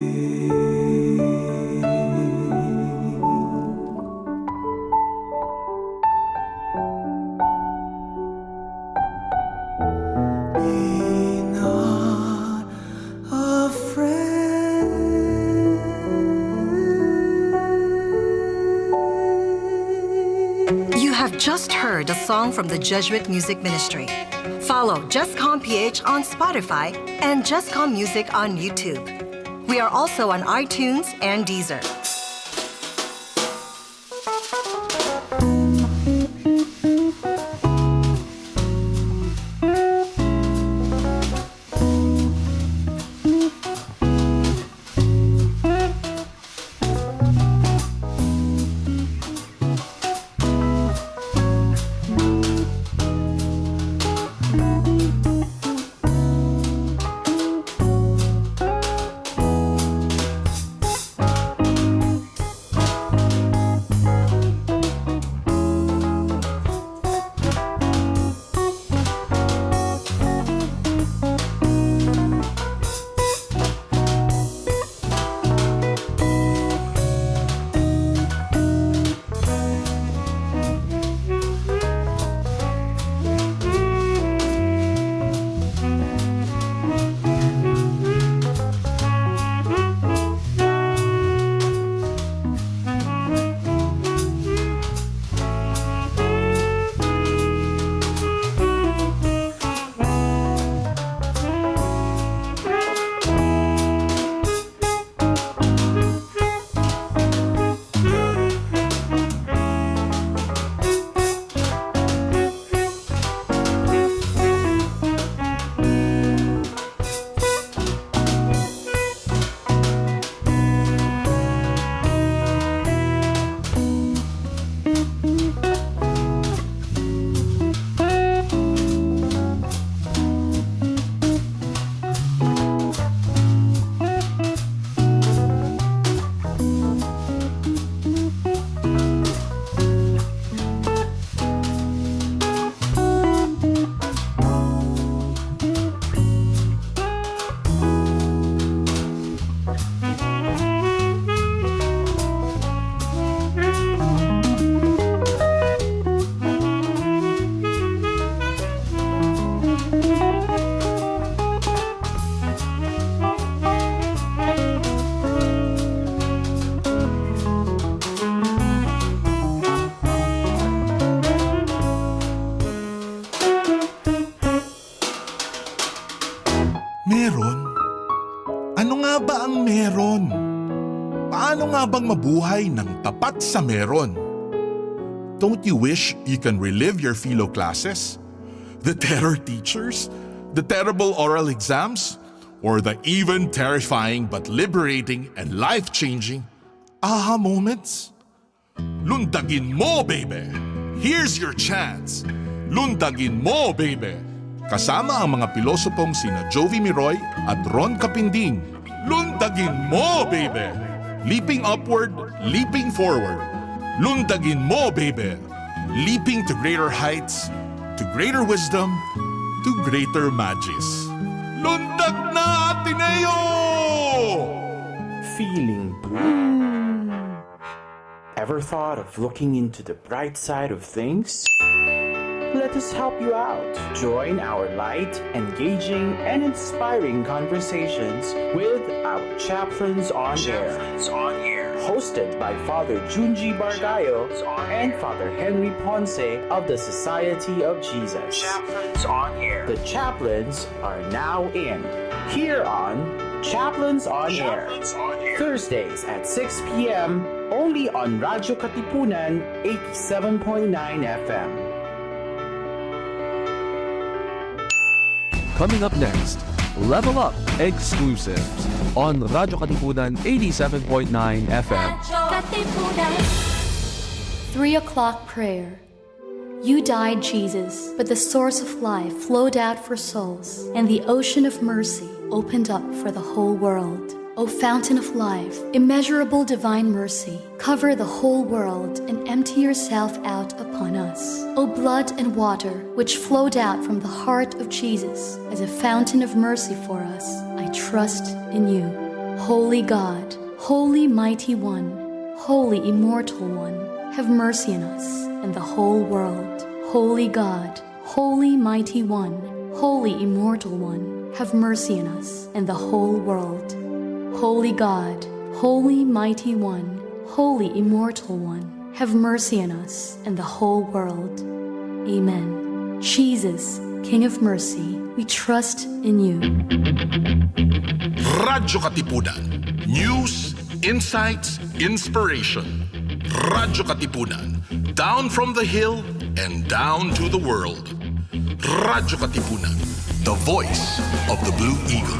You have just heard a song from the Jesuit Music Ministry. Follow JustCom PH on Spotify and JustCom Music on YouTube. We are also on iTunes and Deezer. Meron? Ano nga ba ang meron? Paano nga bang mabuhay ng tapat sa meron? Don't you wish you can relive your philo classes? The terror teachers? The terrible oral exams? Or the even terrifying but liberating and life-changing aha moments? Lundagin mo, baby! Here's your chance! Lundagin mo, baby! Kasama ang mga pilosopong sina Jovi Miroy at Ron Capinding. Lundagin mo, baby! Leaping upward, leaping forward. Lundagin mo, baby! Leaping to greater heights, to greater wisdom, to greater magis. Lundag na, Ateneo! Feeling blue? Ever thought of looking into the bright side of things? Let us help you out. Join our light, engaging, and inspiring conversations with our Chaplains on Air. Hosted by Father Junji Bargayo and Father Henry Ponce of the Society of Jesus. Chaplains on Air. The chaplains are now in. Here on Chaplains on Air. Thursdays at 6 p.m. only on Radyo Katipunan 87.9 FM. Coming up next, Level Up Exclusives on Radyo Katipunan 87.9 FM. 3 o'clock prayer. You died, Jesus, but the source of life flowed out for souls, and the ocean of mercy opened up for the whole world. O fountain of life, immeasurable divine mercy, cover the whole world and empty yourself out upon us. O blood and water, which flowed out from the heart of Jesus as a fountain of mercy for us, I trust in you. Holy God, Holy Mighty One, Holy Immortal One, have mercy on us and the whole world. Holy God, Holy Mighty One, Holy Immortal One, have mercy on us and the whole world. Holy God, Holy Mighty One, Holy Immortal One, have mercy on us and the whole world. Amen. Jesus, King of Mercy, we trust in you. Radyo Katipunan. News, insights, inspiration. Radyo Katipunan. Down from the hill and down to the world. Radyo Katipunan. The voice of the Blue Eagle.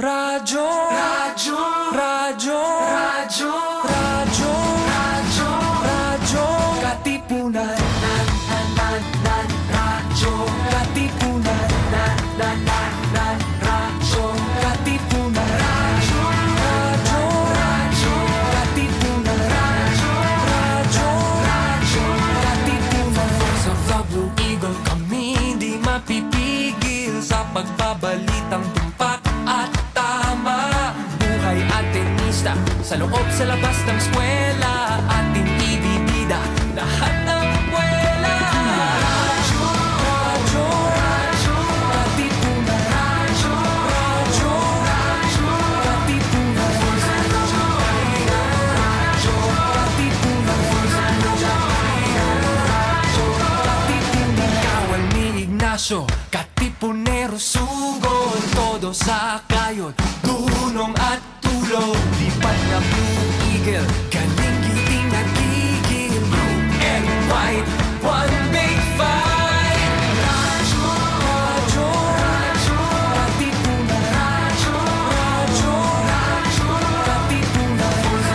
Radyo, Radyo, Radyo, Radyo, Radyo, Radyo, Radyo Katipunan. Radyo Katipunan. Radyo Katipunan. Radyo, Radyo, Radyo Katipunan. Radyo, Radyo, Radyo Katipunan. Voice of the Blue Eagle, kami di mapipigil sa pagbabalitang tumpak at tama. Buhay at tenista, sa loob sa labas ng eskwela, ating ibibida lahat ng buwela. Radyo, Radyo, Radyo Katipunan. Radyo, Radyo, Radyo Katipunan. Radyo Katipunan. Radyo Katipunan. Kawal ni Ignacio, Katipunero sugod, todo sa kayon, dunong at tulog. Lipat na Blue Eagle, galing giting nagigil. Blue and white, one big fight. Radyo, Radyo, Radyo Katipunan. Radyo, Radyo, Radyo Katipunan. Radyo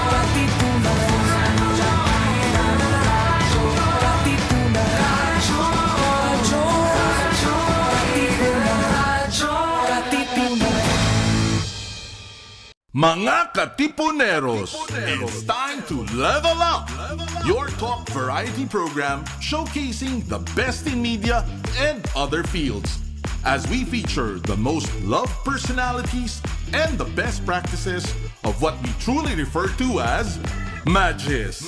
Katipunan. Radyo Katipunan. Radyo, Radyo, Radyo Katipunan. Radyo Katipunan. Mga Katipuneros, it's time to level up! Your talk variety program showcasing the best in media and other fields. As we feature the most loved personalities and the best practices of what we truly refer to as Magis.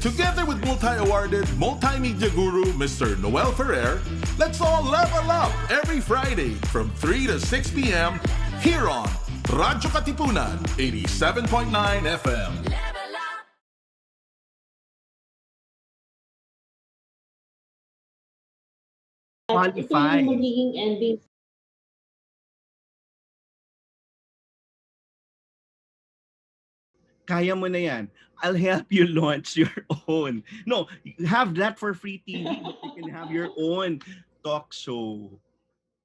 Together with multi-awarded multimedia guru Mr. Noel Ferrer, let's all level up every Friday from 3 to 6 p.m. here on Radyo Katipunan 87.9 FM. Qualify. Ito yung magiging ending. Kaya mo na yan. I'll help you launch your own. No, have that for free TV, but you can have your own talk show.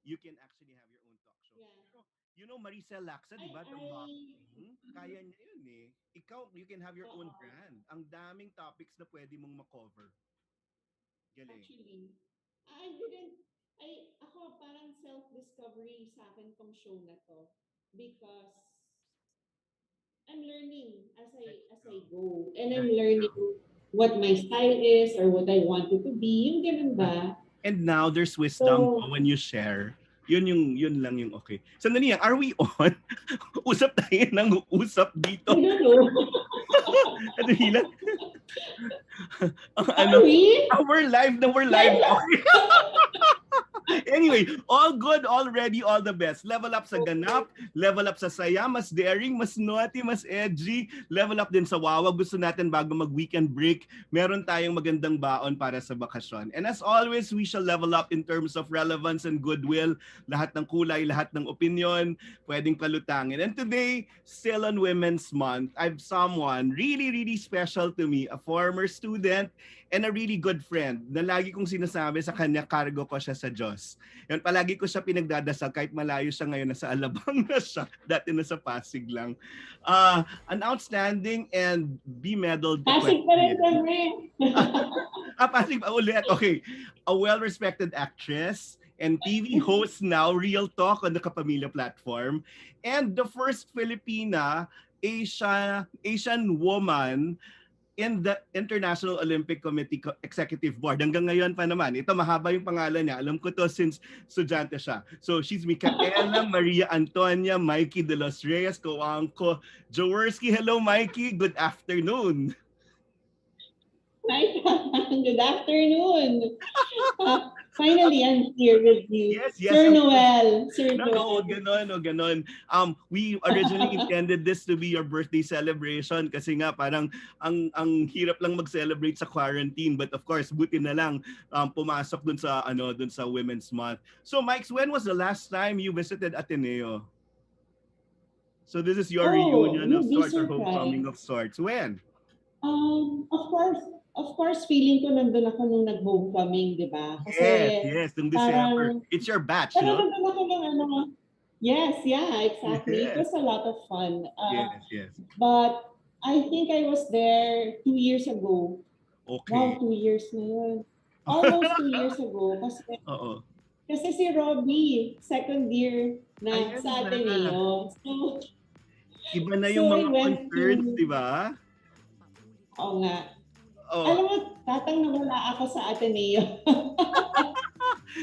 You can actually have your own talk show. Yeah. You know, Maricel Laksa, di ba? Kaya niya yun eh. Ikaw, you can have your own brand. Ang daming topics na pwede mong makover. Galing. Actually, ako parang self-discovery sa akin tong show na to because I'm learning as I go. And I'm learning what my style is or what I want it to be. Yung ganun ba? And now there's wisdom when you share. Yun lang yung okay. Sandali yan, are we on? Usap tayo ng usap dito. I don't know. Ano hila? Are we? We're live. Anyway, all good already, all the best. Level up sa ganap, level up sa saya, mas daring, mas naughty, mas edgy. Level up din sa wawa. Gusto natin bago mag-weekend break, meron tayong magandang baon para sa bakasyon. And as always, we shall level up in terms of relevance and goodwill. Lahat ng kulay, lahat ng opinion, pwedeng palutangin. And today, still on Women's Month, I have someone really, really special to me, a former student and a really good friend na lagi kong sinasabi sa kanya, cargo ko siya sa Diyos. Yan, palagi ko siya pinagdadasal kahit malayo siya ngayon, nasa Alabang na siya, dati nasa Pasig lang. An outstanding and B-medaled. Pasig pa rin kami. Pasig pa ulit. Okay. A well-respected actress and TV host now, Real Talk on the Kapamilya platform. And the first Filipina Asian woman in the International Olympic Committee Executive Board. Hanggang ngayon pa naman. Ito mahaba yung pangalan niya. Alam ko to since estudyante siya. So she's Micaela Maria Antonia Mikee de los Reyes Cojuangco-Jaworski. Hello Mikee, good afternoon. Hi, good afternoon. Finally, I'm here with you. Yes, yes. Sir Noel. Sir No, Noel. ganon. We originally intended this to be your birthday celebration kasi nga parang ang hirap lang mag-celebrate sa quarantine, but of course buti na lang pumasok dun sa Women's Month. So Mike, when was the last time you visited Ateneo? So this is your reunion of you'd be sorts or surprised. homecoming of sorts. When? Of course, feeling ko nandun ako nung nag-homecoming, di ba? Kasi Yes, in December. parang, It's your batch, parang no? nandun ako ng yes, yeah, exactly. It Yes. was a lot of fun. Yes. But I think I was there 2 years ago. Okay. Wow, 2 years na yun. Almost 2 years ago. Oo. Kasi si Robbie, second year na Ayan sa na. Ateneo. So, Iba na So, yung I mga went concerns, to- di ba? oo nga. Oh. Alam mo, tatang nawala ako sa Ateneo.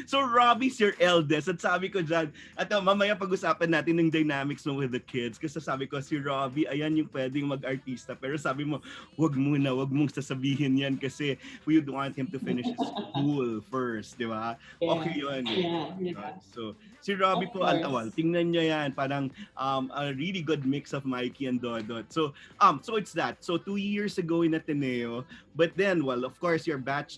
So Robbie's your eldest at sabi ko dyan, at mamaya pag-usapan natin ng dynamics mo with the kids kasi sabi ko si Robbie, ayan yung pwedeng mag-artista pero sabi mo, wag mong sasabihin yan kasi we would want him to finish his school first, di ba? Yeah. Okay yun. Yeah. So si Robbie Of po, course. tingnan nyo yan, parang a really good mix of Mikee and Dodot. So it's that. So 2 years ago in Ateneo, but then, well, of course, your batch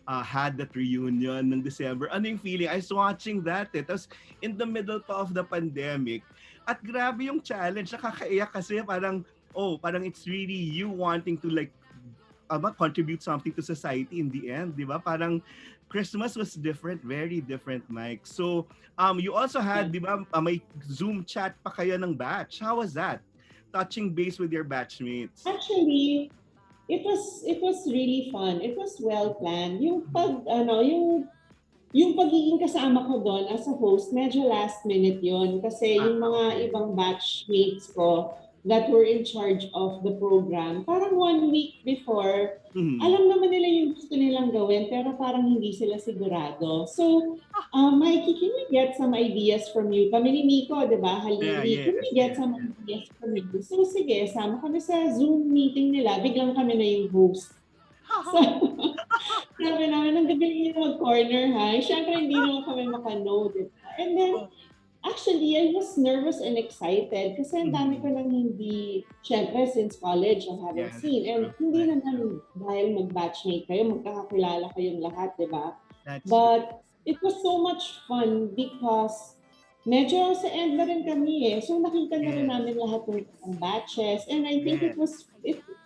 had that reunion ng December. Ano yung feeling? I was watching that. Tapos in the middle pa of the pandemic, at grabe yung challenge. Nakakaiyak kasi parang it's really you wanting to like contribute something to society in the end, di ba? Parang Christmas was different, very different, Mike. So, you also had, di ba, may Zoom chat pa kayo ng batch. How was that? Touching base with your batchmates. Actually, it was really fun. It was well planned. Yung pagiging kasama ko doon as a host, medyo last minute yon kasi yung mga Okay. ibang batchmates ko that were in charge of the program, parang 1 week before, alam naman nila yung gusto nilang gawin, pero parang hindi sila sigurado. So, Mikey, can we get some ideas from you? Kami ni Miko, di ba? Halili, can we get some ideas from you? So, sige, sama kami sa Zoom meeting nila, biglang kami na yung host. So, sabi namin, ang gabi yung mag-corner, ha? Siyempre, hindi naman kami makano, di ba? And then, actually, I was nervous and excited kasi ang dami ko nang hindi, syempre, since college, I haven't seen. And hindi naman dahil mag-batchmate kayo, magkakakilala kayong lahat, di ba? But it was so much fun because medyo sa end na rin kami eh. So nakita na rin namin lahat ng batches. And I think it was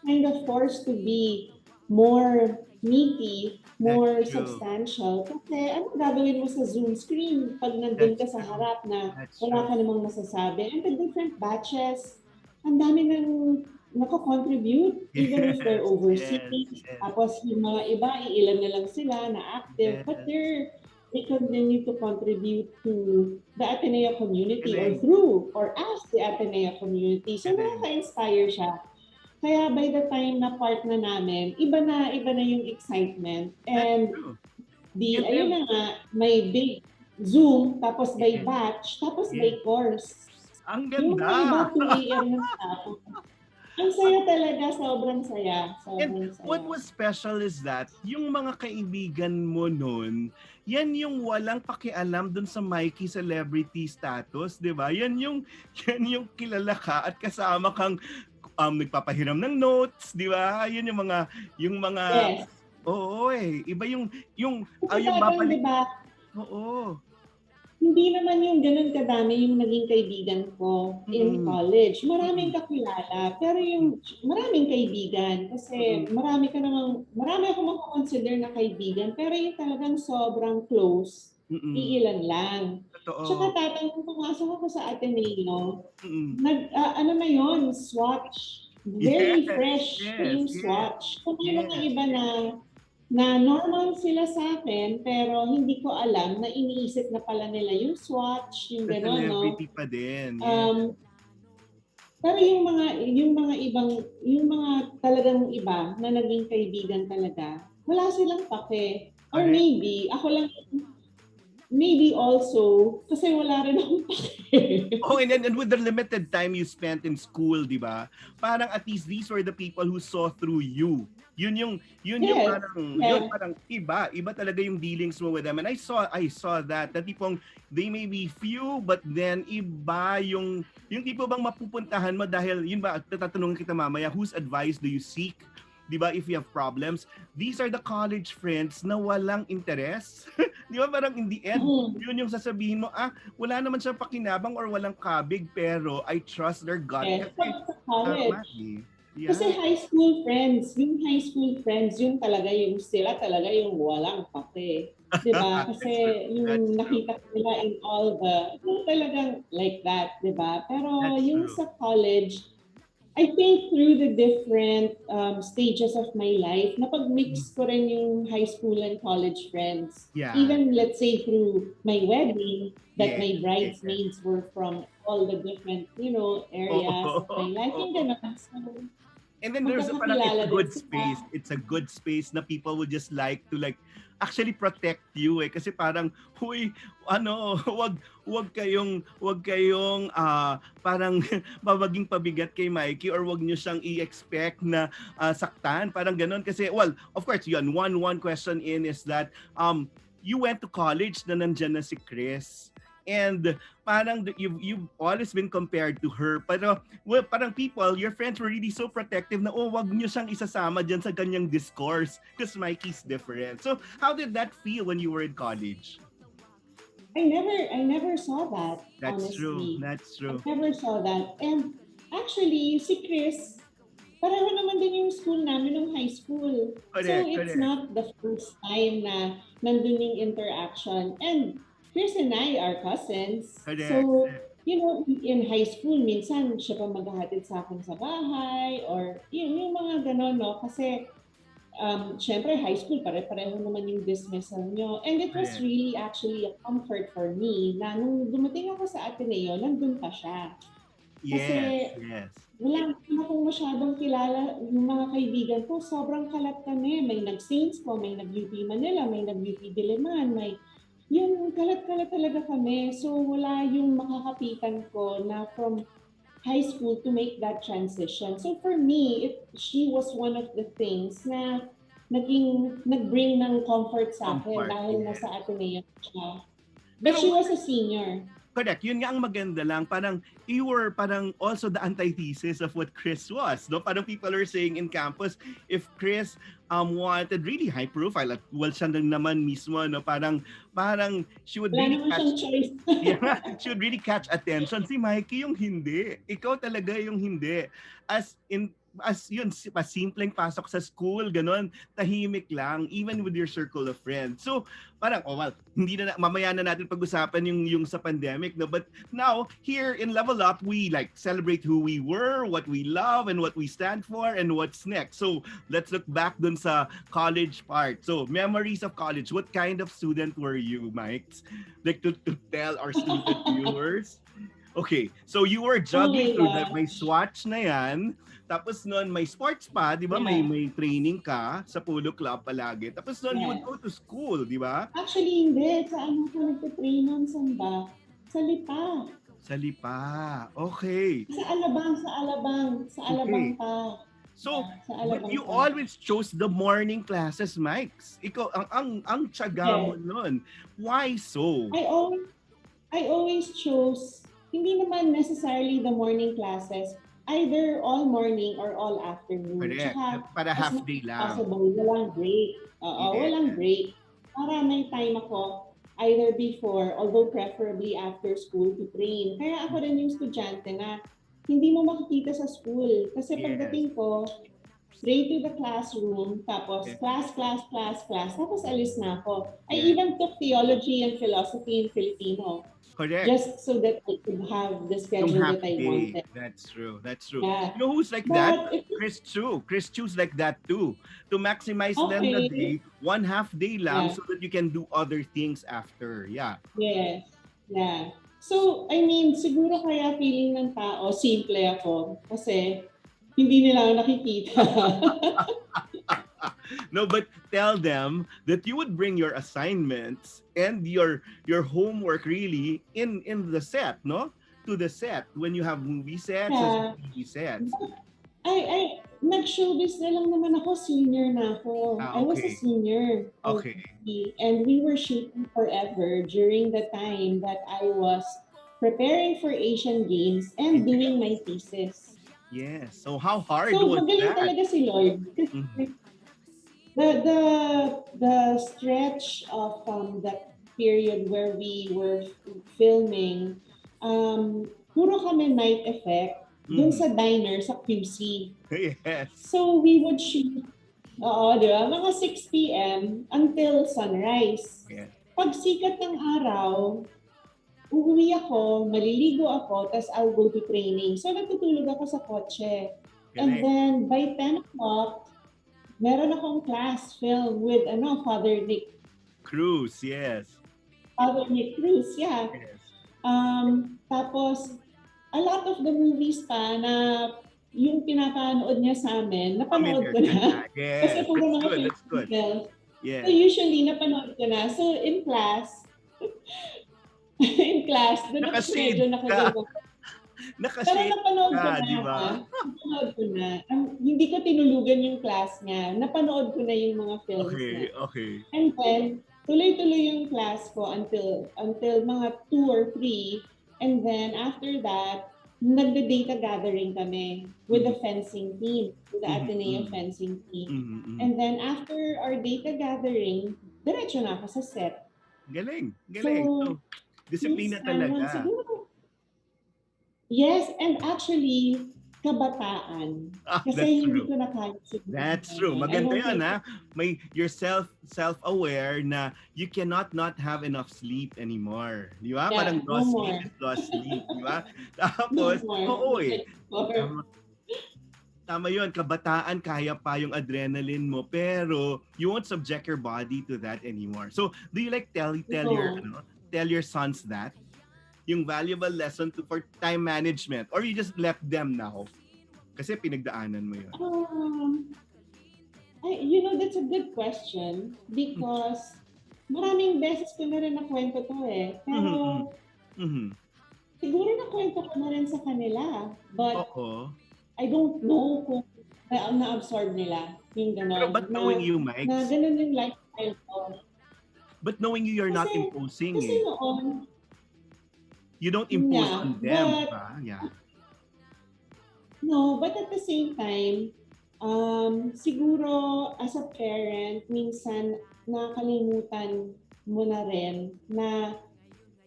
kind of forced to be more meaty, more substantial. Kasi ano gagawin mo sa Zoom screen pag nandun ka sa harap na wala ka namang masasabi? And the different batches, ang dami nang nako-contribute even if they're overseas. Tapos yung mga iba, iilan na lang sila na active, but they continue to contribute to the Ateneo community or through or as the Ateneo community. So nakaka-inspire siya. Kaya by the time na part na namin, iba na yung excitement. And ayun na nga, may big Zoom, tapos by batch, tapos by course. Ang Yung ganda! iba 2 AM ng tapos. Ang saya talaga, sobrang saya. And what was special is that yung mga kaibigan mo nun, yan yung walang pakialam dun sa Mikee celebrity status, di ba? Yan yung kilala ka at kasama kang nagpapahiram ng notes, di ba? Yun yung mga Yes. Oo iba yung babalik. Diba, oo. Hindi naman yung ganun kadami yung naging kaibigan ko in college. Maraming kakilala, pero yung maraming kaibigan kasi marami akong mako-consider na kaibigan, pero yung talagang sobrang close, iilan lang. Tsaka nung pumasok ako sa Ateneo, ano na yon, swatch. Very fresh yung swatch. Kung yung mga iba na normal sila sa akin, pero hindi ko alam na iniisip na pala nila yung swatch, yung gano'n, no? Celebrity pa din. Pero yung mga talagang iba na naging kaibigan talaga, wala silang pake. Or Correct. maybe also, kasi wala rin akong pake. Oh, and with the limited time you spent in school, di ba? Parang at least these were the people who saw through you. Yun yung Yes, yun yes. parang iba talaga yung dealings mo with them. And I saw that tipong they may be few but then iba yung tipo bang mapupuntahan mo dahil yun ba tatanungin kita mamaya, whose advice do you seek? 'Di ba, if you have problems, these are the college friends na walang interest. 'Di ba, parang in the end, yun yung sasabihin mo, wala naman siyang pakinabang or walang kabig pero I trust their gut. Yes, Kasi sa college. tama, eh. Kasi Yeah. high school friends, yun talaga yung sila talaga yung walang pake. 'Di ba? Kasi That's yung true. nakita ko nila in all yung talagang like that, 'di ba? Pero That's yung true. sa college, I think through the different stages of my life, napag-mix ko rin yung high school and college friends. Yeah. Even let's say through my wedding, that my Yes. bridesmaids were from all the different, areas of my life. Yung ganun. So, And then there's parang magkakakilala din sila. space. It's a good space na people would just like to actually protect you kasi parang huy wag kayong parang babaging pabigat kay Mikey or wag niyo siyang i-expect na saktan, parang ganoon kasi well, of course yun one question in is that you went to college na nandiyan na si Chris. And parang you've always been compared to her. Pero parang your friends were really so protective na wag niyo siyang isasama diyan sa ganyang discourse because Mikey's different. So how did that feel when you were in college? I never saw that. That's honestly. That's true. I never saw that. And actually, si Chris, pareho naman din yung school namin nung high school. So it's not the first time na nandun yung interaction. And Chris and I are cousins. Correct. So, in high school, minsan siya pa maghahatid sa akin sa bahay or yung mga ganon, no? Kasi, syempre, high school, pare-pareho naman yung dismissal nyo. And it was Correct. really actually a comfort for me na nung dumating ako sa Ateneo, nandun pa siya. Yes. Wala akong masyadong kilala yung mga kaibigan ko. Sobrang kalat kami. May nag-Saints ko, may nag-UP Manila, may nag-UP Diliman, may yung kalat-kalat talaga kami. So wala yung makakapitan ko na from high school to make that transition. So for me, she was one of the things na nag-bring ng comfort sa akin dahil nasa Ateneo siya. But she was a senior. Correct. Yun nga ang maganda lang. Parang you were parang also the antithesis of what Chris was. No? Parang people are saying in campus, if Chris wanted really high profile, at siya naman mismo, no? Parang she would really she would really catch attention. Si Mikey yung hindi. Ikaw talaga yung hindi. As simpleng pasok sa school, ganon, tahimik lang, even with your circle of friends. So, parang, hindi mamaya na natin pag-usapan yung sa pandemic, no? But now, here in Level Up, we celebrate who we were, what we love, and what we stand for, and what's next. So, let's look back dun sa college part. So, memories of college. What kind of student were you, Mike? To tell our student viewers. Okay, so you were jogging through that, may swatch na yan. Tapos noon may sports pa, 'di ba? Yeah. May training ka sa polo club palagi. Tapos noon you would go to school, 'di ba? Actually hindi, sa ano ko nagte-train noon saan ba? Sa Lipa. Sa Lipa. Okay. Sa Alabang Okay. pa. So, Sa but Alabang you pa. always chose the morning classes, Mike. Ikaw ang tiyaga mo noon. Why so? I always chose hindi naman necessarily the morning classes. Either all morning or all afternoon. Correct. Tsaka, Para half day lang. Possible, walang break. Walang break. Para may time ako either before, although preferably after school to train. Kaya ako rin yung estudyante na hindi mo makikita sa school. Kasi pagdating ko, straight to the classroom, tapos class, tapos alis na ako. I even took theology and philosophy in Filipino. Correct. Just so that I could have the schedule that I wanted. That's true. Yeah. You know who's like But that? Chris Chu's like that too. To maximize them the day, one half day lang so that you can do other things after. Yeah. Yes. Yeah. So, I mean, siguro kaya feeling ng tao, simple ako. Kasi, hindi nila ako nakikita. No, but tell them that you would bring your assignments and your homework really in the set, no? To the set when you have movie sets Yeah. and TV sets. Nag-showbiz na lang naman ako, senior na ako. I was a Okay. senior Okay. already, and we were shooting forever during the time that I was preparing for Asian Games and doing my thesis. Yes. So how hard So, was magaling that? talaga si Lord. Mhm. The stretch of that period where we were filming, puro kami night effect dun sa diner sa QC. Yes. So we would shoot, di ba? Mga 6 p.m. until sunrise. Yes. Pag sikat ng araw, uuwi ako, maliligo ako, tapos I'll go to training. So natutulog ako sa kotse. And Galing. then by 10 o'clock, meron akong class film with Father Nick Cruz, yes. Cruz, yeah. Yes. Tapos, a lot of the movies pa na yung pinapanood niya sa amin, napanood ko na. Yes. Kasi puro mga That's good. films. Yes. So usually, napanood ko na. So in class, doon ako Nakashade medyo ka. nakagawa. Pero Nakashade napanood ko ka, na. di ba? Napanood ko na. Hindi ko tinulugan yung class niya. Napanood ko na yung mga films niya. Okay. And then, tuloy-tuloy yung class ko until mga 2 or 3. And then, after that, nagda-data gathering kami with the fencing team, with the Ateneo fencing team. And then, after our data gathering, diretso na ako sa set. Galing. So, So, disiplina minsan, talaga. siguro, yes, and actually, kabataan. Kasi That's hindi true. ko na kaya siguro. That's true. Maganda yun, ha? May you're self-aware na you cannot not have enough sleep anymore. Di ba? Yeah, Parang no lost more. sleep is lost sleep. Di ba? Tapos, oo eh. Tama yun. Kabataan, kaya pa yung adrenaline mo. Pero, you won't subject your body to that anymore. So, do you like tell your sons that? Yung valuable lesson for time management? Or you just left them now? Kasi pinagdaanan mo yun. That's a good question because maraming beses ko na rin nakwento to eh. Pero siguro nakwento ko na rin sa kanila. But I don't know kung na-absorb nila yung gano'n. Pero but knowing you, Mike, na gano'n yung lifestyle ko. But knowing you, you're not imposing kasi eh. noon, You don't impose on them. but, No, but at the same time, siguro as a parent, minsan nakalimutan mo na rin na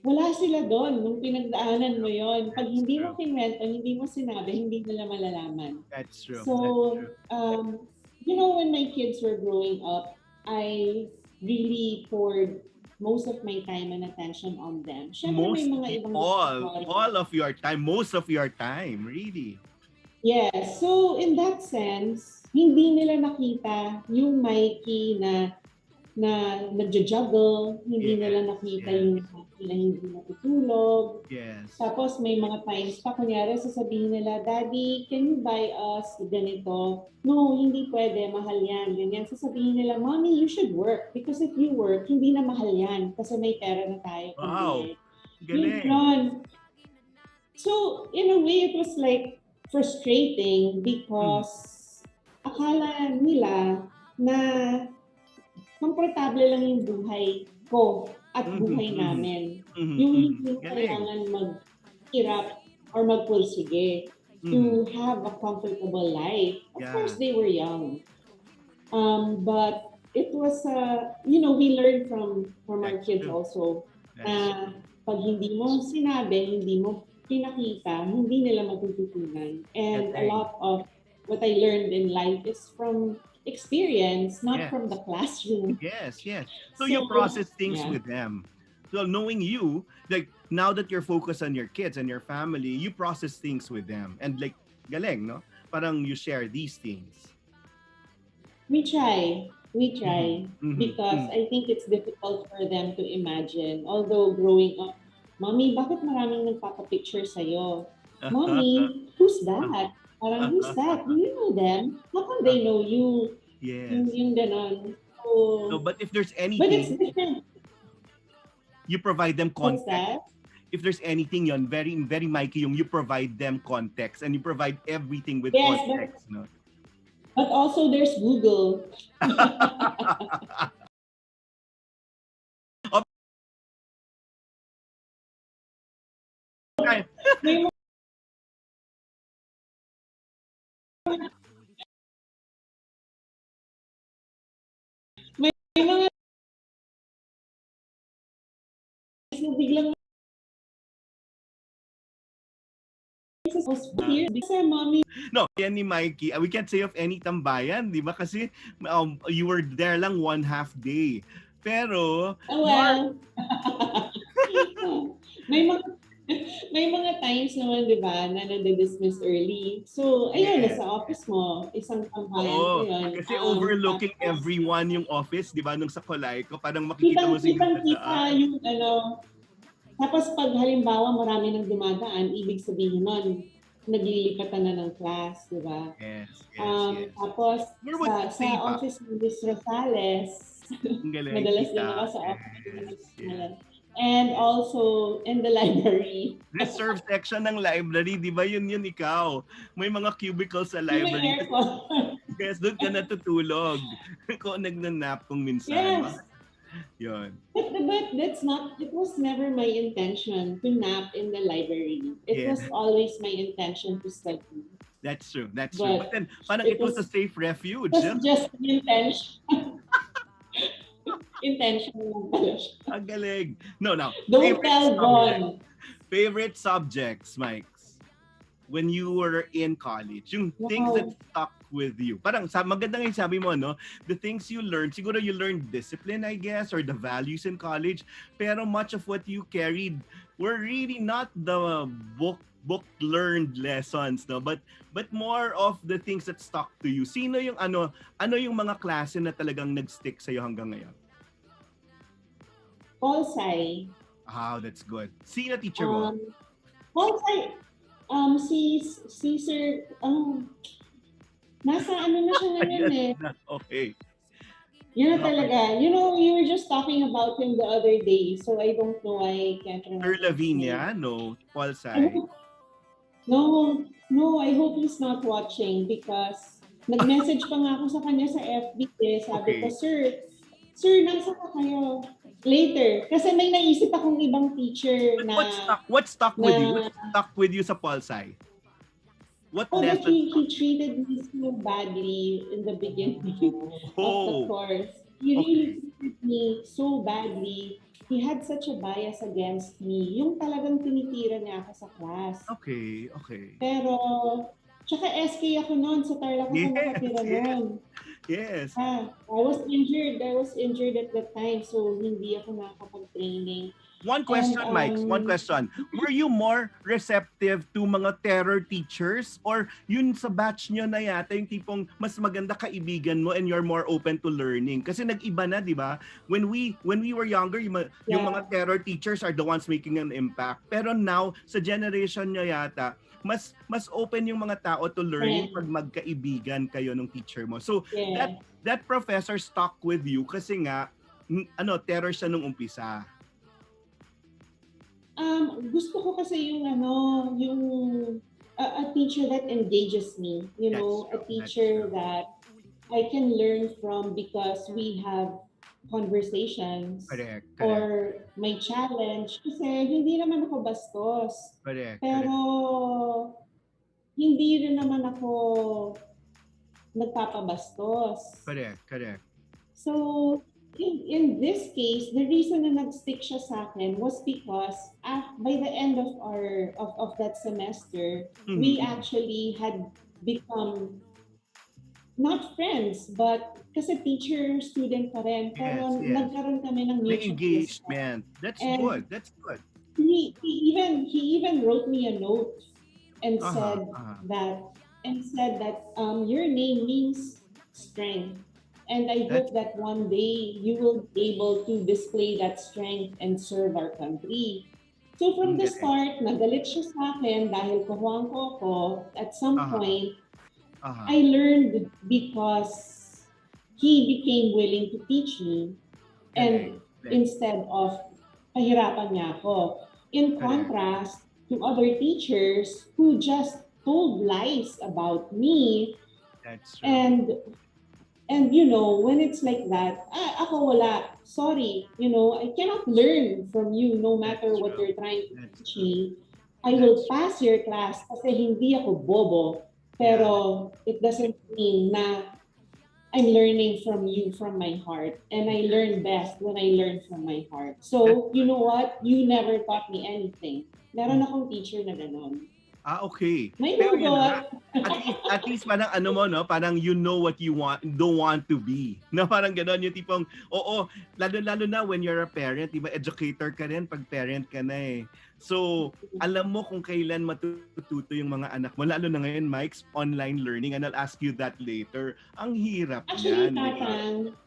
wala sila doon nung pinagdaanan mo yon. Pag hindi mo kinwento, hindi mo sinabi, hindi nila malalaman. That's true. So, when my kids were growing up, I really poured most of my time and attention on them. Syempre, may mga ibang all of your time, most of your time, really. Yes. So, in that sense, hindi nila nakita yung Mikey na nagja-juggle, hindi nila nakita yung Mikey na hindi natutulog. Yes. Tapos may mga times pa, kunyari sasabihin nila, Daddy, can you buy us ganito? No, hindi pwede, mahal yan, ganyan. Sasabihin nila, Mommy, you should work because if you work, hindi na mahal yan kasi may pera na tayo. Wow. Galing. So, in a way, it was like frustrating because akala nila na komportable lang yung buhay ko at buhay namin. Yung hindi kailangan mag-hirap or magpursige to have a comfortable life. Of course, they were young. But it was, we learned from our kids also na pag hindi mo sinabi, hindi mo pinakita, hindi nila matututunan. And a lot of what I learned in life is from experience, not from the classroom. Yes. So you process things with them. So knowing you, like now that you're focused on your kids and your family, you process things with them. And like, galing, no? Parang you share these things. We try because I think it's difficult for them to imagine. Although growing up Mommy, bakit maraming nagpapapicture sa'yo? Mommy, who's that? Parang, who's that? Do you know them? How come they know you? Yes. Yung ganon. No, So, but if there's but it's anything, different. you provide them What's context. that? If there's anything yon, very very Mikey yung you provide them context and you provide everything with Yes, context, no? but also there's Google. Okay. May mga na biglang here kasi mommy. No, yan ni Mikey. We can't say of any tambayan, di ba? Kasi you were there lang 1/2 day. Pero, Well, may mga may mga times naman, di ba, na nade-dismiss early. So, ayun, Yes. nasa office mo, isang tambayan ko oo, yun. kasi overlooking Tapos, everyone yung office, di ba? Nung sa Kulay ko, parang makikita mo sila kitang-kita dadaan. yung tapos pag halimbawa marami nang dumadaan, ibig sabihin nun, naglilipatan na ng class, di ba? Yes, yes. Tapos Where would you sa say ba? office ni Miss Rosales, Ang galing, madalas kita. din ako sa office ni Miss Yes. Rosales. And also in the library. Reserve section ng library, di ba yun ikaw? May mga cubicles sa May library. aircon. Yes, doon ka natutulog. Kung nagnanap kung minsan. Yes. Yun. But that's not, it was never my intention to nap in the library. It Yeah. was always my intention to study. That's true. That's But true. But then, parang it was a safe refuge. It was just an intention. Intention lang pala siya. Ang galing. No. Don't tell Bon. Favorite subjects, Mike, when you were in college. Yung things that stuck with you. Parang maganda nga yung sabi mo, no? The things you learned, siguro you learned discipline, I guess, or the values in college. Pero much of what you carried were really not the book learned lessons, no, but more of the things that stuck to you. Sino yung ano yung mga klase na talagang nag-stick sa iyo hanggang ngayon? Polsai. That's good. Sino teacher mo? Polsai. Si Sir, nasa ano na siya ngayon eh. Okay. Yun na talaga. You know, you were just talking about him the other day, so I don't know why I can't remember. Sir Lavinia? No. Polsai? No, I hope he's not watching because nag-message pa nga ako sa kanya sa FB eh. Sabi ko, Sir, nasa ka kayo? Later. Kasi may naisip akong ibang teacher na... What stuck with you? What stuck with you sa Polsai? What lesson? He treated me so badly in the beginning of the course. He really treated me so badly. He had such a bias against me. Yung talagang tinitira niya ako sa class. Okay. Pero, tsaka SK ako noon. Sa Tarlac ako nakatira noon. Yes. I was injured at that time. So, hindi ako nakakapag-training. One question, Mike. One question. Were you more receptive to mga terror teachers? Or yun sa batch nyo na yata yung tipong mas maganda kaibigan mo and you're more open to learning? Kasi nag-iba na, di ba? When we were younger, yung mga terror teachers are the ones making an impact. Pero now, sa generation nyo yata, mas open yung mga tao to learning pag magkaibigan kayo ng teacher mo. So, that professor stuck with you kasi nga, terror siya nung umpisa. Gusto ko kasi yung a teacher that engages me, a teacher that I can learn from because we have conversations. Correct. Or may challenge kasi hindi naman ako bastos. Pero hindi rin naman ako nagpapabastos. Correct. So in this case, the reason na nag-stick siya sa akin was because by the end of that semester, we actually had become not friends, but kasi teacher-student pa rin. Pero nagkaroon kami ng mutual engagement. That's good. He even wrote me a note and said that your name means strength. And I hope that one day you will be able to display that strength and serve our country. So from Ang the galing. start, nagalit siya sa akin dahil Cojuangco ako. At some Aha. point, Aha. I learned because he became willing to teach me, and Galing. instead of pahirapan niya ako. In Correct. contrast to other teachers who just told lies about me, That's true. and when it's like that, ako wala, sorry, I cannot learn from you no matter That's what true. you're trying to That's teach true. me. I will pass your class kasi hindi ako bobo, pero it doesn't mean na I'm learning from you from my heart, and I learn best when I learn from my heart. So, you know what? You never taught me anything. Meron akong teacher na ganon. Okay. May Pero yun na. hugot. At least parang ano mo, no? Parang you know what you don't want to be. Na parang gano'n yung tipong, oo, lalo na when you're a parent, diba, educator ka rin pag parent ka na eh. So, alam mo kung kailan matututo yung mga anak mo. Lalo na ngayon, Mike's online learning, and I'll ask you that later. Ang hirap Actually, yan. Tatang,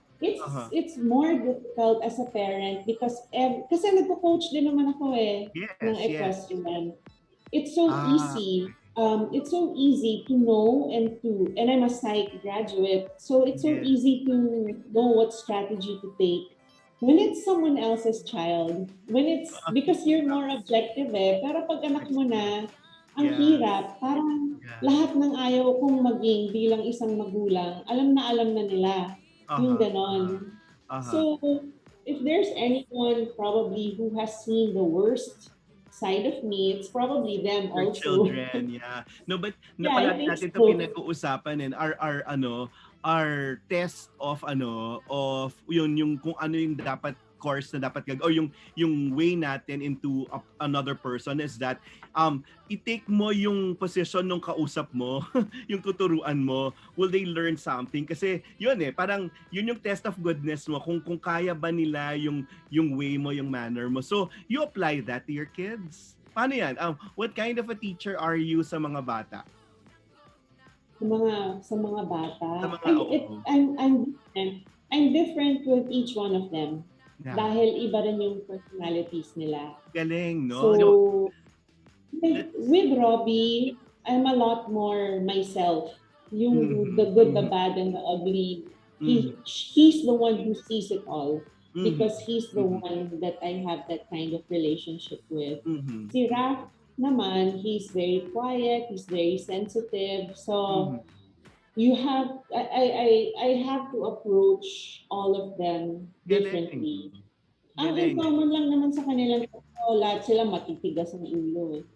it's more difficult as a parent because kasi nagko-coach din naman ako ng equestrian. It's so easy. It's so easy to know and I'm a psych graduate, so it's so easy to know what strategy to take when it's someone else's child. When it's because you're more objective pero pag anak mo na, ang hirap. Parang lahat ng ayaw kong maging bilang isang magulang, alam na nila yung ganon. So, if there's anyone probably who has seen the worst side of me, it's probably them Your also. children, No, but I napalagi natin think ito so. pinag-uusapan and our test of yung kung ano yung dapat course na dapat o yung way natin into another person is that i-take mo yung position ng kausap mo, yung tuturuan mo, will they learn something? Kasi yun parang yun yung test of goodness mo kung kaya ba nila yung way mo, yung manner mo. So you apply that to your kids. Paano yan? What kind of a teacher are you sa mga bata? Sa mga bata. Sa mga, I'm different with each one of them. Yeah. Dahil iba rin yung personalities nila. Galing, no? So, with Robbie, I'm a lot more myself. Yung the good, the bad, and the ugly. He's the one who sees it all. Because he's the one that I have that kind of relationship with. Si Raph naman, he's very quiet, he's very sensitive. So, I have to approach all of them differently. Ang in common lang naman sa kanilang lahat sila matitigas ang ulo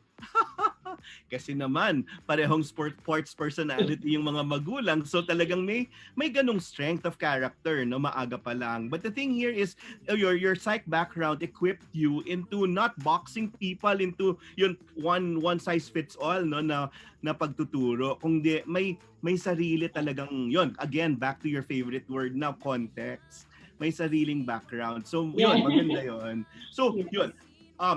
Kasi naman, parehong sports personality yung mga magulang. So talagang may ganong strength of character, no, maaga pa lang. But the thing here is, your psych background equipped you into not boxing people into yun one size fits all, no, na pagtuturo. Kundi may sarili talagang yun. Again, back to your favorite word na context. May sariling background. So yun, maganda yun. So yun.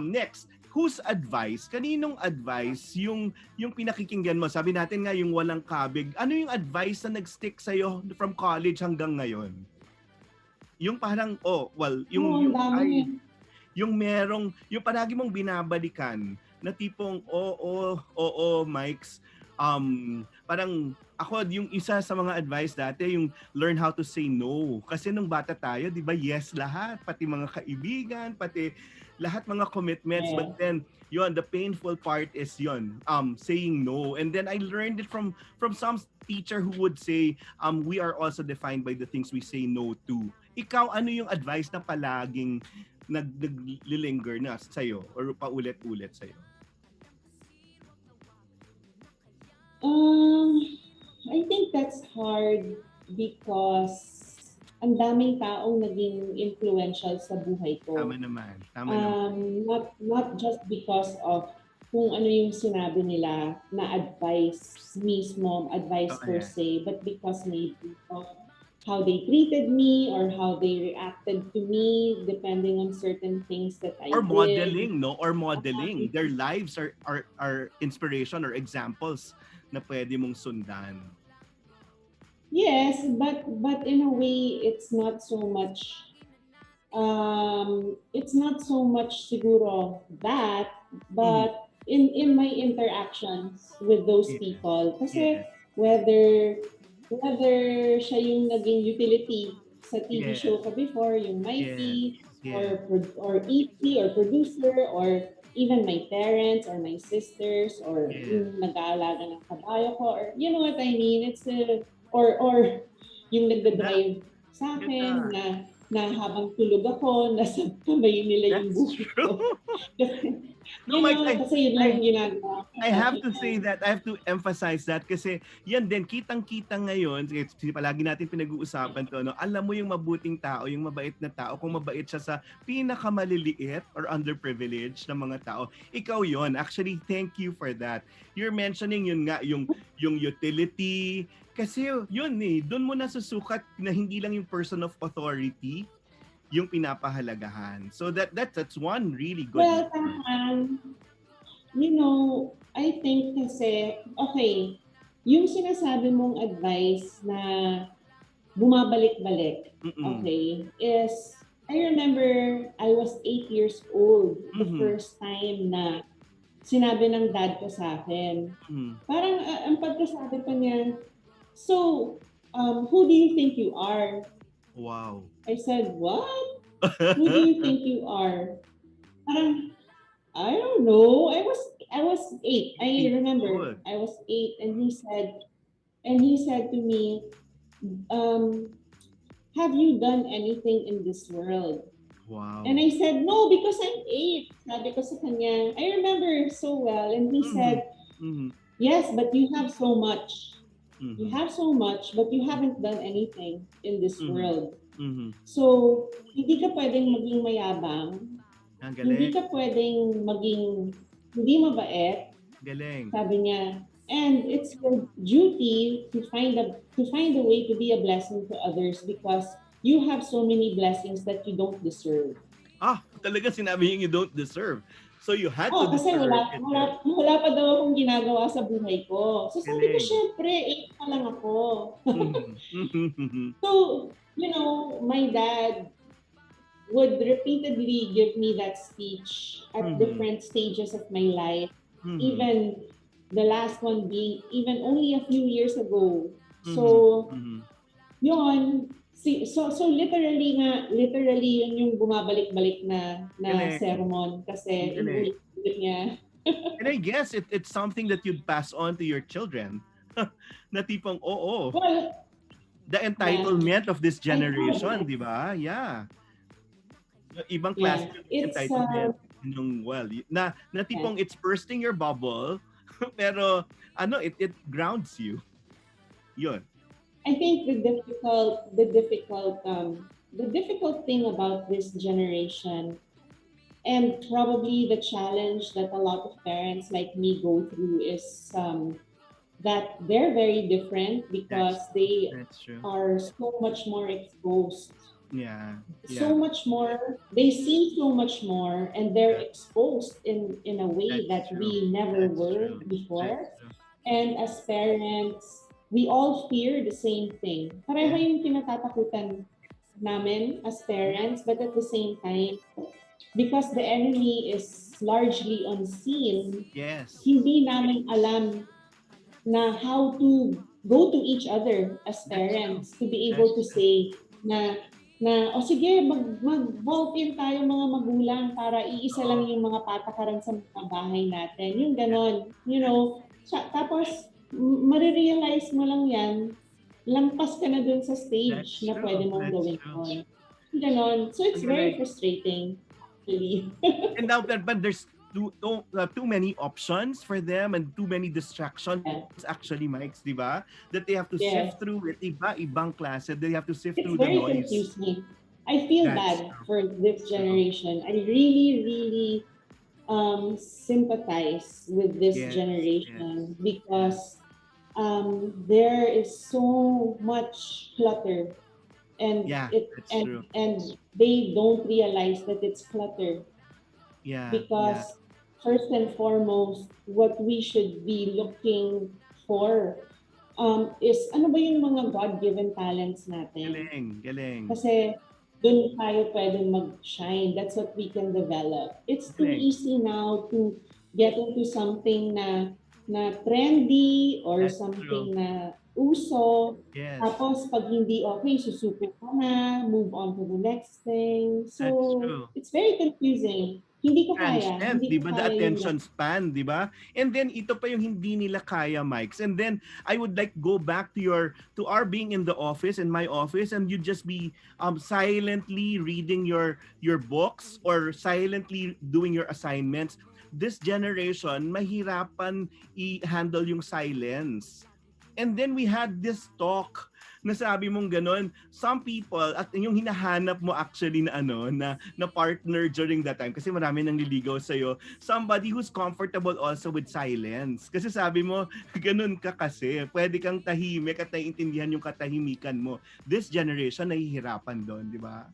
Next, whose advice, kaninong advice yung pinakikinggan mo? Sabi natin nga yung walang kabig. Ano yung advice na nag-stick sa'yo from college hanggang ngayon? Yung parang, yung merong, yung palagi mong binabalikan na tipong, Mikes, parang ako, yung isa sa mga advice dati, yung learn how to say no. Kasi nung bata tayo, di ba, yes lahat, pati mga kaibigan, pati lahat mga commitments. But then, the painful part is saying no. And then I learned it from some teacher who would say, we are also defined by the things we say no to. Ikaw, ano yung advice na palaging naglilinger na sa'yo or paulit-ulit sa'yo? I think that's hard because ang daming taong naging influential sa buhay ko. Tama naman. Not just because of kung ano yung sinabi nila na advice mismo, per se, but because maybe of how they treated me or how they reacted to me depending on certain things that I did. Or modeling, no? Or modeling. Their lives are inspiration or examples na pwede mong sundan. Yes, but in a way, it's not so much it's not so much siguro that, but in my interactions with those Yeah. people, kasi Yeah. whether whether siya yung naging utility sa TV Yes. show ko before, yung Yes. Mikey, Yes. or EP, or producer, or even my parents or my sisters, or Yes. yung nag-aalaga ng kabayo ko, or you know what I mean? It's or yung nagdadrive sa akin na habang tulog ako, nasa kamay nila yung That's buhay true. ko. Kasi, No, Mike, kasi yun lang yung ginagawa ko. I have to say that, I have to emphasize that kasi yan din, kitang-kita ngayon, kasi palagi natin pinag-uusapan to, no? Alam mo yung mabuting tao, yung mabait na tao, kung mabait siya sa pinakamaliliit or underprivileged na mga tao, ikaw yon. Actually, thank you for that. You're mentioning yun nga, yung utility, kasi yun doon mo nasusukat na hindi lang yung person of authority yung pinapahalagahan. So that's one really good. Well, I think kasi, okay, yung sinasabi mong advice na bumabalik-balik, okay, is, I remember I was 8 years old the first time na sinabi ng dad ko sa akin. Parang ang pagkasabi pa niya, so, who do you think you are? Wow. I said, what? Who do you think you are? Parang, I don't know. I was 8. I remember I was 8, and he said to me, have you done anything in this world? Wow. And I said, no, because I'm 8. Sabi ko sa kanya, I remember so well. And he said, yes, but you have so much. You have so much, but you haven't done anything in this world. So, hindi ka pwedeng maging mayabang. Hindi ka pwedeng maging hindi mabait. Galing. Sabi niya, and it's your duty to find a way to be a blessing to others because you have so many blessings that you don't deserve. Talaga sinabi niya you don't deserve. So you had to kasi deserve wala pa daw akong ginagawa sa buhay ko. So sabi ko, syempre, 8 pa lang ako. So, my dad would repeatedly give me that speech at different stages of my life. Even the last one being even only a few years ago. So, yun. So literally yun yung bumabalik-balik na sermon kasi inulit niya. And I guess it's something that you'd pass on to your children. Na tipong, Well, the entitlement of this generation, di ba? Yeah. Ibang class yung entitlement. Na tipong it's bursting your bubble, pero it grounds you. Yun. I think the difficult thing about this generation, and probably the challenge that a lot of parents like me go through, is that they're very different because they are so much more exposed. Yeah. So much more. They see so much more, and they're exposed in a way that we never were before. And as parents, we all fear the same thing. Pareho yung kinatatakutan namin as parents, but at the same time, because the enemy is largely unseen, hindi namin alam na how to go to each other as parents to be able to say na sige, mag-vote-in tayo mga magulang para iisa lang yung mga patakaran sa mga bahay natin. Yung ganon, tapos marirealize mo lang yan, lampas ka na dun sa stage na pwede mong gawin yun. Ganon. So it's very frustrating, really. And now, but there's too many options for them and too many distractions actually, Mike, di ba? That they have to sift through it. Ibang klase, they have to sift through the noise. It's very confusing. I feel bad for this generation. I really, really sympathize with this generation because there is so much clutter, and and they don't realize that it's clutter. Because first and foremost, what we should be looking for is ano ba yung mga God-given talents natin. Galing. Kasi dun tayo pwede mag-shine. That's what we can develop. It's too Okay. easy now to get into something na trendy or That's true. something na uso. Yes, Tapos pag hindi okay, susuko ka na, move on to the next thing. that's So true. it's very confusing. Hindi ko kaya. Transient, Hindi di ko ba? The kaya yung attention span, di ba? And then ito pa yung hindi nila kaya, Mikes. And then I would like go back to our being in the office, in my office, and you just be silently reading your books or silently doing your assignments. This generation, mahirapan i-handle yung silence. And then we had this talk na sabi mong ganun, some people, at yung hinahanap mo actually na na partner during that time, kasi marami nang liligaw sa'yo, somebody who's comfortable also with silence. Kasi sabi mo, ganun ka kasi, pwede kang tahimik at naiintindihan yung katahimikan mo. This generation, nahihirapan doon, di ba?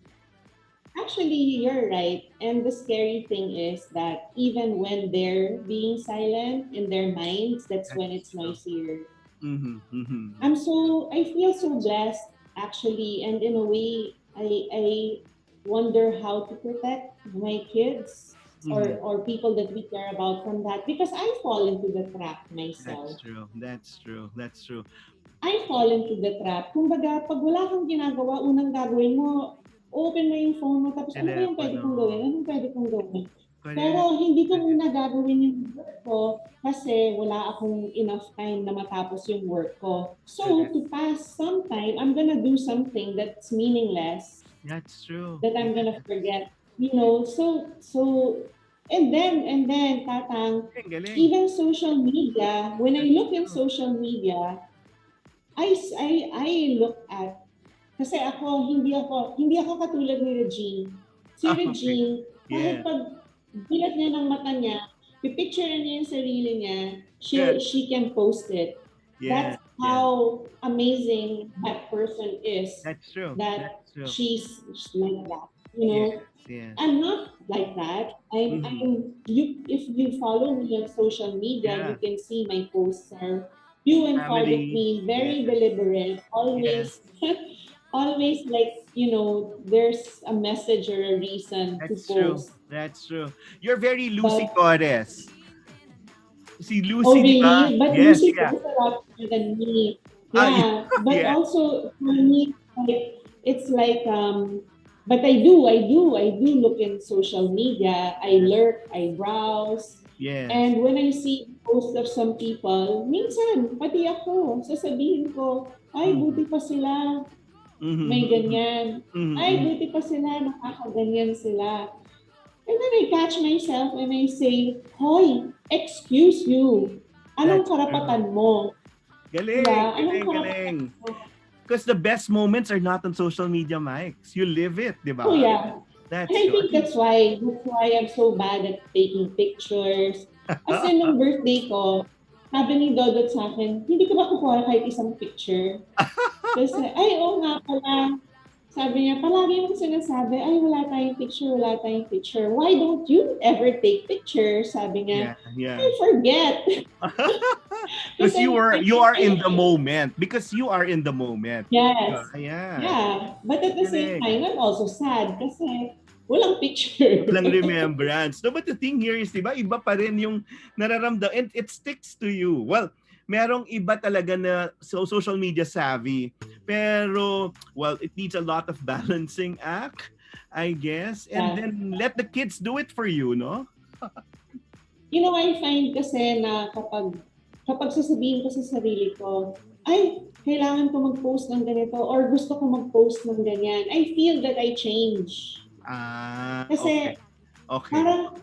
Actually, you're right. And the scary thing is that even when they're being silent in their minds, that's when it's noisier. I feel so blessed actually, and in a way, I wonder how to protect my kids or people that we care about from that, because I fall into the trap myself. That's true. I fall into the trap. Kumbaga, pag wala kang ginagawa, unang gagawin mo, open mo yung phone mo, tapos ano ba yung pwede kong gawin? Anong pwede kong gawin? Pero hindi ko muna gagawin yung work ko kasi wala akong enough time na matapos yung work ko. So, to pass some time, I'm gonna do something that's meaningless. That's true. That I'm gonna forget. You know, so and then, Tatang, Galing. even social media, when I look in social media, I look at, kasi hindi ako katulad ni Regine. Si Regine, kahit pag bilat niya ng mata niya, pipicture niya yung sarili niya, she can post it. That's how amazing that person is. That's true. That she's like that. You know, I'm not like that. If you follow me on social media, you can see my posts are few and far between, very deliberate, always always like, you know, there's a message or a reason to post. That's true. You're very Lucy Torres. Si Lucy, oh, really? Diba? But Lucy posts a lot more than me. Yeah, but also for me, like, it's like, but I do look in social media. I lurk, I browse. Yes. And when I see posts of some people, minsan, pati ako, sasabihin ko, ay, buti pa sila. May ganyan. Ay, buti pa sila, nakakaganyan sila. And then I catch myself and I say, hoy, excuse you. Anong karapatan mo? Galing, galing. Because the best moments are not on social media, Mikes. You live it, di ba? Oh, yeah. And I think that's why I'm so bad at taking pictures. Kasi nung birthday ko, sabi ni Dodot sa akin, hindi ko ba kukuha kahit isang picture? Kasi, ay, oo nga pala. Sabi niya, palagi mong sinasabi, ay, wala tayong picture. Why don't you ever take pictures? Sabi niya, I forget. Because you are in the moment. Because you are in the moment. Yes. Yeah. But at the same time, I'm also sad kasi walang picture. Walang remembrance. No, but the thing here is, diba, iba pa rin yung nararamdaman and it sticks to you. Well, merong iba talaga na social media savvy. Pero, well, it needs a lot of balancing act, I guess. And then let the kids do it for you, no? You know, I find kasi na kapag sasabihin ko sa sarili ko, ay, kailangan ko mag-post ng ganito or gusto ko mag-post ng ganyan, I feel that I change. Kasi parang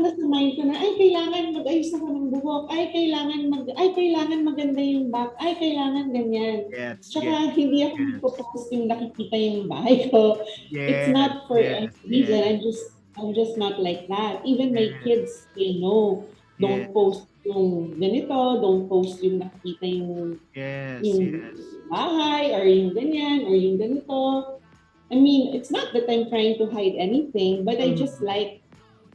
nasa mind ko na, ay, kailangan mag-ayos ako ng buhok, ay, kailangan maganda yung back, ay, kailangan ganyan. Tsaka hindi ako mag-post yung nakikita yung bahay ko. It's not for any reason. I'm just not like that. Even my kids, they know, don't post yung ganito, don't post yung nakikita yung bahay or yung ganyan or yung ganito. I mean, it's not that I'm trying to hide anything, but I just like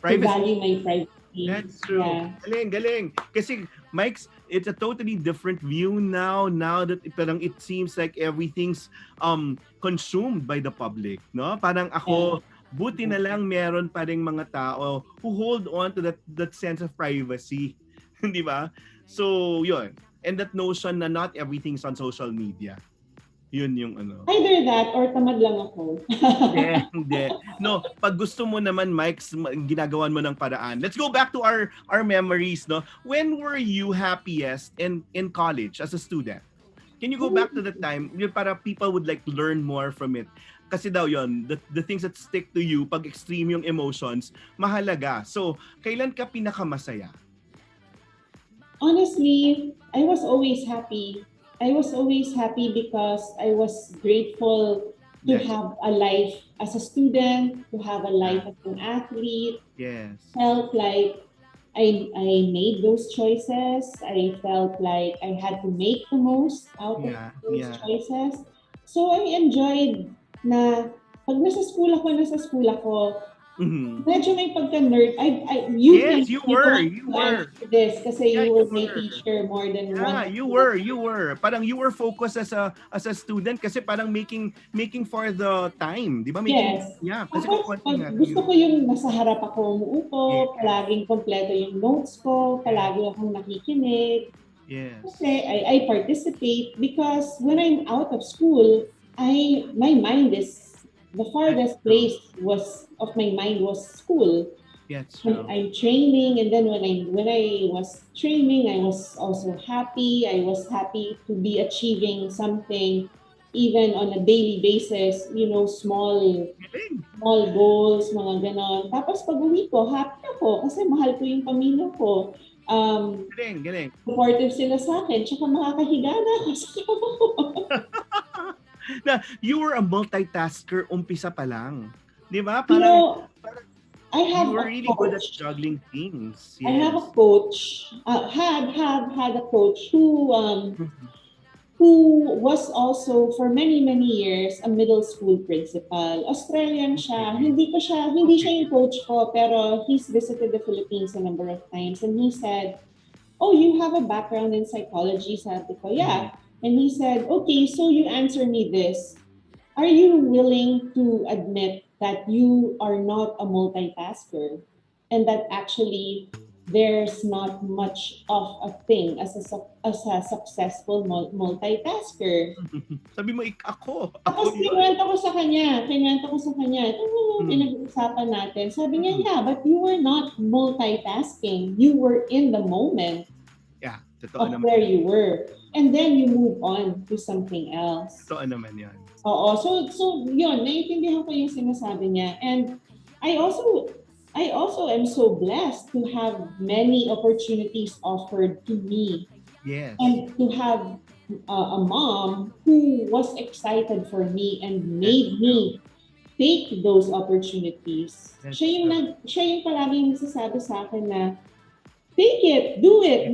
to value my privacy. That's true. Yeah. Galing. Kasi, Mike's, it's a totally different view now that parang it seems like everything's consumed by the public, no? Parang ako, buti na lang meron pa ring mga tao who hold on to that sense of privacy. Di ba? So, yun. And that notion na not everything's on social media. Yun yung ano. Either that or tamad lang ako. Hindi. No, pag gusto mo naman, Mike, ginagawan mo ng paraan. Let's go back to our memories, no? When were you happiest in college as a student? Can you go back to the time para people would like learn more from it? Kasi daw yon, the things that stick to you pag extreme yung emotions, mahalaga. So, kailan ka pinakamasaya? Honestly, I was always happy. I was always happy because I was grateful to Yes. have a life as a student, to have a life as an athlete. Yes. Felt like I made those choices. I felt like I had to make the most out of those choices. So I enjoyed na pag nasa school ako, medyo may pagka-nerd. Yes, you were. This kasi Yeah, you were you my were. teacher more than one. You were. Parang you were focused as a student kasi parang making for the time, 'di ba? Yes. Yeah, kasi Tapos, gusto ko yung nasa harap ako umuupo, Yeah. palaging kompleto yung notes ko, palagi akong nakikinig. Yes. Kasi I participate because when I'm out of school, my mind is the farthest place of my mind was school. Yeah, it's When true. I'm training, and then when I was training, I was also happy. I was happy to be achieving something, even on a daily basis. Small goals, mga ganon. Tapos pag uwi ko, happy ako kasi mahal ko yung pamilya ko. Galing. Supportive sila sa akin, tsaka makakahiga na ako sa kama ko. Na you were a multitasker umpisa pa lang. 'Di ba? You Parang know, I have you were a really good at coach. juggling things. I have a coach. Had a coach who was also for many years a middle school principal. Australian siya. Hindi siya yung coach ko, pero he's visited the Philippines a number of times, and he said, "Oh, you have a background in psychology." Sabi ko, "Yeah." And he said, "Okay, so you answer me this. Are you willing to admit that you are not a multitasker and that actually there's not much of a thing as a successful multitasker?" Sabi mo ako. Tapos kinuwento ko sa kanya. Ito yung pinag-uusapan natin. Sabi niya, yeah, but you were not multitasking. You were in the moment Yeah, totoo of naman. where you were. And then you move on to something else. Totoo naman 'yan. Oo. So yun, naiintindihan ko yung sinasabi niya. And I also am so blessed to have many opportunities offered to me Yes. and to have a mom who was excited for me and made me take those opportunities. That's Siya yung palaging nagsasabi sa akin na, take it, do it.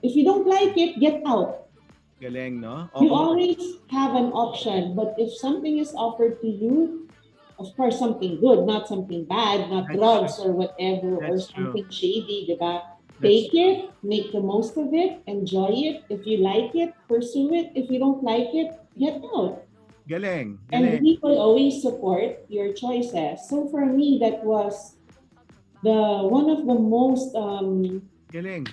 If you don't like it, get out. Galing, no? You always have an option, but if something is offered to you, of course, something good, not something bad, not That's drugs true. or whatever, or That's something shady, diba? That's Take it, make the most of it, enjoy it. If you like it, pursue it. If you don't like it, get out. Galing. And people always support your choices. So for me, that was one of the most Galing.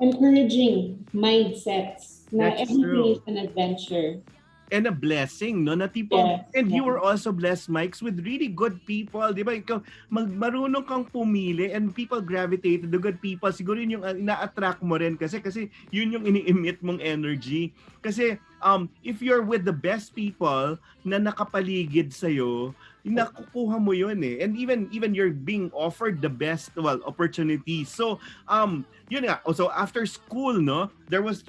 encouraging mindsets. Na That's everything true. is an adventure. And a blessing, no? Na tipo, Yes, and you yes. were also blessed, Mikes, with really good people. Di ba? Ikaw, marunong kang pumili and people gravitate to the good people. Siguro yun yung ina-attract mo rin kasi yun yung ini-emit mong energy. Kasi if you're with the best people na nakapaligid sa'yo, nakukuha mo yun eh. And even you're being offered the best opportunities. So yun nga. So after school, no, there was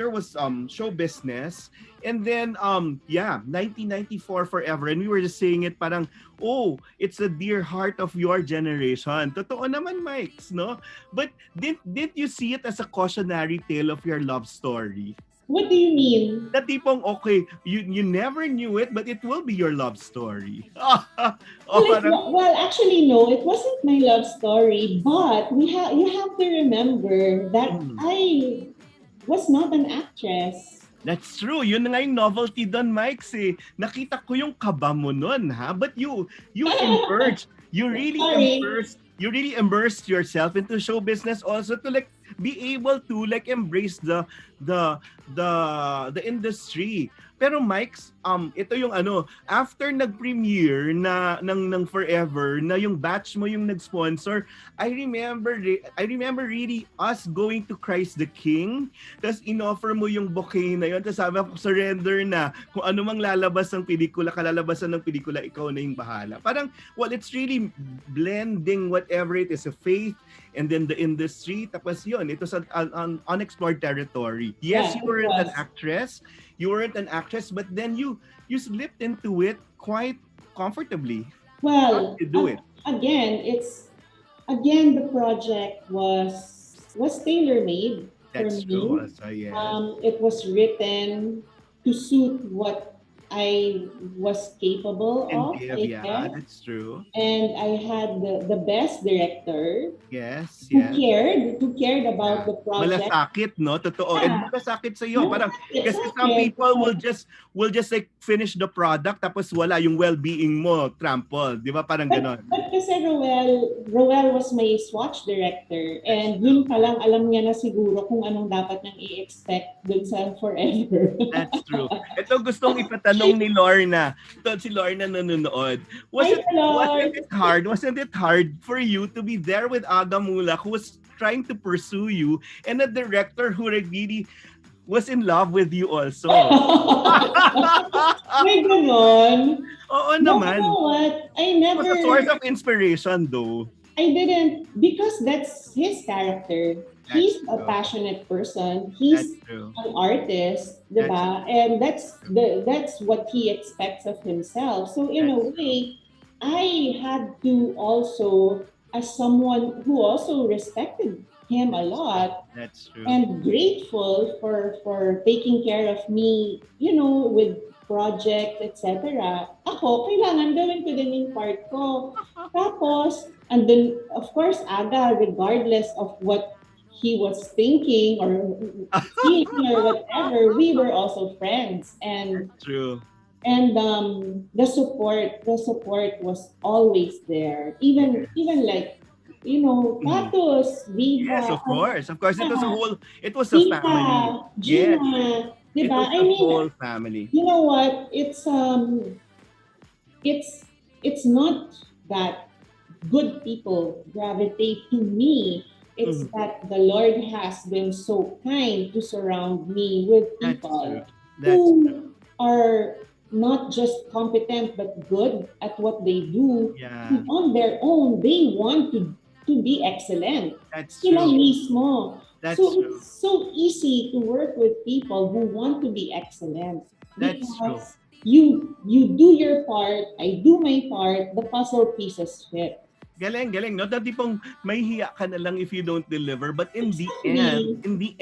show business, and then 1994 forever, and we were just saying it parang, oh, it's a dear heart of your generation. Totoo naman, Mikes, no? But did you see it as a cautionary tale of your love story? What do you mean? Na tipong, okay, you never knew it, but it will be your love story. Well, actually, no, it wasn't my love story, but you have to remember that I was not an actress. That's true. Yun na nga yung novelty doon, Mike. Nakita ko yung kaba mo nun, ha? But you emerged. You really immersed yourself into show business also to like be able to like embrace the industry. Pero Mike, ito yung after nag-premiere ng Forever na yung batch mo yung nag-sponsor, I remember really us going to Christ the King. Tapos in-offer mo yung bouquet na yun. Tapos sabi ko, surrender na. Kung ano mang lalabas ng pelikula, kalalabasan ng pelikula, ikaw na yung bahala. Parang, well, it's really blending whatever it is, a faith and then the industry. Tapos yun, it was an unexplored territory. Yes, Yeah, you weren't it an was. actress. You weren't an actress, but then you slipped into it quite comfortably. Well, How did you do it? Again, the project was tailor-made for That's me. true. So, yes. It was written to suit what I was capable of, I yeah, guess. that's true. And I had the best director Yes, who yes. cared about the project. Malasakit, no? Totoo. And Yeah. malasakit sa iyo. Parang, Malasakit, kasi some sakit. people will just like finish the product tapos wala yung well-being mo trampled. Di ba? Parang ganon. But kasi Roel was my swatch director, and yun pa lang alam niya na siguro kung anong dapat niyang i-expect dun sa Forever. That's true. Ito gustong ipatanong ni Lorna. Ito si Lorna nanonood. Hi, Lord. Wasn't it hard for you to be there with Aga Mula who was trying to pursue you and a director who really was in love with you also? May ganon. Oo But naman. you know what? It was a source of inspiration though. I didn't, because that's his character. He's a true. passionate person. That's He's true. an artist, diba? And that's what he expects of himself. So in a That's way, I had to also, as someone who also respected him a lot That's true. and grateful for taking care of me, with projects, etc. Ako, kailangan gawin ko din yung part ko. Tapos, and then, of course, Aga, regardless of what he was thinking or feeling or whatever, we were also friends. And True. the support was always there. Even like, Patos, Viva. Yes, of course. It was it was a Tita, family. Gina, Yes. It diba? was I a mean, whole family. you know what? It's not that good people gravitate to me. It's that the Lord has been so kind to surround me with That's people true. That's who true. are not just competent but good at what they do. Yeah. And on their own, they want to be excellent. That's Sila true. mismo. That's So true. it's so easy to work with people who want to be excellent. That's Because you do your part, I do my part, the puzzle pieces fit. Galing, no? Na tipong may hiya ka na lang if you don't deliver. But in the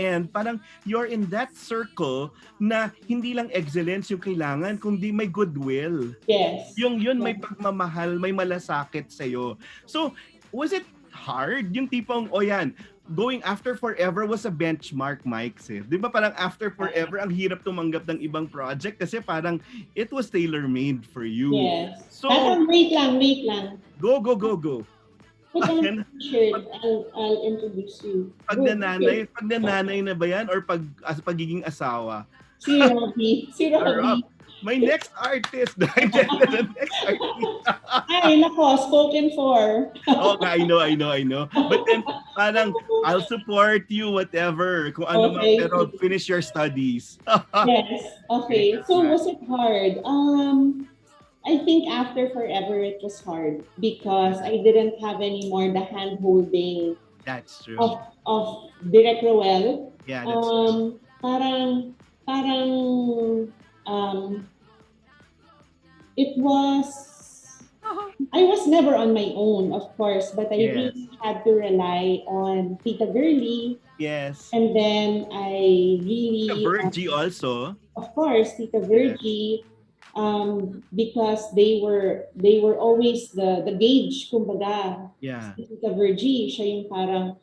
end, parang you're in that circle na hindi lang excellence yung kailangan, kundi may goodwill. Yes. Yun may pagmamahal, may malasakit sa'yo. So, was it hard? Yung tipong, going after Forever was a benchmark, Mike. Di ba parang after Forever, ang hirap tumanggap ng ibang project kasi parang it was tailor-made for you. Yes. So, Wait lang. go. Put on a t-shirt, I'll introduce you. Pag nanay na ba yan or pagiging asawa? Si Robbie. My next artist. The next artist. Ay, nako, spoken for. Oh, I know. But then, parang, I'll support you, whatever. Kung ano man, Okay. pero finish your studies. Yes. Okay. So was it hard? I think after Forever it was hard because I didn't have anymore the hand holding That's true. of Direct Roel. Yeah, that's true. Parang it was, I was never on my own, of course, but I Yes. really had to rely on Tita Girly Yes. And then I The really, Virgie also. of course, Tita Yes. Virgie, because they were always the gauge, kumbaga. Yeah. Si Tita Virgie, siya yung parang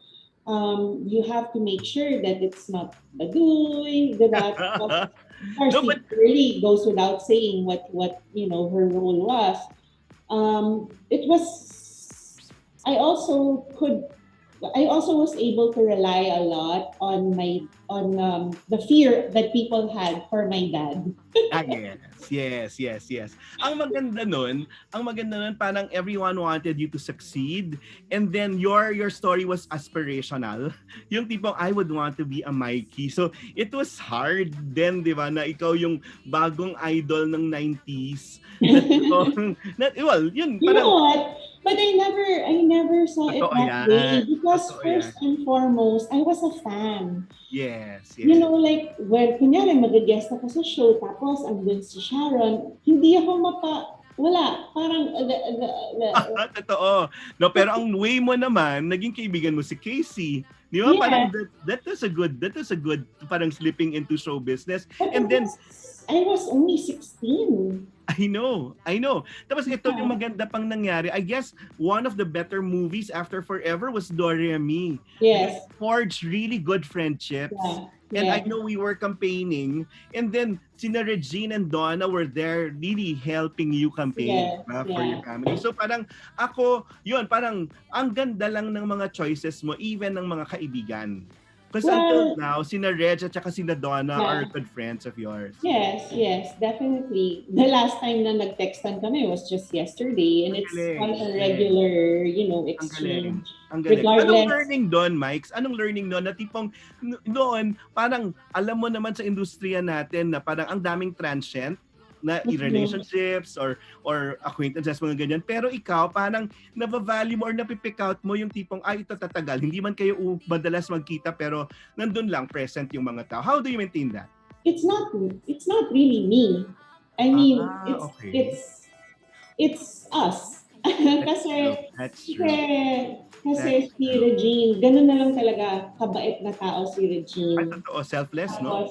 you have to make sure that it's not baduy, diba? Because, of course, No, but Tita really goes without saying what her role was. It was. I also was able to rely a lot on the fear that people had for my dad. yes. Ang maganda nun, parang everyone wanted you to succeed, and then your story was aspirational. Yung tipong I would want to be a Mikey. So it was hard then, 'di ba, na ikaw yung bagong idol ng 90s. Well, yun You know parang what? But I never saw it totoo that way yan. because Totoo first yan. and foremost, I was a fan. Yes. You know, like, when, kunyari, mag-guest ako sa show, tapos andun si Sharon, hindi ako wala. Parang, Totoo. No, pero ang way mo naman, naging kaibigan mo si Casey. Di ba? Yeah. Parang that was a good parang slipping into show business. but And then I was only 16. I know. Tapos ito yung maganda pang nangyari. I guess one of the better movies after Forever was Doremi. Yes. It forged really good friendships. Yeah. And Yeah. I know we were campaigning, and then sina Regine and Donna were there really helping you campaign, Yes, for yeah. your family. So parang ako, yun, parang ang ganda lang ng mga choices mo, even ng mga kaibigan. Because until now, sina Reg at saka sina Donna Yeah. are good friends of yours. Yes, definitely. The last time na nag-textan kami was just yesterday, and Ang it's galing, quite a yes. regular, Ang galing. exchange. Ang galing. Anong Regardless. learning doon, Mike? Anong learning doon na tipong noon, parang alam mo naman sa industriya natin na parang ang daming transient na relationships or acquaintances, mga ganyan. Pero ikaw, parang nabavalue mo or napipick out mo yung tipong, ito tatagal. Hindi man kayo madalas magkita, pero nandun lang, present yung mga tao. How do you maintain that? It's not really me. I mean, okay. it's us. That's true. Kasi si Regine, ganun na lang talaga kabait na tao si Regine. Ay, totoo, selfless, no?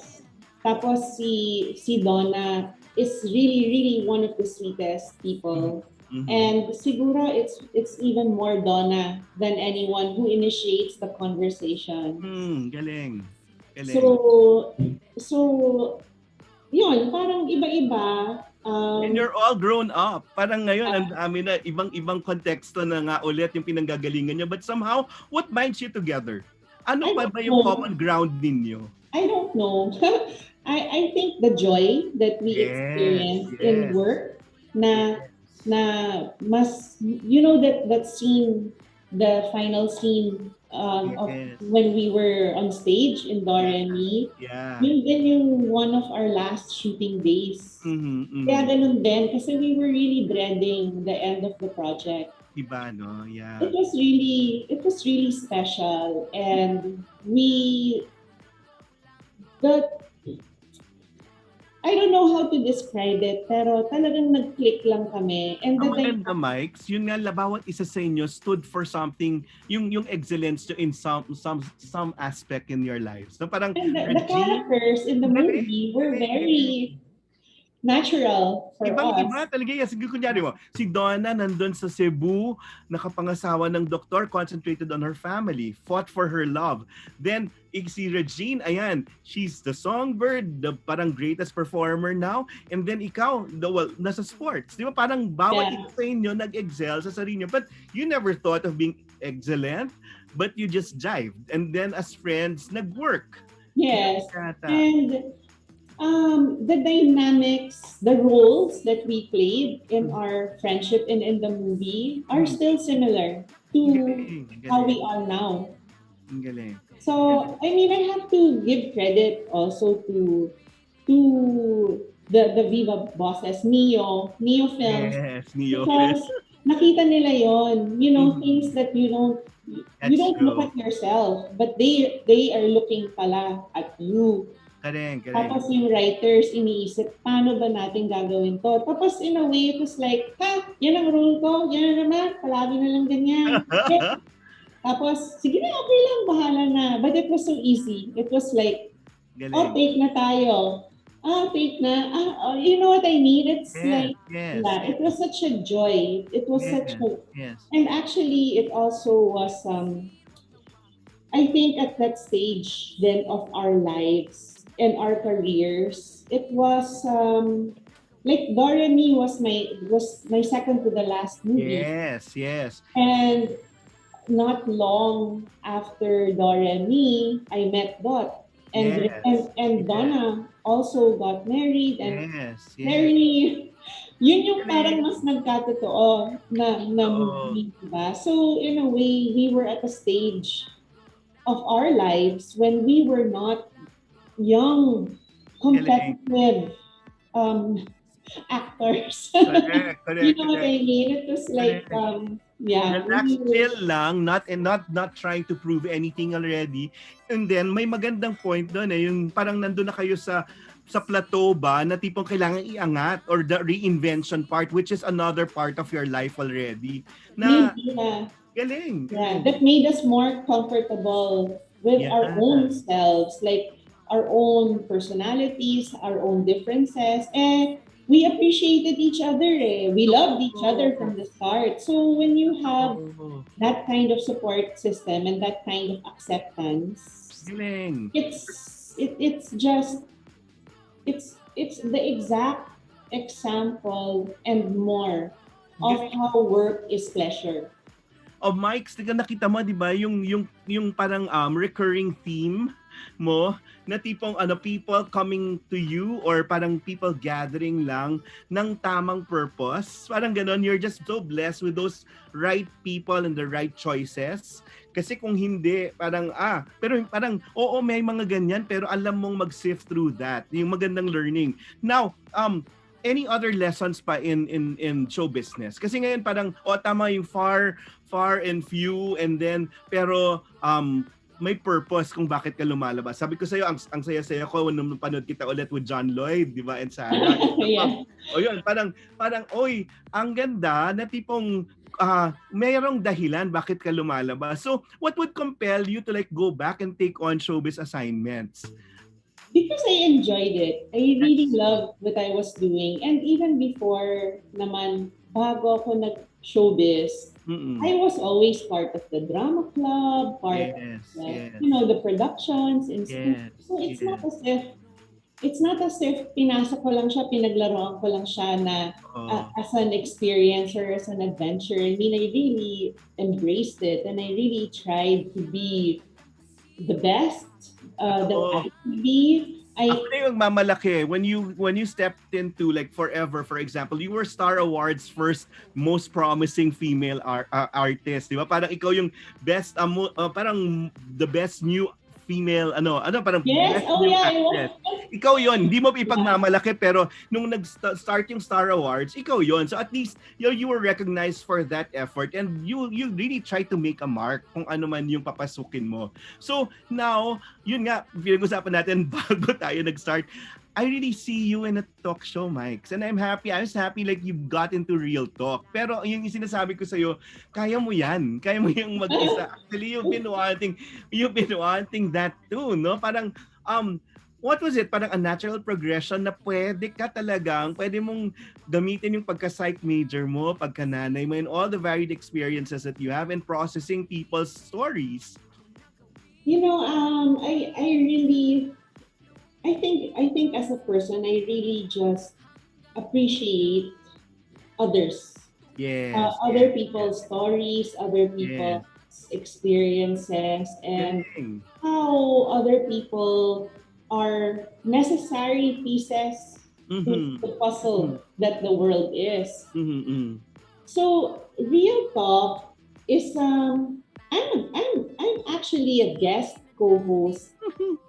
Tapos si Donna is really one of the sweetest people. Mm-hmm. And siguro it's even more Donna than anyone who initiates the conversation. Galing. So yun, parang iba-iba. And you're all grown up. Parang ngayon, ang dami na ibang konteksto na nga ulit yung pinanggagalingan nyo. But somehow, what binds you together? Ano pa ba yung common ground ninyo? I don't know. I think the joy that we experience in work na mas, that scene, the final scene of when we were on stage in Doremi. Yeah. Yun din yung one of our last shooting days. Kaya ganun din, kasi we were really dreading the end of the project. Iba, no? Yeah. It was really special, and I don't know how to describe it, pero talagang nag-click lang kami. And ang maganda, Mike, yun nga, bawat isa sa inyo stood for something, yung excellence in some aspect in your lives. So parang the characters in the movie were very natural for us. Ibang-iba talaga yan. Sige, kunyari mo, si Donna nandun sa Cebu, nakapangasawa ng doktor, concentrated on her family, fought for her love. Then, si Regine, ayan, she's the songbird, the parang greatest performer now. And then ikaw, nasa sports. Di ba? Parang bawat isa sa inyo nag-excel sa sarili nyo. But you never thought of being excellent, but you just jived. And then as friends, nag-work. Yes. And the dynamics, the roles that we played in our friendship and in the movie are still similar to how we are now. Galing. So, I mean, I have to give credit also to the Viva bosses, Neo Films. Yes, Neo Because Films. nakita nila yon, things that you don't look at yourself, but they are looking pala at you. Galing. Tapos yung writers, iniisip, paano ba natin gagawin to? Tapos in a way, it was like, yan ang role ko, yan na naman, palagi na lang ganyan. Tapos, sige na, okay lang, bahala na. But it was so easy. It was like, Galing. take na tayo. Take na. You know what I mean? It's Yes, like, yes, yeah, it was such a joy. It was such yes, a, yes. and actually, it also was, I think at that stage then of our lives and our careers, it was, like Dora Me was my second to the last movie. Yes, yes. And not long after Dora Me, I met Dot. And Yes. and Donna also got married, and Yes, yes. very, yun yung parang mas nagkatotoo na Oo. movie, diba? So in a way, we were at a stage of our lives when we were not young, competitive actors. Correct, You correct, know what correct. I mean? It was like, yeah. Relax, chill lang, not trying to prove anything already. And then may magandang point doon yung parang nandun na kayo sa plateau ba na tipong kailangan iangat or the reinvention part, which is another part of your life already. Na Maybe, yeah. galing. That made us more comfortable with our own selves, like our own personalities, our own differences, and we appreciated each other. We loved each other from the start. So when you have that kind of support system and that kind of acceptance, Galing. it's just it's the exact example and more of how work is pleasure. Mike, nakita mo 'di ba yung parang recurring theme mo na tipong people coming to you or parang people gathering lang ng tamang purpose. Parang ganon, you're just so blessed with those right people and the right choices. Kasi kung hindi, parang pero parang oo, may mga ganyan pero alam mong mag-sift through that. Yung magandang learning. Now, any other lessons pa in show business? Kasi ngayon parang tama yung far and few, and then pero may purpose kung bakit ka lumalabas. Sabi ko sa'yo, ang saya-saya ko nung panood kita ulit with John Lloyd, di ba, and Sarah. Yeah. O yun, parang, oy, ang ganda na tipong mayroong dahilan bakit ka lumalabas. So, what would compel you to like go back and take on showbiz assignments? Because I enjoyed it. I really loved what I was doing. And even before naman, bago ako nag-showbiz, I was always part of the drama club, part of the productions and stuff. So it's not as if pinasa ko lang siya, pinaglaruan ko lang siya na as an experience or as an adventure. I mean, I really embraced it and I really tried to be the best that I could be. Ako na yung mamalaki when you stepped into like Forever, for example, you were Star Awards first most promising female artist, di ba? Parang ikaw yung best parang the best new female parang yes, best new actress. Ikaw yon, hindi mo ipagmamalaki pero nung nag-start yung Star Awards, ikaw yon. So at least you were recognized for that effort and you really try to make a mark kung ano man yung papasukin mo. So now, yun nga, pinag-usapan natin bago tayo nag-start. I really see you in a talk show, Mike. And I'm happy. I was happy like you got into real talk. Pero yung sinasabi ko sa'yo, kaya mo yan. Kaya mo yung mag-isa. Actually, you've been wanting that too, no? Parang, what was it? Parang a natural progression na pwede mong gamitin yung pagka-psych major mo, pagka-nanay mo, and all the varied experiences that you have in processing people's stories. You know, I think as a person, I really just appreciate others. Yes. Other people's stories, other people's experiences, and how other people are necessary pieces to the puzzle that the world is. So real talk is I'm actually a guest co-host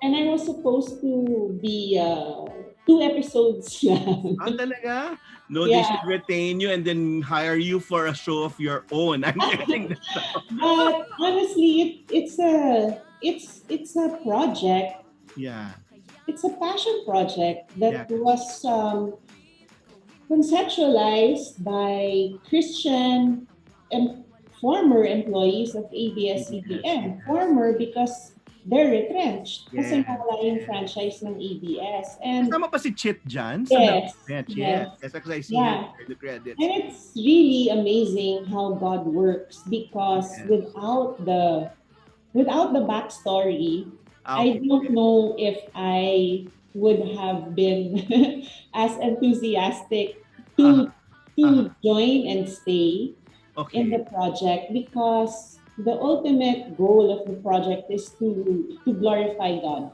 and I was supposed to be 2 episodes lang. Talaga? No, they should retain you and then hire you for a show of your own. I'm getting that. But honestly, it's a project. Yeah. It's a passion project that was conceptualized by Christian and former employees of ABS-CBN. Former because they're retrenched. Kasi Yes, nawala yung franchise ng ABS. And Kasama pa si Chit dyan sa yes, bench. yes. Yes, because I see Yeah. her the credits. And it's really amazing how God works because Yes. without the backstory, I Okay. don't know if I would have been as enthusiastic to join and stay in Okay. the project because the ultimate goal of the project is to glorify God.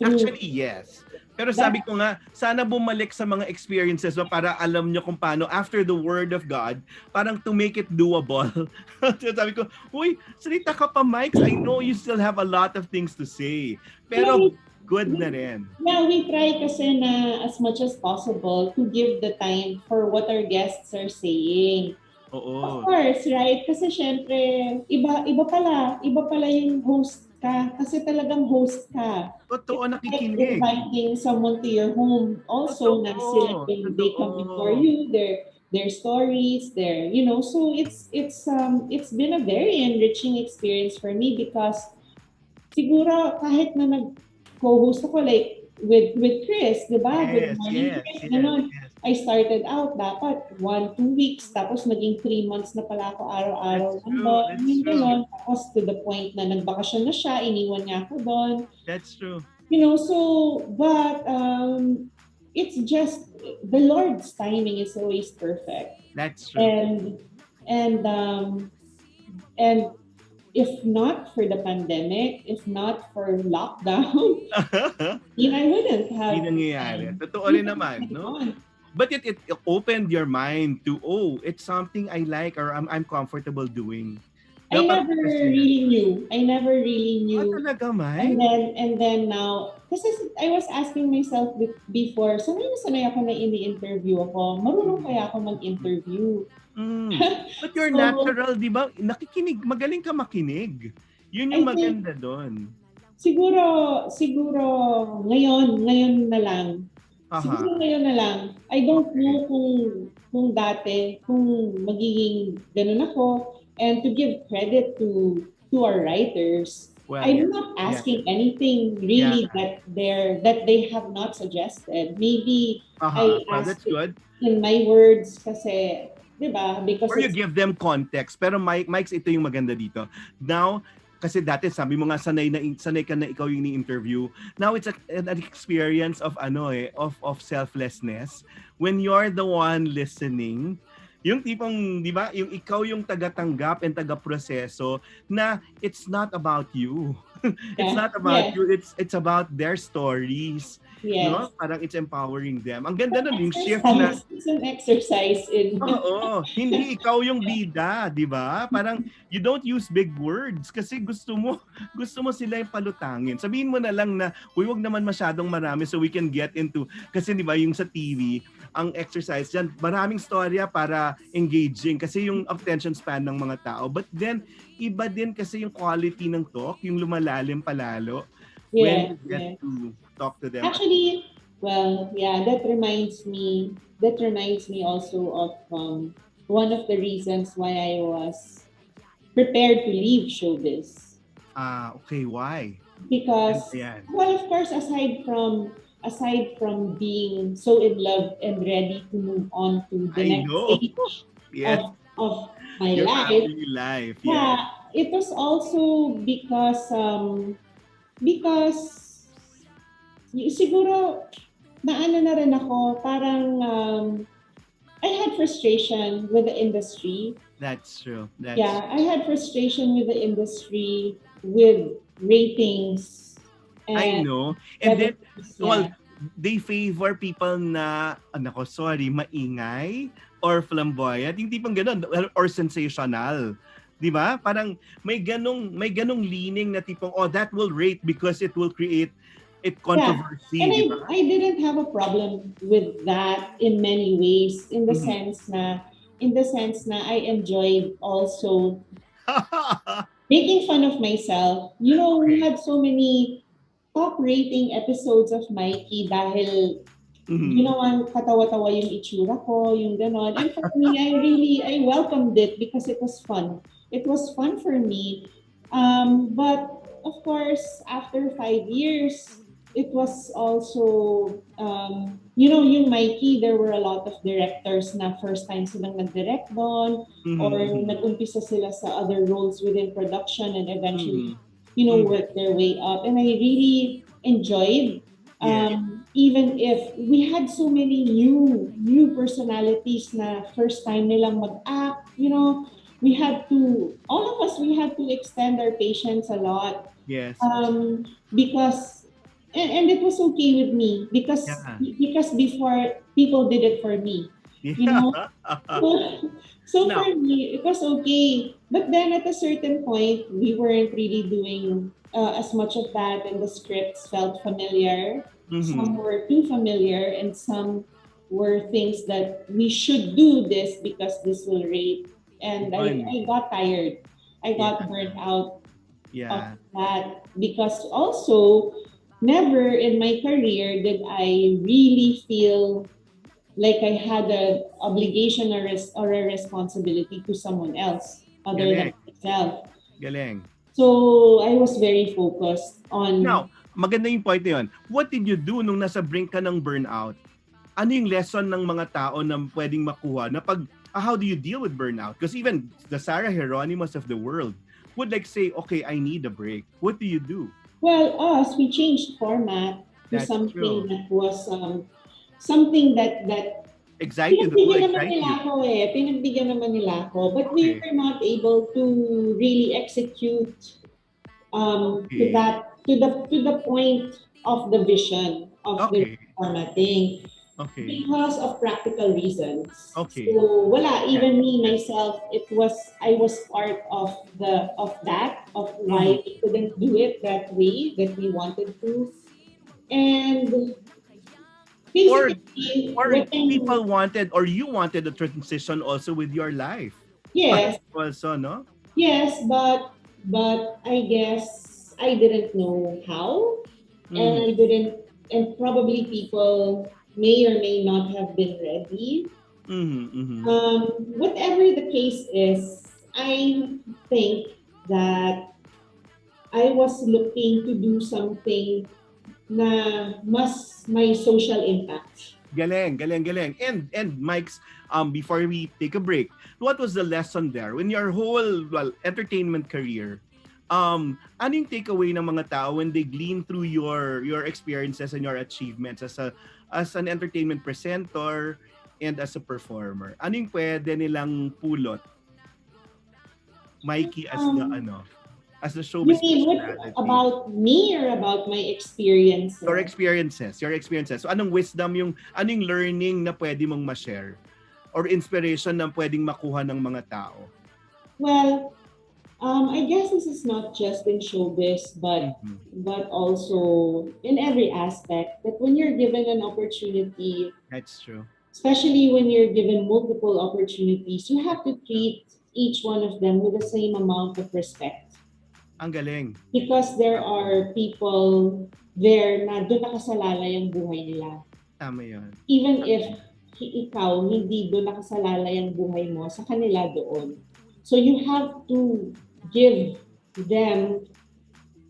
Actually, yes. Pero sabi ko nga, sana bumalik sa mga experiences mo para alam nyo kung paano after the Word of God, parang to make it doable. Sabi ko, uy, salita ka pa, Mike. I know you still have a lot of things to say. Pero good na rin. Yeah, we try kasi na as much as possible to give the time for what our guests are saying. Oo. Of course, right? Kasi syempre, iba pala yung host ka. Kasi talagang host ka. Totoo, It's like nakikinig. inviting someone to your home also na sila when they come before you, their stories, so it's been a very enriching experience for me because siguro kahit na nag-co-host ako like with Chris, di ba? With Morning Chris, ganun. I started out dapat 1-2 weeks, tapos naging 3 months na pala ako araw-araw. That's true. Tapos to the point na nagbakasyon na siya, iniwan niya ako doon. That's true. But it's just, the Lord's timing is always perfect. That's true. And if not for the pandemic, if not for lockdown, I wouldn't have. Hindi nangyayari. Totoo rin naman, no? But it opened your mind to, it's something I like or I'm comfortable doing. I never really knew. Talaga, Mike? And then now, kasi I was asking myself before, sanay ako na ini-interview ako. Marunong kaya ako mag-interview. But you're natural, di ba? Nakikinig, magaling ka makinig. Yun yung maganda doon. Siguro ngayon na lang. Siguro ngayon na lang. I don't know kung dati, kung magiging ganun ako. And to give credit to our writers, I'm not asking anything really that they have not suggested. Maybe I ask that's good. In my words kasi, di ba? Because or you give them context. Pero Mike's ito yung maganda dito. Now, kasi dati sabi mo nga sanay ka na ikaw yung ni-interview. Now it's an experience of of selflessness when you're the one listening. Yung tipong, di ba, yung ikaw yung taga-tanggap and taga-proseso na it's not about you. It's not about you. It's about their stories. Yes. No? Parang it's empowering them. Ang ganda nun, yung shift na... It's an exercise in... Oo. Hindi ikaw yung bida, di ba? Parang you don't use big words kasi gusto mo sila yung palutangin. Sabihin mo na lang na, huwag naman masyadong marami so we can get into... Kasi di ba yung sa TV, ang exercise dyan, maraming storya para engaging kasi yung attention span ng mga tao. But then, iba din kasi yung quality ng talk, yung lumalalim palalo. When you get to talk to them. Actually, that reminds me also of one of the reasons why I was prepared to leave Showbiz. Okay, why? Because of course, aside from being so in love and ready to move on to the next stage of my life. It was also because siguro naano na rin ako parang I had frustration with the industry. That's true. I had frustration with the industry with ratings. I know. And then they favor people na maingay or flamboyant, yung tipong ganun or sensational. 'Di ba? Parang may ganong leaning na tipong that will rate because it will create controversy, and di ba? I didn't have a problem with that in many ways in the sense na I enjoyed also making fun of myself. We had so many top rating episodes of Mikee dahil katawa-tawa yung itsura ko, yung ganon. And for me, I welcomed it because it was fun. it was fun for me. But of course, after 5 years, it was also, yung Mikey, there were a lot of directors na first time silang nag-direct doon, or nag-umpisa sila sa other roles within production and eventually, work their way up. And I really enjoyed, even if we had so many new personalities na first time nilang mag-act, all of us, we had to extend our patience a lot. Yes. Because, and it was okay with me because before people did it for me, So No. for me, it was okay. But then at a certain point, we weren't really doing as much of that, and the scripts felt familiar. Some were too familiar, and some were things that we should do this because this will rate. And I got tired. I got burnt out of that because also never in my career did I really feel like I had an obligation or a responsibility to someone else other than myself. Galing. So I was very focused on... Now, maganda yung point na yun. What did you do nung nasa brink ka ng burnout? Ano yung lesson ng mga tao na pwedeng makuha na how do you deal with burnout? Because even the Sarah Hieronymus of the world would like say, okay, I need a break. What do you do? Well, we changed format to That's something true. that was something that Excited. Pinagbigyan naman nila ako. But we were not able to really execute to the point of the vision of the formatting. Okay. Because of practical reasons. Okay. So wala, even me myself, I was part of why we couldn't do it that way that we wanted to. And basically, people wanted, or you wanted a transition also with your life. Yes. Also, no? Yes, but I guess I didn't know how, and and probably people may or may not have been ready. Whatever the case is, I think that I was looking to do something na mas may social impact. Galing. And Mike's, before we take a break, what was the lesson there in your whole entertainment career? Ano yung takeaway ng mga tao when they glean through your experiences and your achievements as an entertainment presenter and as a performer? Ano yung pwede nilang pulot? Mikey as the showbiz personality. About me or about my experience? Your experiences. So anong wisdom anong learning na pwede mong ma-share? Or inspiration na pwedeng makuha ng mga tao? Well, I guess this is not just in showbiz, but also in every aspect. That when you're given an opportunity, That's true. especially when you're given multiple opportunities, you have to treat each one of them with the same amount of respect. Ang galing. Because there are people there na doon nakasalalay ang buhay nila. Tama yun. Even if ikaw hindi doon nakasalalay ang buhay mo, sa kanila doon. So you have to give them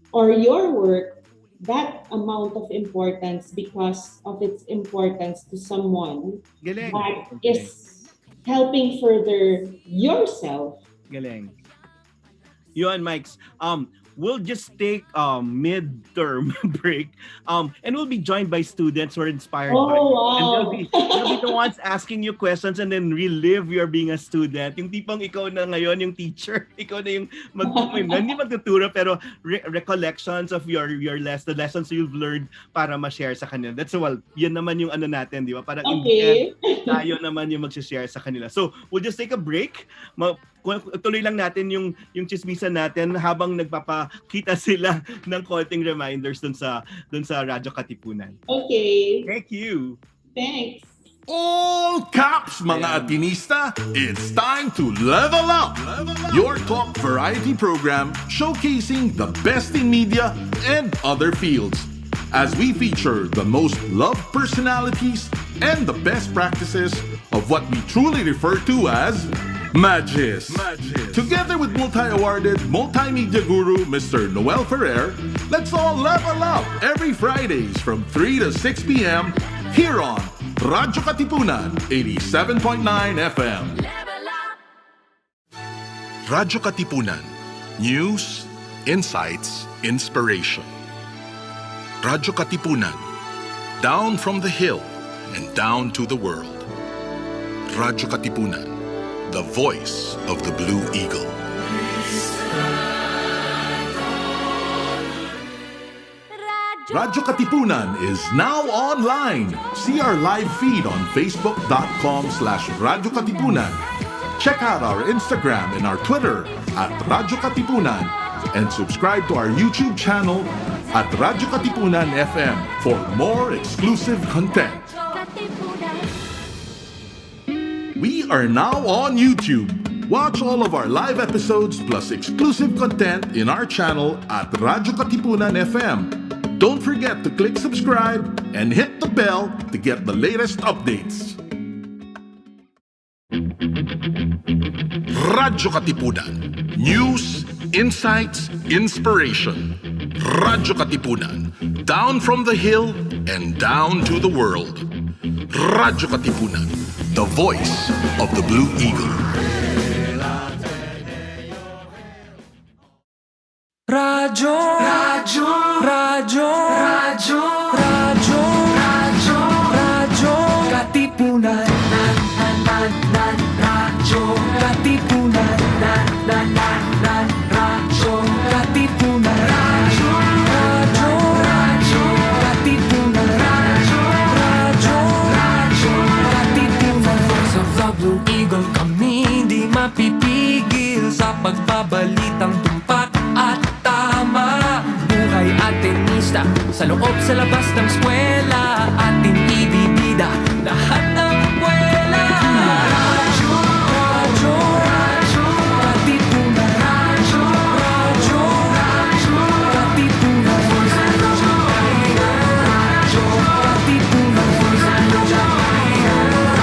or your work that amount of importance because of its importance to someone Galing. that is helping further yourself. Galing. Yun, Mikes. We'll just take midterm break. And we'll be joined by students who are inspired by it. Wow. And they'll be the ones asking you questions and then relive your being a student. Yung tipong ikaw na ngayon yung teacher. Ikaw na yung hindi magtuturo pero recollections of the lessons you've learned para ma-share sa kanila. That's yun naman yung natin, di ba? Parang in the end, tayo naman yung mag-share sa kanila. So, we'll just take a break. Tuloy lang natin yung chismisan natin habang nagpapakita sila ng konting reminders dun sa Radyo Katipunan. Okay. Thank you. Thanks. All caps, mga Atinista! It's time to level up! Your talk variety program showcasing the best in media and other fields. As we feature the most loved personalities and the best practices of what we truly refer to as Magis. Together with multi-awarded multimedia guru Mr. Noel Ferrer, let's all level up every Fridays from 3 to 6 p.m. here on Radyo Katipunan 87.9 FM. Radyo Katipunan. News, insights, inspiration. Radyo Katipunan. Down from the hill and down to the world. Radyo Katipunan. The voice of the Blue Eagle. Radyo Katipunan is now online. See our live feed on facebook.com/Radyo Katipunan. Check out our Instagram and our Twitter at Radyo Katipunan and subscribe to our YouTube channel at Radyo Katipunan FM for more exclusive content. We are now on YouTube. Watch all of our live episodes plus exclusive content in our channel at Radyo Katipunan FM. Don't forget to click subscribe and hit the bell to get the latest updates. Radyo Katipunan. News, insights, inspiration. Radyo Katipunan. Down from the hill and down to the world. Radyo Katipunan. The voice of the Blue Eagle. Radyo, Radyo, Radyo, Radyo, Radyo, Radyo, Radyo Katipunan. Radyo Katipunan. Radyo Katipunan. Radyo, Radyo, Radyo Katipunan. Radyo, Radyo, Radyo Katipunan. Voice of the Blue Eagle, kami di mapipigil sa pagbabalitang tumpak at tama. Buhay at tenista, sa loob sa labas ng eskwela, ating ibibida lahat ng kwela. Radyo, Radyo, Radyo Katipunan. Radyo, Radyo, Radyo Katipunan. Radyo Katipunan.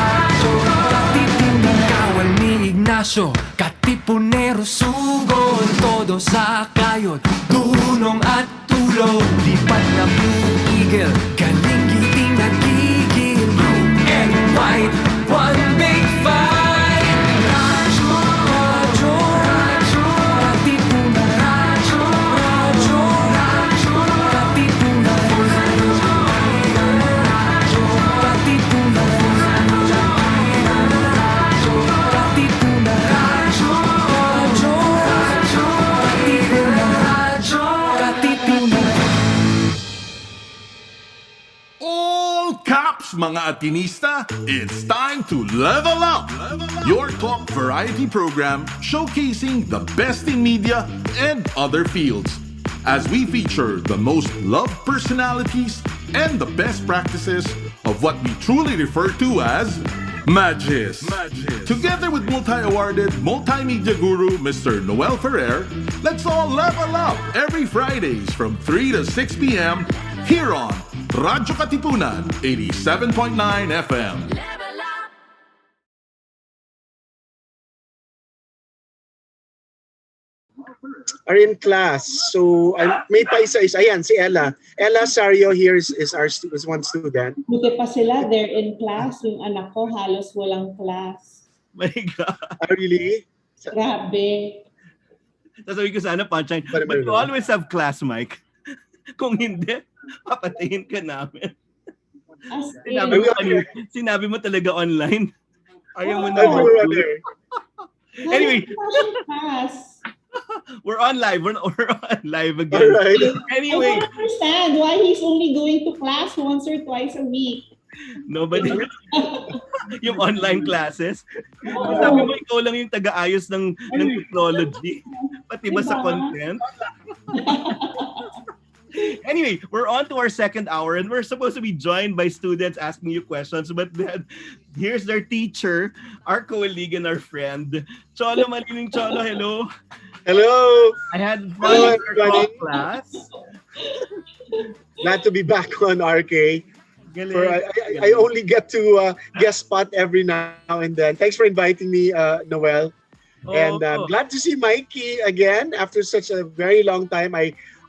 Radyo Katipunan. Kawal ni Ignacio, Katipunero, sugod, todo sa kayod, dunong at tulog, lipat na Blue Eagle, galing giting nagigil, blue and white, one big fight. Radyo, Radyo, Radyo Katipunan. Radyo, Radyo, Radyo Katipunan. Radyo Katipunan. Radyo Katipunan. Radyo, Radyo, Radyo Katipunan. Radyo Katipunan. All caps, mga Atinista, it's time to level up! Your talk variety program showcasing the best in media and other fields. As we feature the most loved personalities and the best practices of what we truly refer to as Magis. Together with multi-awarded multimedia guru Mr. Noel Ferrer, let's all level up every Fridays from 3 to 6 p.m. here on Radyo Katipunan 87.9 FM. Are in class. So, may pa isa-isa. Ayan, si Ella. Ella Sario here is one student. Buti pa sila, they're in class. Yung anak ko halos walang class. My God. Really? Grabe. Sasabihin ko sana punchline. But you always have class, Mike. Kung hindi, papatayin ka namin. As in, Sinabi mo talaga online. Ayaw mo na. Anyway. Class. We're on live. We're on live again. All right. Anyway. I don't understand why he's only going to class once or twice a week. Nobody. Yung online classes. Sabi mo, ikaw lang yung taga-ayos ng technology. Pati ba sa content? Anyway, we're on to our second hour and we're supposed to be joined by students asking you questions. But then, here's their teacher, our colleague and our friend. Cholo, Maliling Cholo, hello. Hello. I had fun in your class. Glad to be back on RK. I only get to guest spot every now and then. Thanks for inviting me, Noel. And I'm glad to see Mikey again after such a very long time.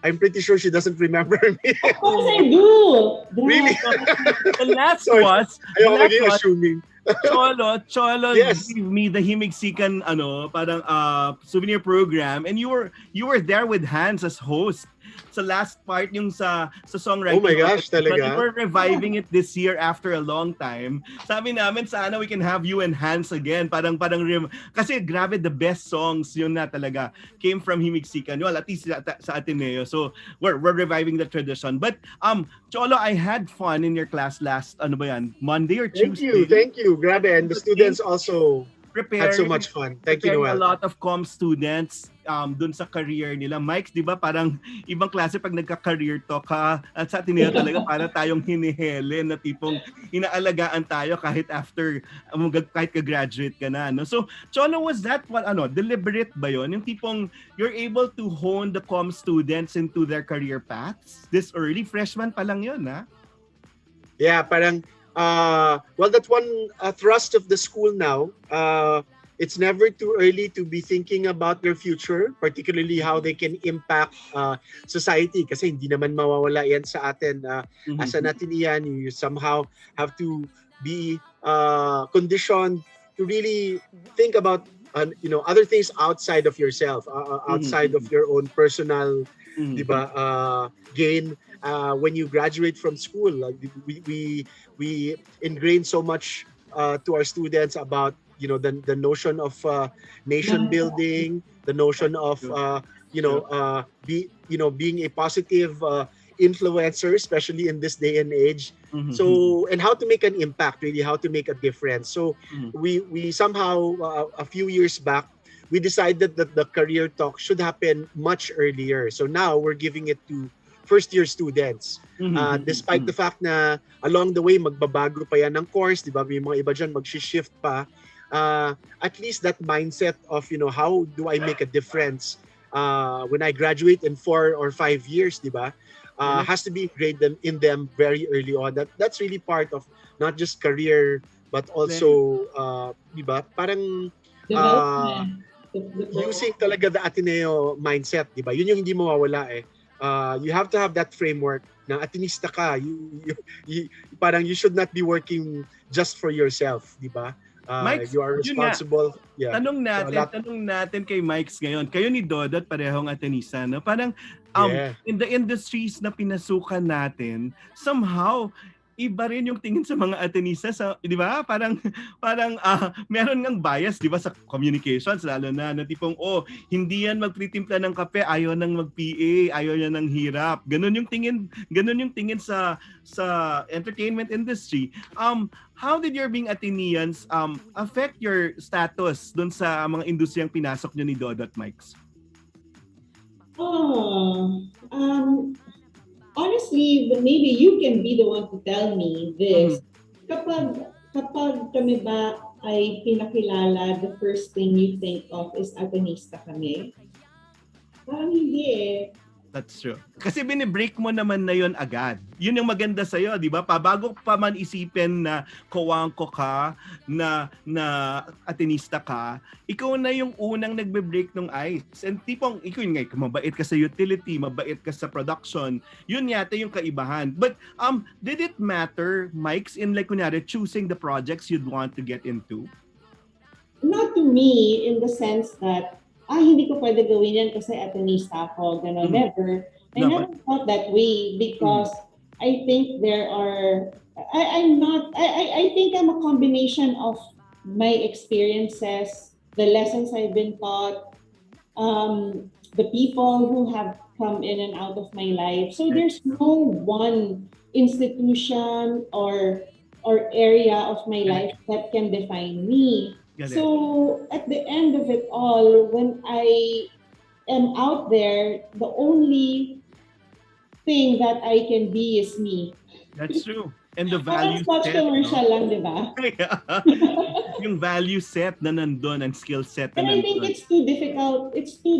I'm pretty sure she doesn't remember me. Of course I do. Really? The last Sorry. was, Ayaw maging assuming. Cholo Yes. gave me the Himigsikan parang souvenir program, and you were there with Hans as host. Sa last part yung sa songwriting. Oh my gosh, talaga? But we're reviving it this year after a long time. Sabi namin sana we can have you and Hans again. Kasi grabe, the best songs yun na talaga came from Himigsikan. Well, at least sa Ateneo. So we're reviving the tradition. But Cholo, I had fun in your class last Monday or Tuesday. Thank you. Grabe, and the students also had so much fun. Thank you, Noel. A lot of comm students dun sa career nila. Mike, di ba parang ibang klase pag nagka-career talk ka at sa Ateneo talaga para tayong hinihele na tipong inaalagaan tayo kahit after kahit ka-graduate ka na. No? So, Cholo, was that deliberate ba yun? Yung tipong you're able to hone the comm students into their career paths this early? Freshman pa lang yun, ha? Yeah, parang well, that's one thrust of the school now. It's never too early to be thinking about their future, particularly how they can impact society. Kasi hindi naman mawawala yan sa atin. As an Atenean, you somehow have to be conditioned to really think about other things outside of yourself, outside of your own personal gain. When you graduate from school, we ingrain so much to our students about the notion of nation building, the notion of being a positive influencer, especially in this day and age. So, and how to make an impact, really, how to make a difference. So we somehow a few years back, we decided that the career talk should happen much earlier. So now we're giving it to first-year students. Despite the fact na along the way, magbabago pa yan ng course, di ba? May mga iba dyan mag-shift pa. At least that mindset of, how do I make a difference when I graduate in 4 or 5 years, di ba? Has to be ingrained in them very early on. That's really part of not just career, but also, di ba? Parang using talaga the Ateneo mindset, di ba? Yun yung hindi mawawala eh. You have to have that framework na Atenista ka. Parang you should not be working just for yourself, di ba? Mike, you are responsible. Yeah. Tanong natin kay Mike ngayon. Kayo ni Dodot, parehong Atenista, no? Parang in the industries na pinasukan natin, somehow iba rin yung tingin sa mga Atenista, di ba? Parang meron ngang bias, di ba, sa communications, lalo na tipong hindi yan magtitimpla ng kape, ayaw nang mag-PA, ayaw yan ng hirap. Ganun yung tingin sa entertainment industry. How did your being Ateneans affect your status dun sa mga industriyang pinasok nyo ni Dodot, Mikes? Honestly, maybe you can be the one to tell me this. Kapag kami ba ay pinakilala, the first thing you think of is Atenista kami? Parang hindi eh. That's true. Kasi binibreak mo naman na yon agad. Yun yung maganda sa'yo, di ba? Bago pa man isipin na Cojuangco ka, na Atenista ka, ikaw na yung unang nagbe-break ng ice. And tipong, ikaw yung mabait ka sa utility, mabait ka sa production. Yun yata yung kaibahan. But did it matter, Mikes, in kunyari, choosing the projects you'd want to get into? Not to me, in the sense that hindi ko pwede gawin yan kasi Atenista ako. Gano'n, never. I never thought that way because I think I think I'm a combination of my experiences, the lessons I've been taught, the people who have come in and out of my life. So there's no one institution or area of my life that can define me. So at the end of it all, when I am out there, the only thing that I can be is me. That's true. And the value set. Commercial lang, di ba? Yung value set na nandun, ang skill set na nandun. And I think it's too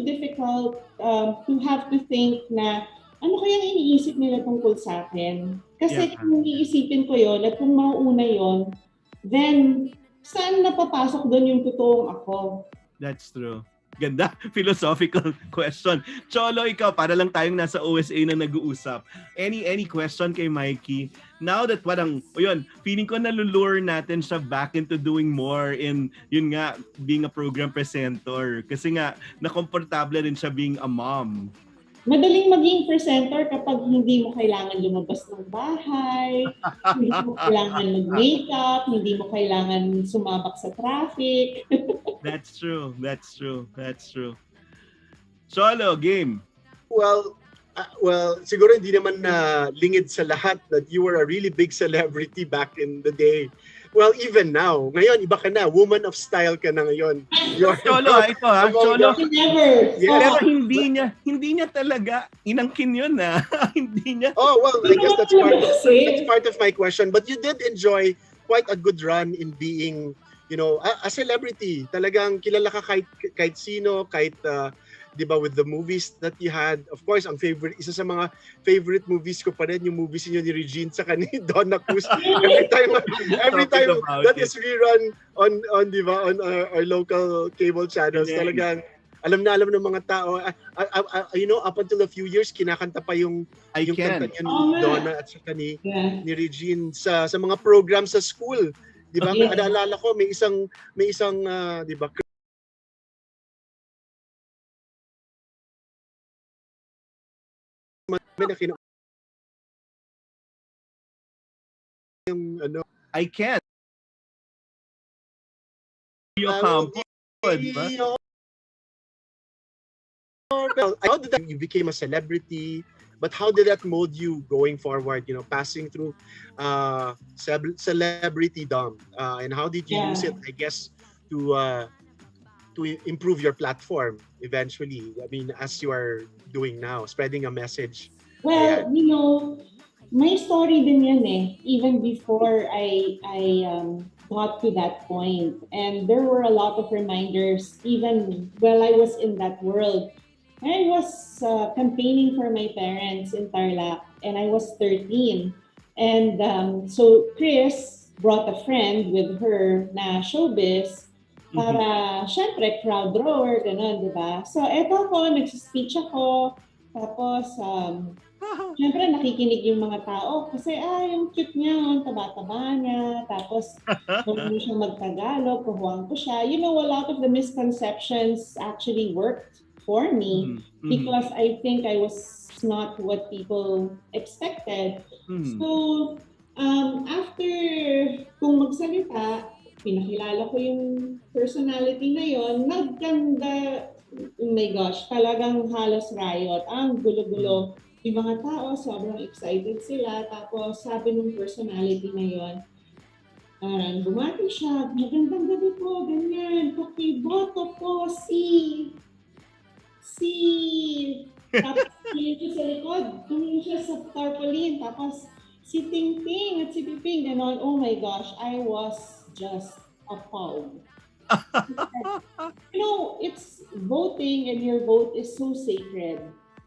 difficult to have to think na ano kayang iniisip nila tungkol sa akin. Kasi kung iisipin ko yon at kung mauuna yon, then saan napapasok doon yung totoong ako? That's true. Ganda, philosophical question. Cholo, ikaw, para lang tayong nasa OSA na nag-uusap. Any question kay Mikee? Now that parang, feeling ko nalulure natin siya back into doing more in, yun nga, being a program presenter. Kasi nga, nakomportable rin siya being a mom. Madaling maging presenter kapag hindi mo kailangan lumabas ng bahay, hindi mo kailangan mag-makeup, hindi mo kailangan sumabak sa traffic. That's true. Cholo, game. Well, siguro hindi naman na lingid sa lahat that you were a really big celebrity back in the day. Well, even now, ngayon iba ka na, woman of style ka na ngayon. Cholo, ito ha, Cholo. Never. Pero hindi niya talaga inangkin yun na. Hindi niya. Oh, well, I guess that's part of my question. But you did enjoy quite a good run in being, a celebrity. Talagang kilala ka kahit sino, kahit di ba, with the movies that you had. Of course, isa sa mga favorite movies ko pa rin, yung movies niyo ni Regine sa ni Donna Cruz. Every time that is rerun on di ba, on our local cable channels. Talagang alam ng mga tao. Up until a few years, kinakanta pa yung kanta niya ni Donna at saka ni Regine sa mga programs sa school. Di ba? Naalala ko, may isang di ba, I can't. How did that you became a celebrity, but how did that mold you going forward, passing through celebritydom, and how did you use it, I guess, to improve your platform eventually, I mean, as you are doing now, spreading a message? Well, my story din yan even before I got to that point. And there were a lot of reminders even while I was in that world. I was campaigning for my parents in Tarlac, and I was 13. And so Chris brought a friend with her na Showbiz para, syempre, crowd drawer, gano'n, di ba? So, eto ako, nagsispeech ako, tapos, syempre, nakikinig yung mga tao kasi, yung cute niya, yung taba-taba niya, tapos, kung siya mag-Tagalog, Cojuangco siya. A lot of the misconceptions actually worked for me because I think I was not what people expected. So, after kung magsalita, pinakilala ko yung personality na yon, nagkanda, oh my gosh, talagang halos riot. Ang gulo-gulo. Yung mga tao, sobrang excited sila. Tapos sabi ng personality na yon, bumati siya, magandang gabi po, ganyan, pakiboto po si tapos tumingin siya sa likod, tumingin siya sa tarpaulin, tapos si Ting Ting at si Piping, gano'n. Oh my gosh, I was just appalled. It's voting and your vote is so sacred.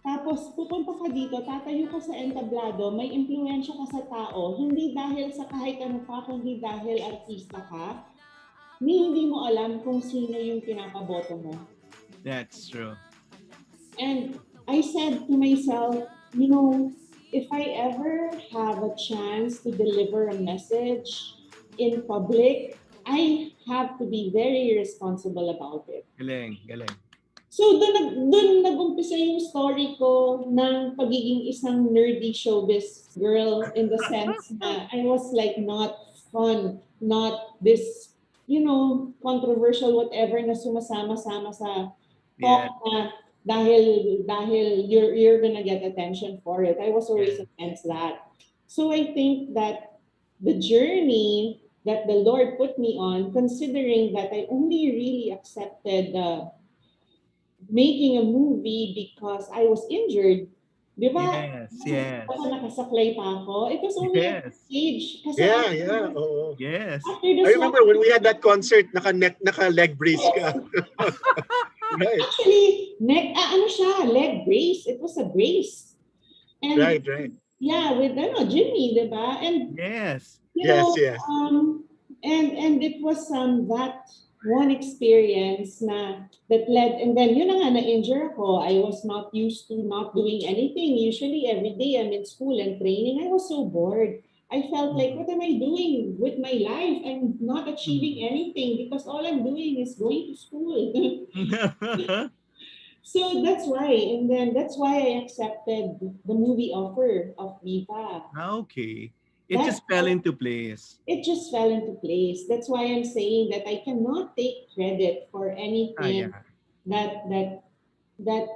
Tapos pupunta ka dito, tatayo ka sa entablado, may impluwensya ka sa tao, hindi dahil sa kahit ano ka, kundi dahil artista ka, hindi mo alam kung sino yung pinapaboto mo. That's true. And I said to myself, if I ever have a chance to deliver a message in public, I have to be very responsible about it. Galing. So, doon nag-umpisa yung story ko ng pagiging isang nerdy showbiz girl in the sense na I was like not fun, not this, controversial whatever na sumasama-sama sa talk na dahil you're gonna get attention for it. I was always against that. So I think that the journey that the Lord put me on, considering that I only really accepted making a movie because I was injured. Di ba? Yes. Kasi nakasaklay pa ako. It was only a stage. Kasi Oo. Yes. I remember when we had that concert, naka-leg brace ka. Right. Actually, leg brace. It was a brace. And right. Yeah, with Jimmy, di ba? And yes. Yes. And it was that one experience that led, and then yun na nga, na-injure ako. I was not used to not doing anything. Usually every day I'm in school and training. I was so bored. I felt like, what am I doing with my life? I'm not achieving anything because all I'm doing is going to school. So that's why, and then that's why I accepted the movie offer of Viva. Okay. It That's just fell into place. it just fell into place. That's why I'm saying that I cannot take credit for anything Yeah. that that that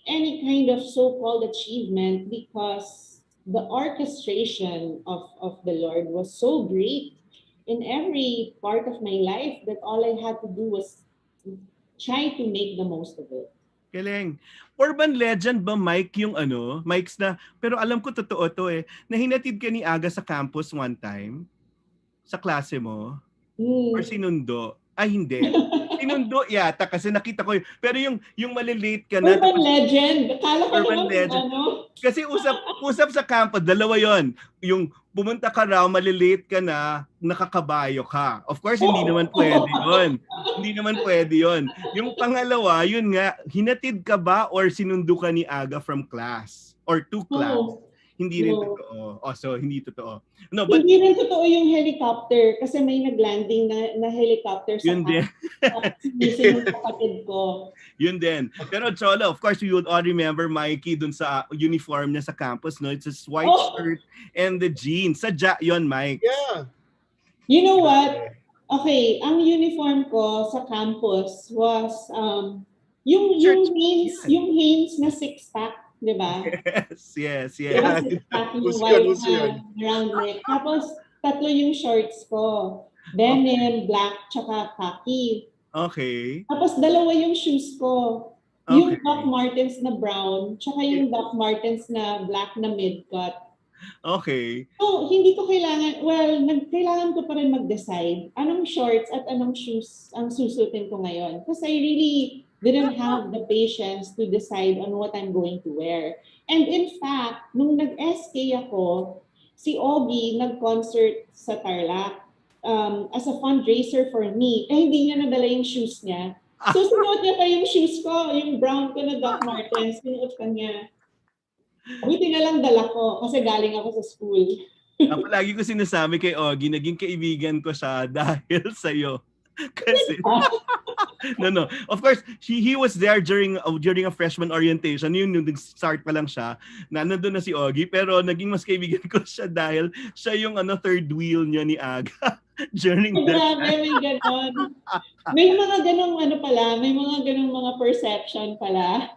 any kind of so-called achievement, because the orchestration of the Lord was so great in every part of my life that all I had to do was try to make the most of it. Galing. Urban legend ba, Mike, yung Mike's na, pero alam ko totoo to na hinatid ka ni Aga sa campus one time, sa klase mo, or sinundo? Ay, hindi. Sinundo yata kasi nakita ko pero yung malilate ka na. Urban legend. Akala ko Urban naman legend. ano. Kasi usap sa campus, dalawa yon. Yung pumunta ka raw, malilate ka na, nakakabayo ka. Of course, hindi naman pwede yon. Hindi naman pwede yon. Yung pangalawa, yun nga, hinatid ka ba or sinundo ka ni Aga from class? Or to class? Hindi rin totoo. Oh, so hindi totoo. No, but hindi rin totoo yung helicopter kasi may naglanding na helicopter sa yun din. Yung kapatid ko. Yun din. Pero Cholo, of course, we would all remember Mikey dun sa uniform niya sa campus, no? It's his white shirt and the jeans. Sadya yun, Mike. Yeah. You know what? Okay, ang uniform ko sa campus was yung Hanes na six-pack, di ba? Yes. Diba, six-pack yung white round neck. Tapos, tatlo yung shorts ko. Denim, black, tsaka khaki. Okay. Tapos, dalawa yung shoes ko. Yung Doc Martens na brown, tsaka yung Doc Martens na black na mid-cut. Okay. So, hindi ko kailangan, kailangan ko pa rin mag-decide anong shorts at anong shoes ang susutin ko ngayon. Because I really didn't have the patience to decide on what I'm going to wear. And in fact, nung nag-SK ako, si Ogie nag-concert sa Tarlac as a fundraiser for me. Hindi niya nadala yung shoes niya. So, sinuot niya pa yung shoes ko, yung brown ko na Doc Martens, sinuot ka niya. Buti na lang dala ko kasi galing ako sa school. Palagi ko sinasabi kay Ogie, naging kaibigan ko siya dahil sa'yo. Kasi no. Of course, he was there during a freshman orientation. Yung start pa lang siya, nandun na si Ogie, pero naging mas kaibigan ko siya dahil siya yung third wheel niya ni Aga during that time. May ganon. May mga ganong may mga ganong mga perception pala.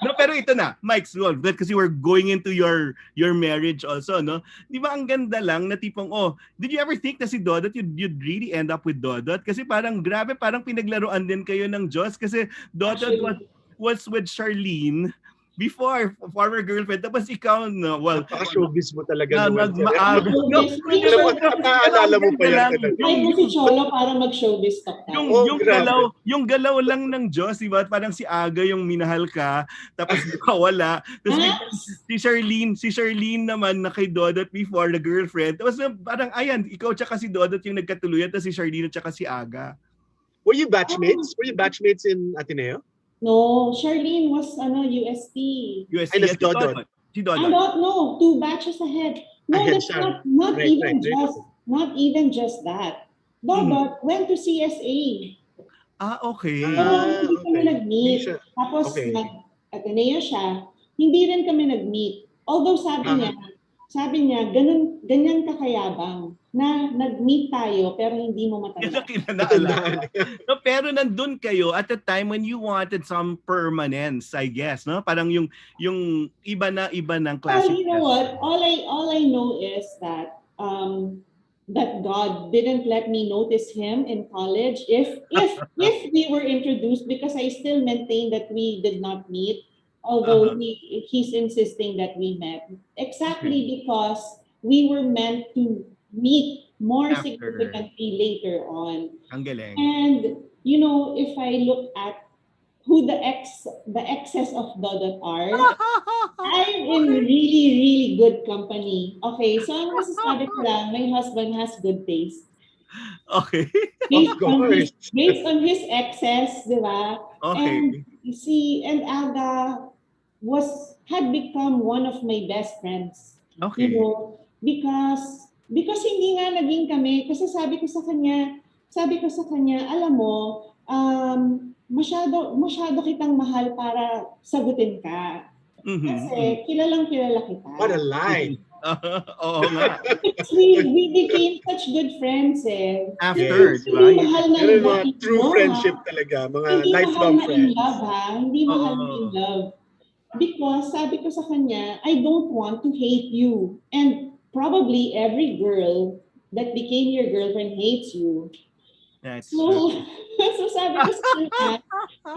No, pero ito na, Mike's Wolf, because you were going into your marriage also, no? Di ba ang ganda lang na tipong, did you ever think na si Dodot, you'd really end up with Dodot? Kasi parang grabe, parang pinaglaruan din kayo ng Diyos kasi Dodot was with Charlene before, former girlfriend. Tapos ikaw, no, well, Napaka-showbiz mo talaga. Maaga. Naalala mo pa yan. Ay, mo si Cholo para mag-showbiz talk tayo. Yung galaw lang ng Diyos, diba? Parang si Aga yung minahal ka, tapos wala. Tapos si Charlene naman na kay Dodot before, the girlfriend. Tapos parang, ayan, ikaw tsaka si Dodot yung nagkatuluyan, tapos si Charlene tsaka si Aga. Were you batchmates? Were you batchmates in Ateneo? No, Charlene was UST. UST. Si Dodot. Si Dodot. No, 2 batches ahead. No, that's not even just that. Dodot went to CSA. Okay. Hindi kami nag-meet. Tapos nag-Ateneo siya, hindi rin kami nag-meet. Although sabi niya, ganyan kakayabang na nag-meet tayo pero hindi mo matanda. No, pero nandun kayo at the time when you wanted some permanence, I guess, no? Parang yung iba ng classic. Well, you know what? All I know is that that God didn't let me notice him in college. If we were introduced, because I still maintain that we did not meet, although he's insisting that we met. Exactly because we were meant to meet more significantly later on. Ang galing. And if I look at who the exes of Dodot are, I'm in really, really good company. Okay, so ang masasabi ko lang, my husband has good taste. Okay. Based Of on his course. based on his excess, di ba? And Okay. Aga had become one of my best friends. You Okay. know, because hindi nga naging kami, kasi sabi ko sa kanya, alam mo, masyado kitang mahal para sagutin ka. Mhm. Kasi kilalang kilala kita. What a line. Oo nga. Because we became such good friends eh. After, Yes. di ba? Hindi mahal na Yun yung iba, mga true no, friendship ha? talaga. Mga Hindi mahal lifelong na in friends. love, ha? Hindi mahal na in Oo. love. Because sabi ko sa kanya, I don't want to hate you. And probably every girl that became your girlfriend hates you. That's true. So, so sabi ko sa kanya,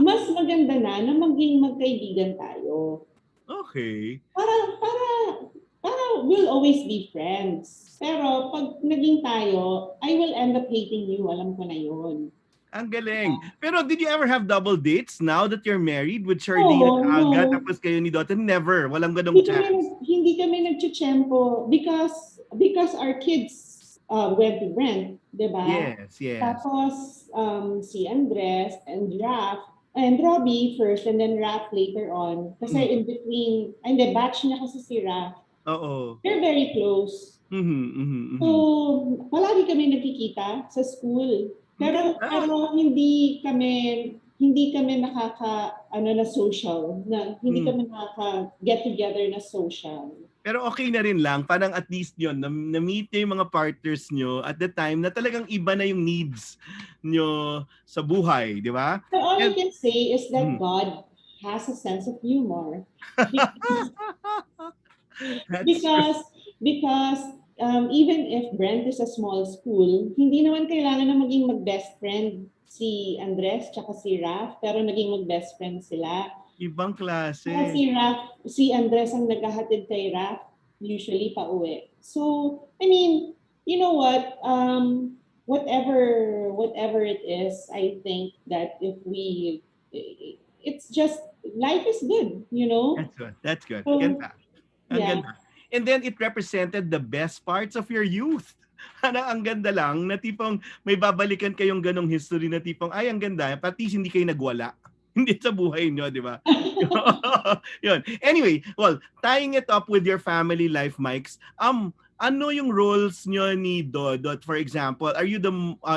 mas maganda na maging magkaibigan tayo. Okay. Para we'll always be friends. Pero pag naging tayo, I will end up hating you. Alam ko na yun. Ang galing. Pero did you ever have double dates now that you're married with Charlene at No, Aga no. tapos kayo ni Dotun? Never. Walang ganong chance. Hindi kami nagchichempo because our kids went to Brent, di ba? Yes, yes. Tapos si Andres and Raph and Robbie first and then Raph later on. Kasi in between, hindi, batch niya kasi si Raph. Oo. They're very close. So, palagi kami nagkikita sa school. Pero hindi kami na social, hindi kami nakaka get together na social. Pero okay na rin lang, parang at least yun, na-meet niyo yung mga partners nyo at the time na talagang iba na yung needs nyo sa buhay, di ba? So all I can say is that God has a sense of humor. Because even if Brent is a small school, hindi naman kailangan na maging mag-best friend si Andres tsaka si Raph, pero naging mag-best friend sila. Ibang klase. Kasi si Andres ang naghahatid kay Raph, usually pa uwi. So, I mean, you know what? Whatever it is, I think that it's just, life is good, you know? That's good. So, Ganda. Ang yeah. ganda. And then it represented the best parts of your youth. Ang ganda lang na tipong may babalikan kayong ganong history na tipong ay ang ganda, pati hindi kayo nagwala. Hindi sa buhay nyo, di ba? Yun. Anyway, well, tying it up with your family life, Mikes, ano yung roles nyo ni Dodot? For example, are you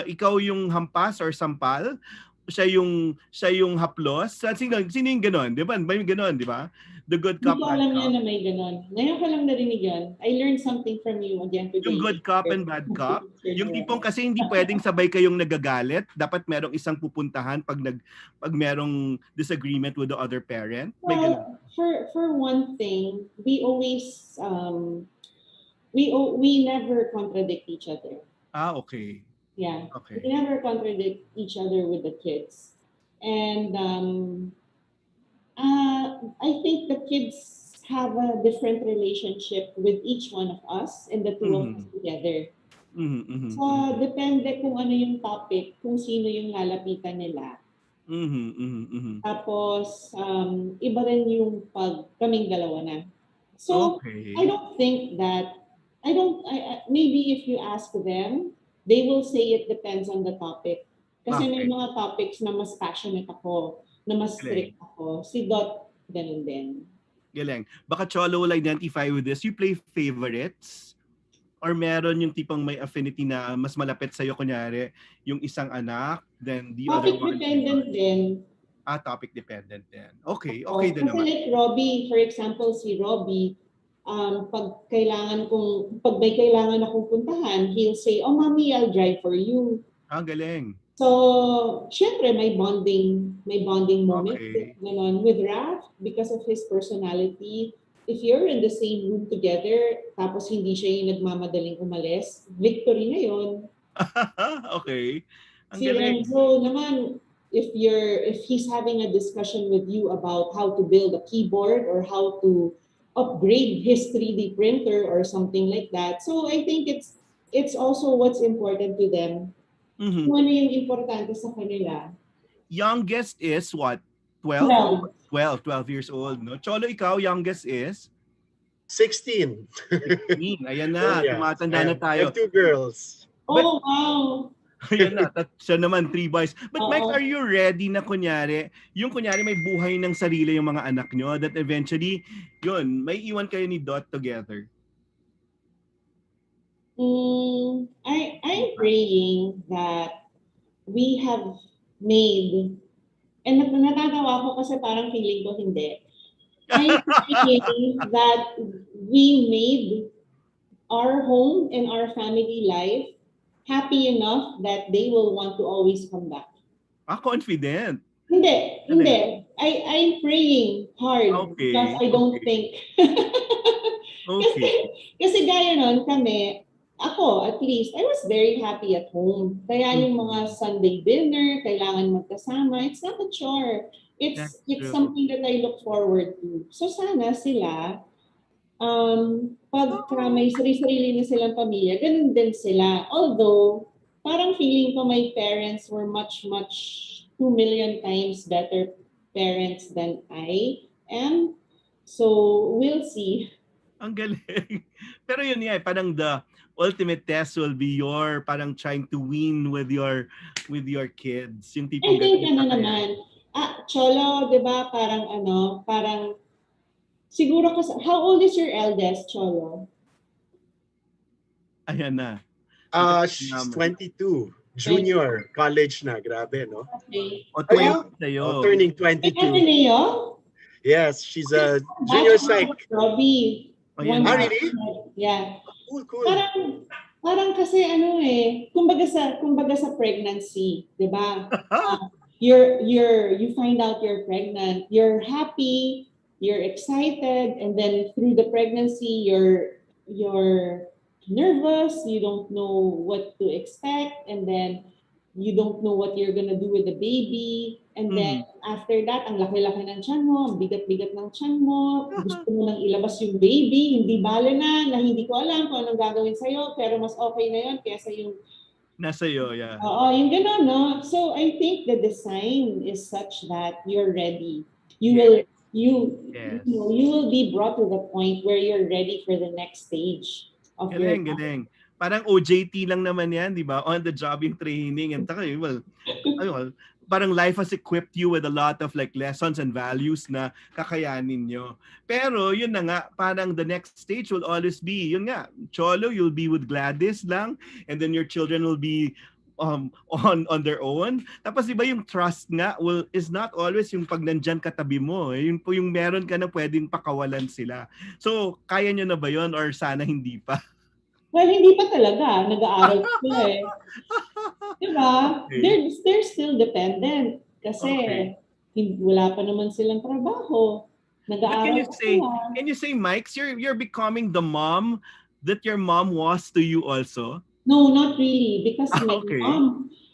ikaw yung hampas or sampal? Siya yung haplos? Sino yung ganon? Di ba? May ganon, di ba? The good cop, Hindi ko bad alam cop. yan na may ganon. Ngayon ko lang narinig yan. I learned something from you again today. Yung good cop and bad cop. Yung tipong kasi hindi pwedeng sabay kayong nagagalit. Dapat merong isang pupuntahan pag merong disagreement with the other parent. May Well, for one thing, we always we never contradict each other. Okay. Yeah. Okay. We never contradict each other with the kids. And I think the kids have a different relationship with each one of us and the two of us together. So, depende kung ano yung topic, kung sino yung lalapitan nila. Tapos, iba rin yung pag kaming dalawa na. So, okay. I don't think that, maybe if you ask them, they will say it depends on the topic. Kasi may mga topics na mas passionate ako, na mas strict ako. Si Dot, ganun din. Galing. Baka Cholo will identify with this. You play favorites? Or meron yung tipong may affinity na mas malapit sa'yo, kunyari, yung isang anak, then the other one? Topic dependent din. Topic dependent din. Okay, okay din naman. Kasi like Robbie, for example, si Robbie, pag may kailangan akong puntahan, he'll say, "Oh, mommy, I'll drive for you." Galing. So, syempre may bonding moment with Raph because of his personality. If you're in the same room together, tapos hindi siya yung nagmamadaling umalis, victory na yun. Okay. Ang Si galing. Renzo naman, if he's having a discussion with you about how to build a keyboard or how to upgrade his 3D printer or something like that. So I think it's also what's important to them. Kung ano yung importante sa kanila. Youngest is what? 12 years old, no? Cholo, ikaw, youngest is? 16. 16. Ayan na, tumatanda na tayo. I have 2 girls. Oh, wow. Ayan na, siya naman, 3 boys. But Mike, Oo. are you ready na kunyari may buhay ng sarili yung mga anak nyo that eventually, yun, may iwan kayo ni Dot together? I'm praying that we have made, and natatawa ko kasi parang feeling ko hindi. I'm praying that we made our home and our family life happy enough that they will want to always come back. Confident. Hindi. I'm praying hard because I don't think. Okay. Kasi gaya nun kami, ako at least, I was very happy at home. Kaya yung mga Sunday dinner, kailangan magkasama, it's not a chore. It's something that I look forward to. So sana sila, pagka may sarili-sarili na silang pamilya, ganun din sila. Although, parang feeling ko my parents were much 2,000,000 times better parents than I am. So, we'll see. Ang galing. Pero yun nga, parang the ultimate test will be your parang trying to win with your kids. Yung tipong I think naman, Cholo, di ba, parang, siguro kasi, how old is your eldest, Cholo? Ayan na. She's 22. Junior, college na. Grabe, no? Okay. O 20 sa'yo. Turning 22. Ateneo? Yes, she's a junior psych. Robbie. Ayan. Really? Yeah. Cool. Parang kasi kumbaga sa pregnancy, 'di ba? You find out you're pregnant, you're happy, you're excited, and then through the pregnancy you're nervous, you don't know what to expect, and then you don't know what you're gonna do with the baby. And then after that, ang laki-laki ng tiyan mo, ang bigat-bigat ng tiyan mo, gusto mo nang ilabas yung baby, hindi bale na hindi ko alam kung anong gagawin sa'yo, pero mas okay na yun kaysa yung nasa iyo, yeah. Oo, yung gano'n, no? So I think the design is such that you're ready. You will be brought to the point where you're ready for the next stage of your life. Galing. Parang OJT lang naman yan, di ba? On the job yung training. And parang life has equipped you with a lot of like lessons and values na kakayanin nyo. Pero yun na nga, parang the next stage will always be, yun nga, Cholo, you'll be with Gladys lang, and then your children will be on their own. Tapos iba yung trust nga is not always yung pag nandyan katabi mo. Yun po yung meron ka na pwedeng pakawalan sila. So, kaya nyo na ba yun or sana hindi pa? Well, hindi pa talaga. Nag-aaral sila eh. Diba? Okay. They're still dependent. Kasi wala pa naman silang trabaho. Nag-aaral sila. Can you say, Mike, you're becoming the mom that your mom was to you also? No, not really. Because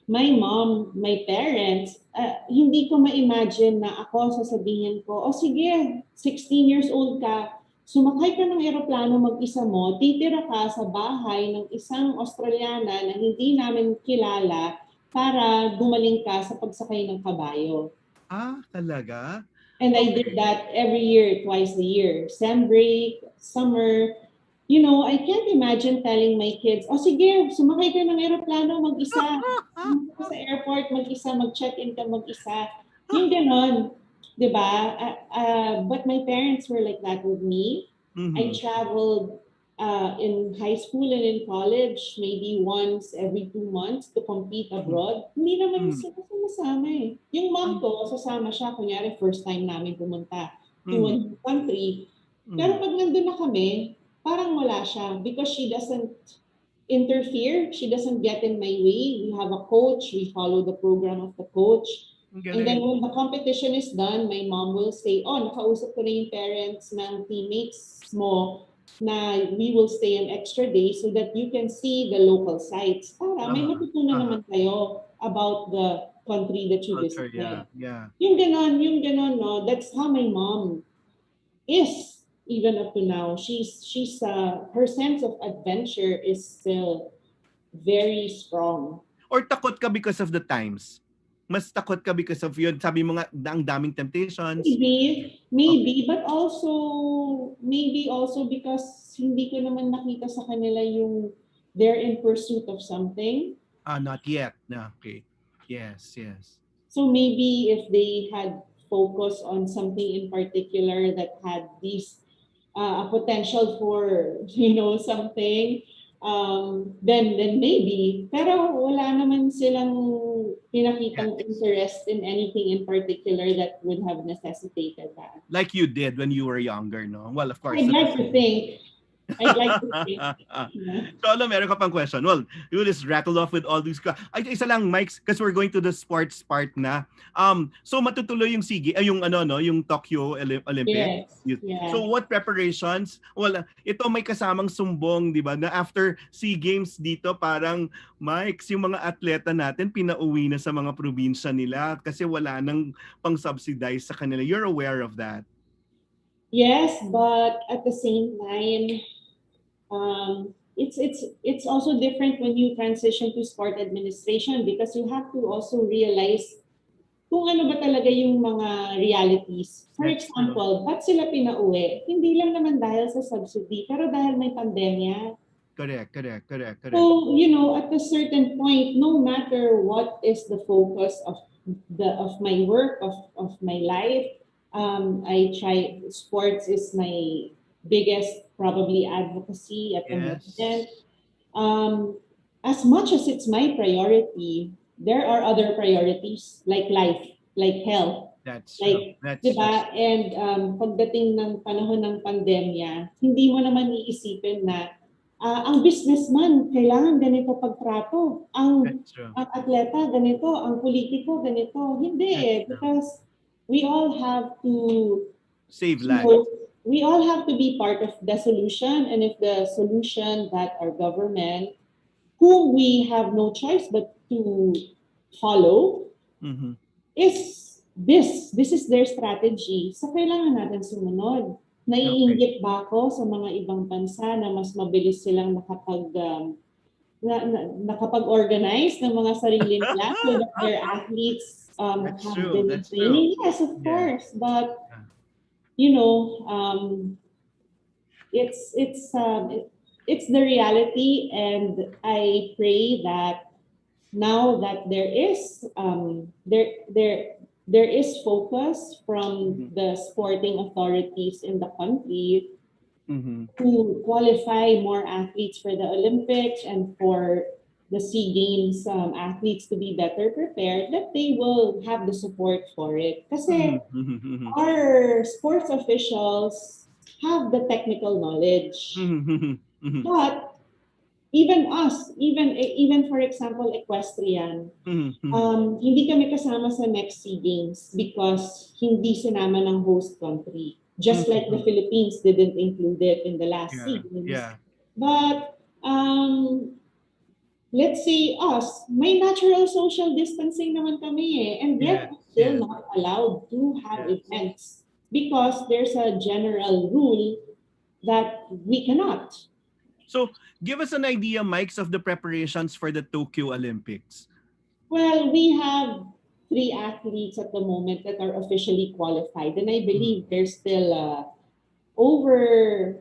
my parents, hindi ko ma-imagine na ako sasabihin ko, sige, 16 years old ka, sumakay ka ng eroplano mag-isa mo, titira ka sa bahay ng isang Australiana na hindi namin kilala para gumaling ka sa pagsakay ng kabayo. Talaga? And I did that every year, twice a year. Sem break, summer. You know, I can't imagine telling my kids, sige, sumakay ka ng eroplano mag-isa. Sa airport mag-isa, mag-check-in ka mag-isa. Yung ganon. Diba? But my parents were like that with me. I traveled in high school and in college maybe once every 2 months to compete abroad. Hindi naman sila sumasama eh. Yung mom ko, sasama siya. Kunyari, first time namin pumunta to a new country. Pero pag nandun na kami, parang wala siya because she doesn't interfere. She doesn't get in my way. We have a coach. We follow the program of the coach. And then when the competition is done, my mom will say, nakausap ko na yung parents ng teammates mo na we will stay an extra day so that you can see the local sites. Para may matutunan naman kayo about the country that you visited. Yeah. Yung ganon, no? That's how my mom is even up to now. She's her sense of adventure is still very strong. Or takot ka because of the times? Mas takot ka because of yun? Sabi mo nga, ang daming temptations. Maybe, but also, maybe also because hindi ko naman nakita sa kanila yung they're in pursuit of something. Not yet. No, okay. Yes, yes. So maybe if they had focused on something in particular that had these a potential for something, then maybe. Pero wala naman silang pinakitang Yes. interest in anything in particular that would have necessitated that. Like you did when you were younger, no? Well, of course. I'd like to think. I'd like to think. So, meron ka pang question. Well, you just rattle off with all these. Ay, isa lang, Mike, because we're going to the sports part na. So matutuloy yung yung Tokyo Olympics. Yes. Yeah. So what preparations? Well, ito may kasamang sumbong, di ba? Na after SEA Games dito, parang Mike, yung mga atleta natin pinauwi na sa mga probinsya nila kasi wala nang pang-subsidize sa kanila. You're aware of that? Yes, but at the same time, it's also different when you transition to sport administration because you have to also realize kung ano ba talaga yung mga realities. For example, ba't sila pinauwi? Hindi lang naman dahil sa subsidy, pero dahil may pandemya. Correct. So, at a certain point, no matter what is the focus of my work, of my life, I try, sports is my biggest probably advocacy at the moment. As much as it's my priority, there are other priorities like life, like health. That's diba? And pagdating ng panahon ng pandemya, hindi mo naman iisipin na ang businessman kailangan ganito pagtrato, ang atleta ganito, ang politiko ganito. Hindi because we all have to save lives. We all have to be part of the solution, and if the solution that our government, whom we have no choice but to follow, is this is their strategy. So kailangan natin sumunod. Naiinggit ba ako sa mga ibang bansa na mas mabilis silang nakapag-organize ng mga sarili nila so that their athletes have been training? Yes, of course. But it's the reality, and I pray that now that there is there is focus from the sporting authorities in the country to qualify more athletes for the Olympics and for the SEA Games athletes to be better prepared, that they will have the support for it. Kasi our sports officials have the technical knowledge. But even us, even for example, equestrian, hindi kami kasama sa next SEA Games because hindi sinama ng host country. Just like the Philippines didn't include it in the last SEA Games. Yeah. But let's say us, may natural social distancing naman kami and yet still not allowed to have events because there's a general rule that we cannot. So, give us an idea, Mike, of the preparations for the Tokyo Olympics. Well, we have 3 athletes at the moment that are officially qualified, and I believe there's still over,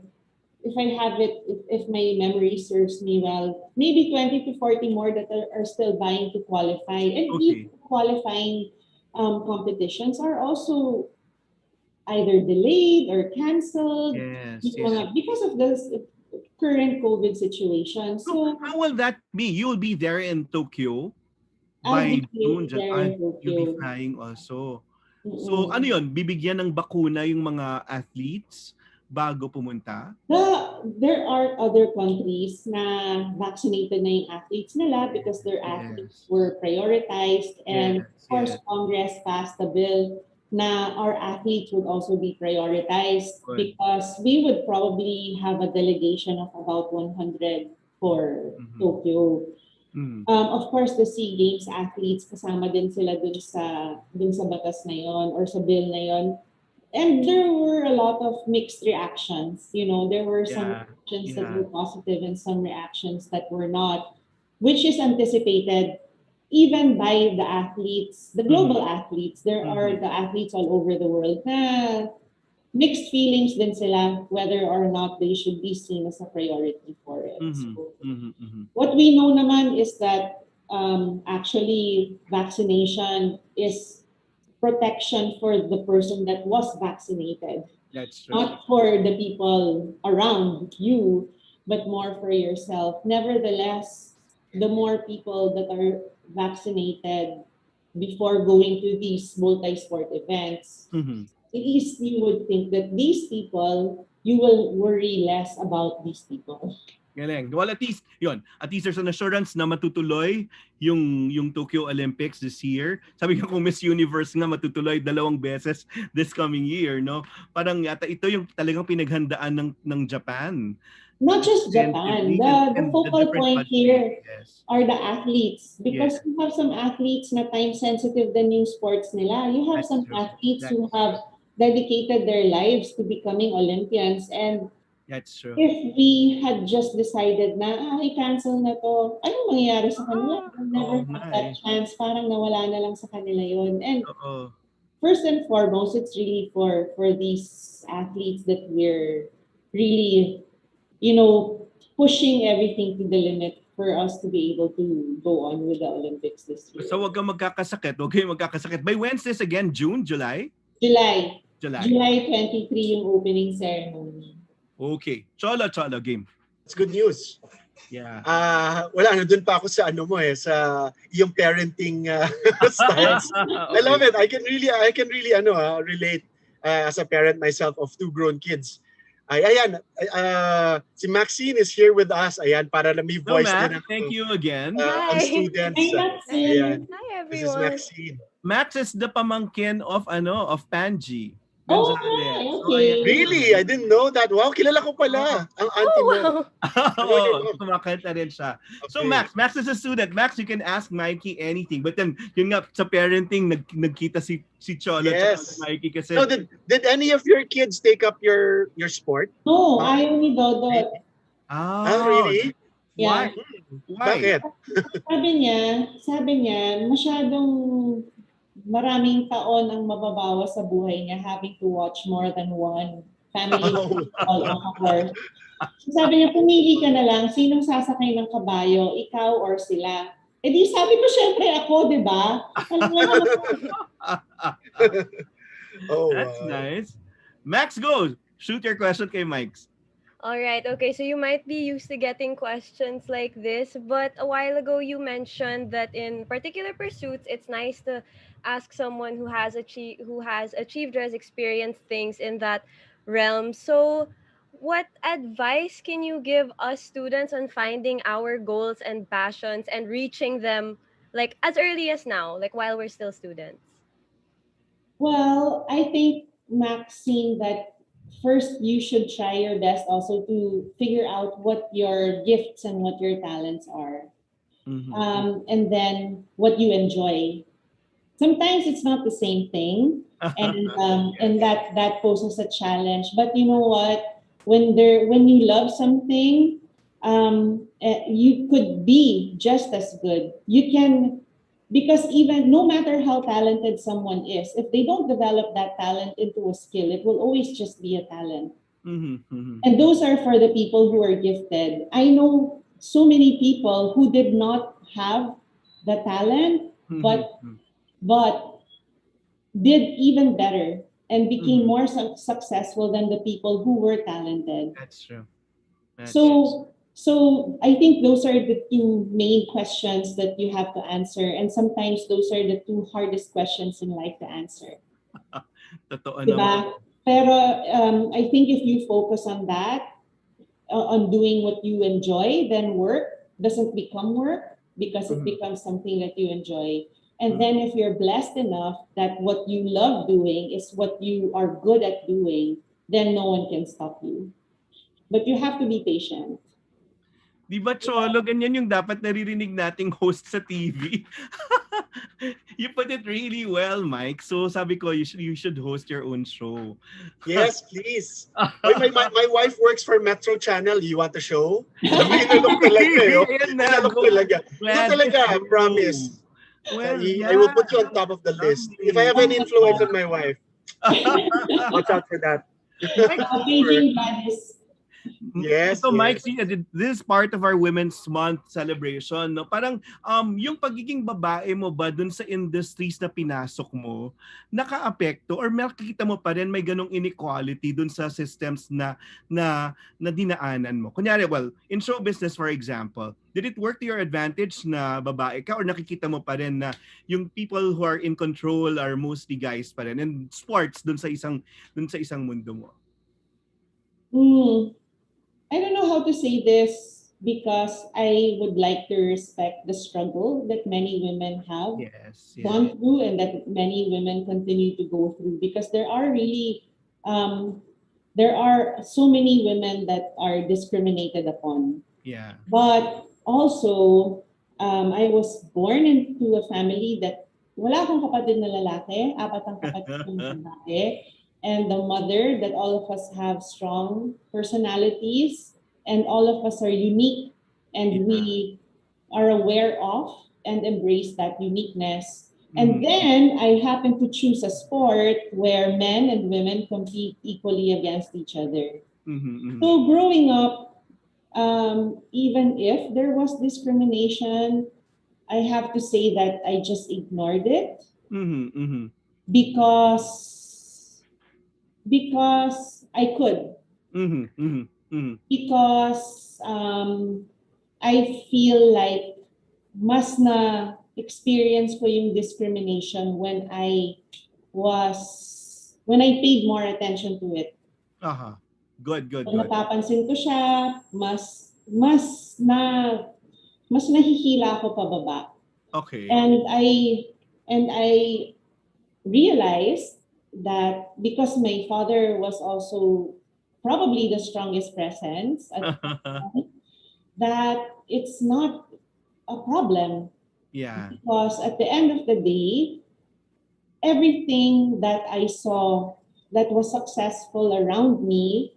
if I have it, if my memory serves me well, maybe 20 to 40 more that are still vying to qualify. And these qualifying competitions are also either delayed or canceled because of the current COVID situation. So how will that be? You'll be there in Tokyo by June. You'll be flying also. So ano yun? Bibigyan ng bakuna yung mga athletes bago pumunta? There are other countries na vaccinated na yung athletes nila because their athletes were prioritized, and of course Congress passed a bill na our athletes would also be prioritized because we would probably have a delegation of about 100 for Tokyo. Of course, the SEA Games athletes, kasama din sila dun sa batas na yon or sa bill na yon. And there were a lot of mixed reactions. There were some reactions that were positive and some reactions that were not, which is anticipated even by the athletes, the global athletes. There are the athletes all over the world na mixed feelings din sila whether or not they should be seen as a priority for it. So, what we know naman is that actually vaccination is protection for the person that was vaccinated, That's true. not for the people around you, but more for yourself. Nevertheless, the more people that are vaccinated before going to these multi-sport events, at least you would think that these people, you will worry less about these people. Galing. Well, at least, yun. At least there's an assurance na matutuloy yung Tokyo Olympics this year. Sabi nga kung Miss Universe nga matutuloy 2 beses this coming year, no? Parang yata ito yung talagang pinaghandaan ng Japan. Not just Japan. The focal point here yes. are the athletes. Because you have some athletes na time sensitive than yung sports nila. You have some athletes who have dedicated their lives to becoming Olympians. And that's true. If we had just decided na, i-cancel na to, anong mangyayari sa kanila? Never have that chance. Parang nawala na lang sa kanila yun. And first and foremost, it's really for these athletes that we're really, pushing everything to the limit for us to be able to go on with the Olympics this year. So, huwag kayong magkakasakit. By Wednesdays again, June, July? July 23 yung opening ceremony. Okay. Cholo, game. It's good news. Yeah. Wala, nandun pa ako sa sa yung parenting styles. Okay. I love it. I can really relate as a parent myself of 2 grown kids. Si Maxine is here with us. Ayan, para na may voice din. Thank you again. Ang students. Ayan. Hi everyone. This is Maxine. Max is the pamangkin of Panji. Oh, okay. Really? I didn't know that. Wow, kilala ko pala ang auntie mo. Kumakanta rin siya. Okay. So Max is a student. Max, you can ask Mikee anything. But then, yun nga, sa parenting, nagkita si Cholo at Mikee kasi. So did any of your kids take up your sport? No, ayaw ni Dodot. Really? Yeah. Why? Bakit? Sabi niya, masyadong maraming taon ang mababawa sa buhay niya having to watch more than one family football on cover. So sabi niya, pumili ka na lang, sinong sasakay ng kabayo, ikaw or sila? Eh di sabi ko, syempre ako, di ba? That's nice. Max, go! Shoot your question kay Mike's. All right. Okay. So you might be used to getting questions like this, but a while ago you mentioned that in particular pursuits, it's nice to ask someone who has achieved or has experienced things in that realm. So what advice can you give us students on finding our goals and passions and reaching them like as early as now, like while we're still students? Well, I think, Maxine, that first you should try your best also to figure out what your gifts and what your talents are. And then what you enjoy. Sometimes it's not the same thing, and that poses a challenge. But you know what? When you love something, you could be just as good. You can, because even no matter how talented someone is, if they don't develop that talent into a skill, it will always just be a talent. And those are for the people who are gifted. I know so many people who did not have the talent, but did even better and became more successful than the people who were talented. That's true. So I think those are the 2 main questions that you have to answer. And sometimes those are the 2 hardest questions in life to answer. Totoo diba? naman. Pero I think if you focus on that, on doing what you enjoy, then work doesn't become work because it becomes something that you enjoy. And then if you're blessed enough that what you love doing is what you are good at doing, then no one can stop you. But you have to be patient. Di ba, Cholo, ganyan yung dapat naririnig nating host sa TV? You put it really well, Mike. So sabi ko, you should host your own show. Yes, please. My wife works for Metro Channel. You want a show? Inalok talaga. I promise. Well, I will put you on top of the list. If I have any influence on my wife, watch out for that. Mike, Paging bodies. Yes, ito Mike, yes. this is part of our Women's Month celebration, no? Parang yung pagiging babae mo ba dun sa industries na pinasok mo, nakaapekto or makikita mo pa rin may ganong inequality dun sa systems na dinaanan mo? Kunyari, well, in show business for example, did it work to your advantage na babae ka or nakikita mo pa rin na yung people who are in control are mostly guys pa rin and sports dun sa isang mundo mo? I don't know how to say this because I would like to respect the struggle that many women have Yes, gone through and that many women continue to go through, because there are so many women that are discriminated upon. yeah. But also, I was born into a family that wala akong kapatid na lalaki, apat ang kapatid kong babae, and the mother that all of us have strong personalities and all of us are unique and we are aware of and embrace that uniqueness. And then I happen to choose a sport where men and women compete equally against each other. So growing up, even if there was discrimination, I have to say that I just ignored it because I could. Because I feel like mas na experience ko yung discrimination when I paid more attention to it. Good. Kung napapansin ko siya, mas nahihila ako pababa. Okay. And I realized that because my father was also probably the strongest presence at the time, that it's not a problem. Yeah. Because at the end of the day, everything that I saw that was successful around me,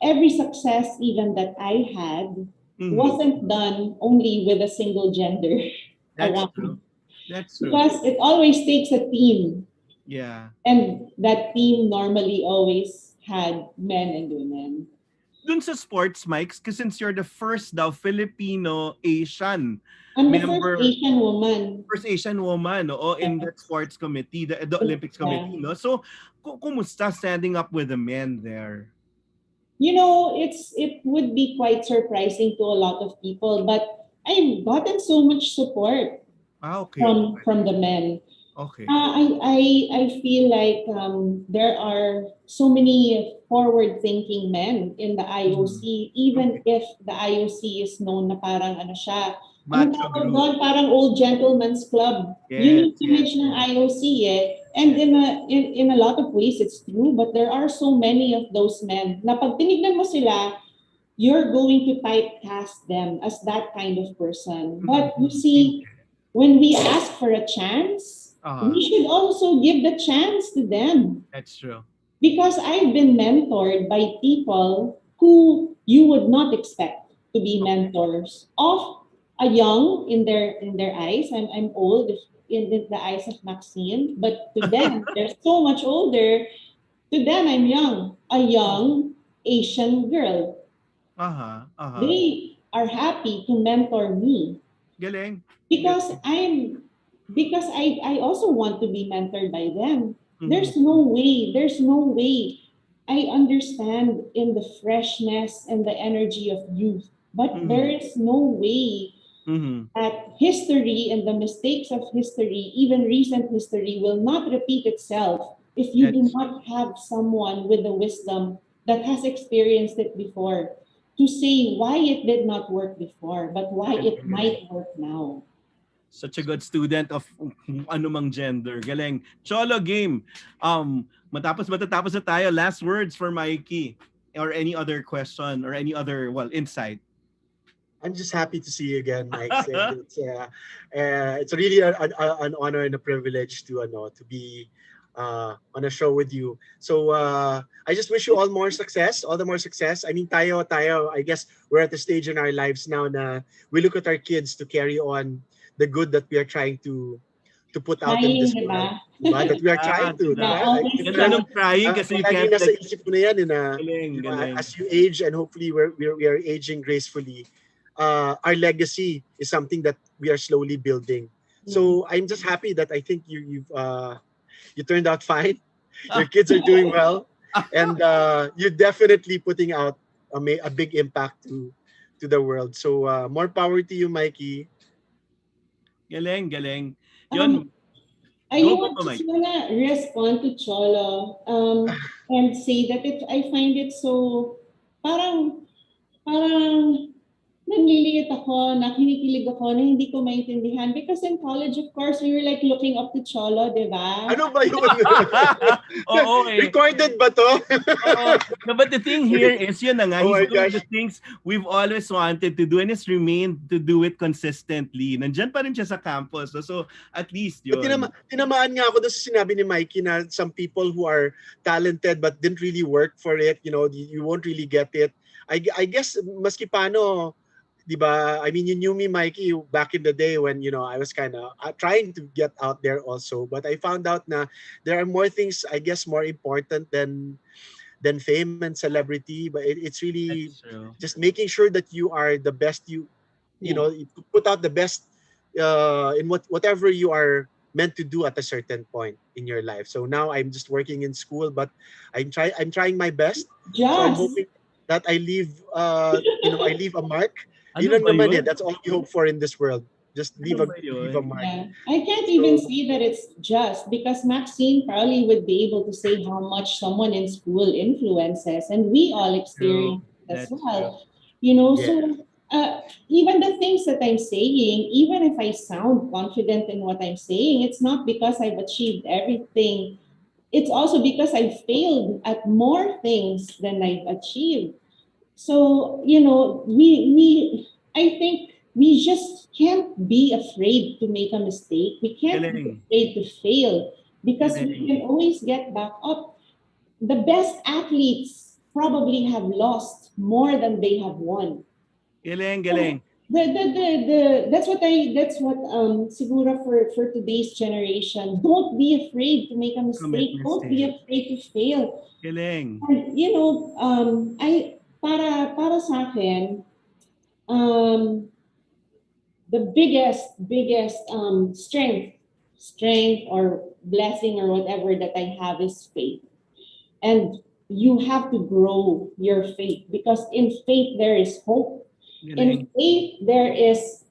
every success even that I had, wasn't done only with a single gender. That's true. Because it always takes a team. Yeah. And that team normally always had men and women. Dun sa sports, Mike, because since you're the first Filipino Asian I'm the member, first Asian woman. First Asian woman, in that sports committee, the Olympics committee, no? So, kumusta standing up with the men there? You know, it would be quite surprising to a lot of people, but I've gotten so much support from the men. Okay. I feel like there are so many forward-thinking men in the IOC, even if the IOC is known na parang ano siya, parang old gentleman's club. Yun yung image ng IOC eh. And in a lot of ways it's true, but there are so many of those men na pag tinignan mo sila, you're going to typecast them as that kind of person. But you see, when we ask for a chance, we should also give the chance to them. That's true. Because I've been mentored by people who you would not expect to be mentors of a young in their eyes. I'm old in the eyes of Maxine, but to them, they're so much older. To them, I'm young, a young Asian girl. They are happy to mentor me. Galing. Because I also want to be mentored by them. There's no way I understand in the freshness and the energy of youth, but there is no way that history and the mistakes of history, even recent history, will not repeat itself if you do not have someone with the wisdom that has experienced it before to say why it did not work before, but why it might work now. Such a good student of anumang gender. Galing. Cholo game. Matatapos na tayo. Last words for Mikee. Or any other question or any other, insight. I'm just happy to see you again, Mike. It's really an honor and a privilege to be on a show with you. So I just wish you all the more success. I mean, tayo, I guess we're at the stage in our lives now na we look at our kids to carry on the good that we are trying to to put out in Trying, this di world. ba? Diba? That we are trying to. diba? Yeah, Diba? always Ganda nung trying kasi you Palagi can't nasa isip ko na yan na galing, galing. as you age and hopefully we are aging gracefully, our legacy is something that we are slowly building. So I'm just happy that I think you turned out fine. Your kids are doing well, and you're definitely putting out a big impact to the world. So more power to you, Mikey. Galing, galing. Yun, I go just Mike. wanna respond to Cholo and say that I find it so parang nanliliit ako, kinikilig ako na hindi ko maintindihan because in college, of course, we were like looking up to Cholo, di ba? Ano ba yun? Oo eh. Recorded ba to? Oo. No, but the thing here is, yun na nga, Oh my he's doing gosh. the things we've always wanted to do and has remained to do it consistently. Nandyan pa rin siya sa campus. So at least yun. Tinamaan nga ako doon sa sinabi ni Mikey na some people who are talented but didn't really work for it, you won't really get it. I guess maski paano, di ba? I mean, you knew me, Mikey, back in the day when, I was kind of trying to get out there also. But I found out na there are more things, I guess, more important than fame and celebrity. But it's really just making sure that you are the best. You put out the best in whatever you are meant to do at a certain point in your life. So now I'm just working in school, but I'm trying my best. Yes. So I'm hoping that I leave a mark. Ano Yun lang ba naman yun? That's all we hope for in this world. Just leave Ano a ba yun? mark. Yeah. I can't even say that it's just because Maxine probably would be able to say how much someone in school influences, and we all experience it as That's well. Yeah. So even the things that I'm saying, even if I sound confident in what I'm saying, it's not because I've achieved everything. It's also because I've failed at more things than I've achieved. So, I think we just can't be afraid to make a mistake. We can't be Galing. afraid to fail because we Galing. can always get back up. The best athletes probably have lost more than they have won. Galing, galing. That's what siguro for today's generation. Don't be afraid to make a mistake. Don't be afraid to fail. Galing. And para sa akin, the biggest strength or blessing or whatever that I have is faith. And you have to grow your faith because in faith there is hope. Galing. In faith there is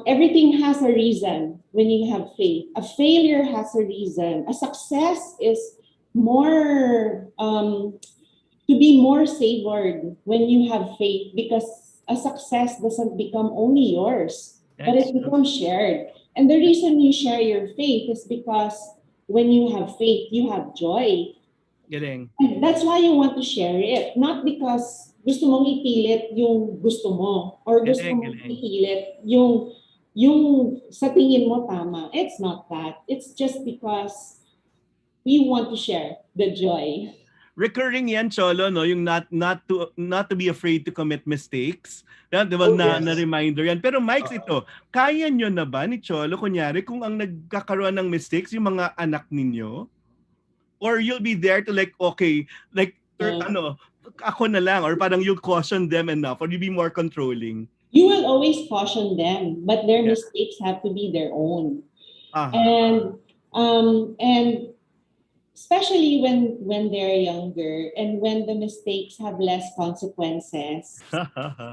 everything has a reason when you have faith. A failure has a reason. A success is more to be more savored when you have faith because a success doesn't become only yours, but it becomes shared. And the reason you share your faith is because when you have faith, you have joy. Galing. And that's why you want to share it, not because gusto mong ipilit yung gusto mo or gusto mong ipilit yung sa tingin mo tama. It's not that. It's just because we want to share the joy. Recurring yan, Cholo, no? Yung not to be afraid to commit mistakes. Di ba, Yes. na reminder yan. Pero Mike, ito, kaya nyo na ba ni Cholo, kunyari, kung ang nagkakaroon ng mistakes, yung mga anak ninyo? Or you'll be there to ako na lang, or parang you'll caution them enough, or you'll be more controlling? You will always caution them, but their mistakes have to be their own. And especially when they're younger and when the mistakes have less consequences,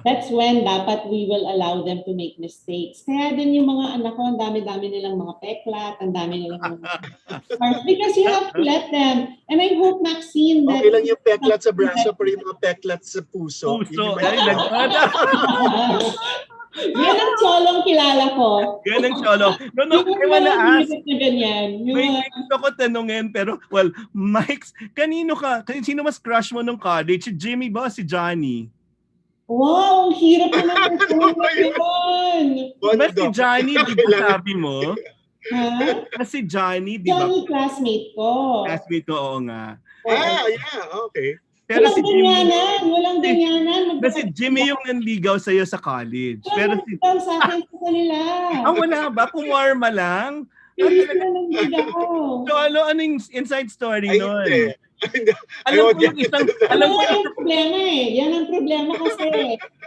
that's when dapat we will allow them to make mistakes. Kaya din yung mga anak ko, ang dami-dami nilang mga peklat, ang dami nilang mga scars, because you have to let them. And I hope, Maxine, that... Okay lang yung peklat sa braso, pero yung mga peklat sa puso. Puso. Yan ang Cholong kilala ko. Yan ang Cholo. No, I wanna ask. May gusto ko tanungin, pero, Mike, sino mas crush mo nung college? Si Jimmy ba o si Johnny? Wow, hirap na naman yun. Mas si Johnny, di ba sabi mo? Ha? Mas si Johnny, di ba? Johnny, classmate ko. Classmate ko, oo nga. Yeah, okay. Pero Walang si Jimmy, ganyanan. Kasi Jimmy yung nanligaw sa'yo sa college. Pero si... sa akin sa kanila. Wala ba? Pumarma lang? Hindi sila nanligaw. So ano yung inside story Ay, nun? hindi. I Alam won't ko yung get isang, into that. alam Ano ko yung problema eh. Yan ang problema kasi.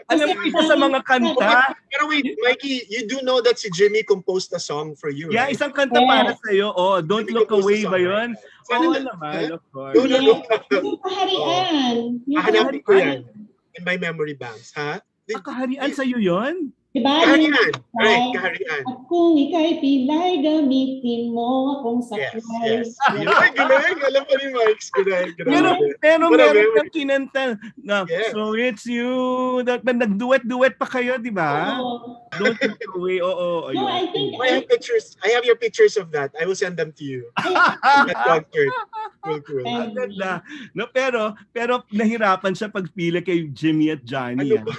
alam ko isa sa mga kanta. Pero wait, Mikey, you do know that si Jimmy composed a song for you, Yeah, right? isang kanta para sa'yo. Oh, Don't Jimmy Look composed Away a song, ba right? yun? Sana Oo na- naman, of course. No. Yung kaharian. Yung Hahanapin ko kaharian. yan in my memory banks, ha? Kaharian sa'yo yun? Diba? Kaharian. Yung- Right, kaharian. At kung ika'y pilay, gamitin mo akong Yes, saklay. yes. Ay, galing. Alam pa ni Mike's. Grabe. Pero What a meron memory. kang kinanta na, Yes. so it's you. Nag-duet-duet pa kayo, di ba? Oo. Don't Look Away. Oo, No, ayun. I think I have pictures. I have your pictures of that. I will send them to you. That concert. Cool. Ang ganda. No, pero nahirapan siya pagpili kay Jimmy at Johnny. Ano ba?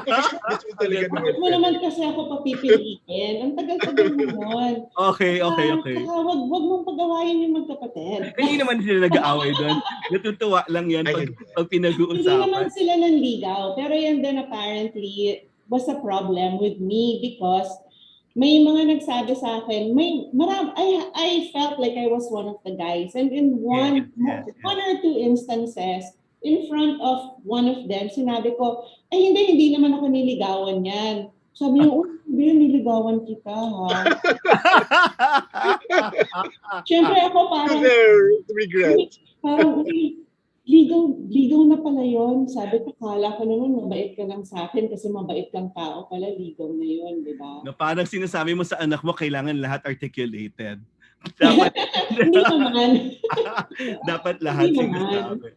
Gusto mo talaga bakit mo naman kasi ako papipiliin? Ang tagal-tagal mo nun. Okay. Saka wag mong pag-awayin yung magkapatid. Hindi naman sila nag-aaway doon. Natutuwa lang yan pag Hindi naman pinag-uusapan. sila nanligaw. Pero yan din apparently was a problem with me because may mga nagsabi sa akin, I felt like I was one of the guys. And in one or two instances, in front of one of them, sinabi ko, hindi naman ako niligawan yan. Sabi niya, hindi, niligawan kita, ha? Siyempre ako parang, regret. parang, ligaw na pala yun. Sabi ko, kala ko naman mabait ka lang sa akin kasi mabait kang tao pala, ligaw na yun, di ba? No, parang sinasabi mo sa anak mo, kailangan lahat articulated. Dapat, Hindi naman. dapat lahat Hindi naman. sinasabi.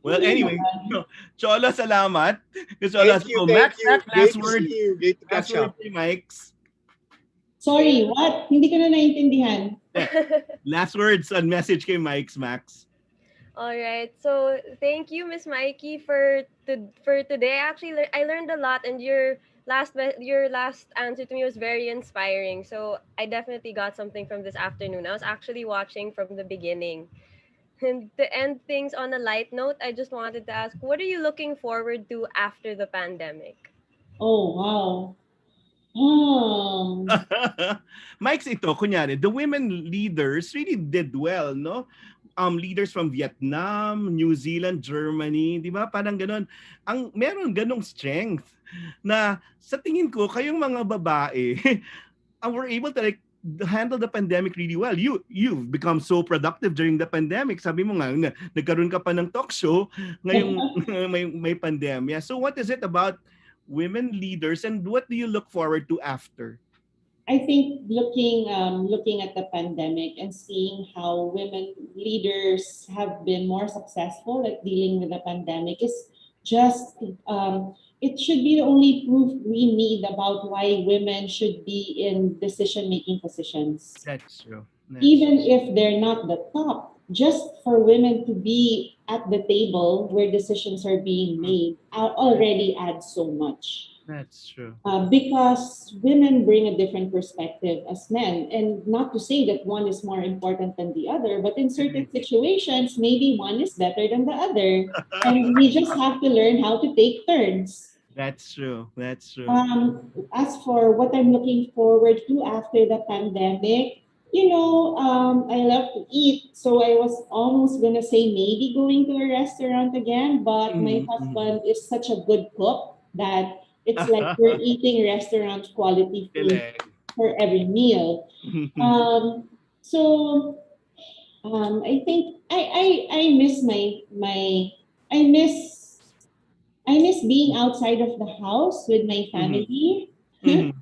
Well, Hindi anyway, naman. Cholo, salamat. Cholo, Thank you. Max, last Great to word. see you. Great to Last catch word up. kay Mike's. Sorry, what? Hindi ko na naintindihan. Last words and message kay Mike's, Max. All right. So thank you, Miss Mikey, for today. Actually, I learned a lot, and your last answer to me was very inspiring. So I definitely got something from this afternoon. I was actually watching from the beginning. And to end things on a light note, I just wanted to ask, what are you looking forward to after the pandemic? Oh, wow. Mike's ito, kunyari, the women leaders really did well, no? Leaders from Vietnam, New Zealand, Germany, di ba? Parang ganon. Meron ganong strength na sa tingin ko, kayong mga babae, were able to handle the pandemic really well. You've become so productive during the pandemic. Sabi mo nga, nagkaroon ka pa ng talk show ngayong may pandemya. So what is it about women leaders and what do you look forward to after? I think looking at the pandemic and seeing how women leaders have been more successful at dealing with the pandemic is just it should be the only proof we need about why women should be in decision-making positions. That's true. Even if they're not the top, just for women to be at the table where decisions are being made already adds so much. That's true. Because women bring a different perspective as men. And not to say that one is more important than the other, but in certain situations, maybe one is better than the other. And we just have to learn how to take turns. That's true. That's true. As for what I'm looking forward to after the pandemic, I love to eat. So I was almost going to say maybe going to a restaurant again, but my husband is such a good cook that it's like we're eating restaurant quality food for every meal. I think I miss I miss being outside of the house with my family. I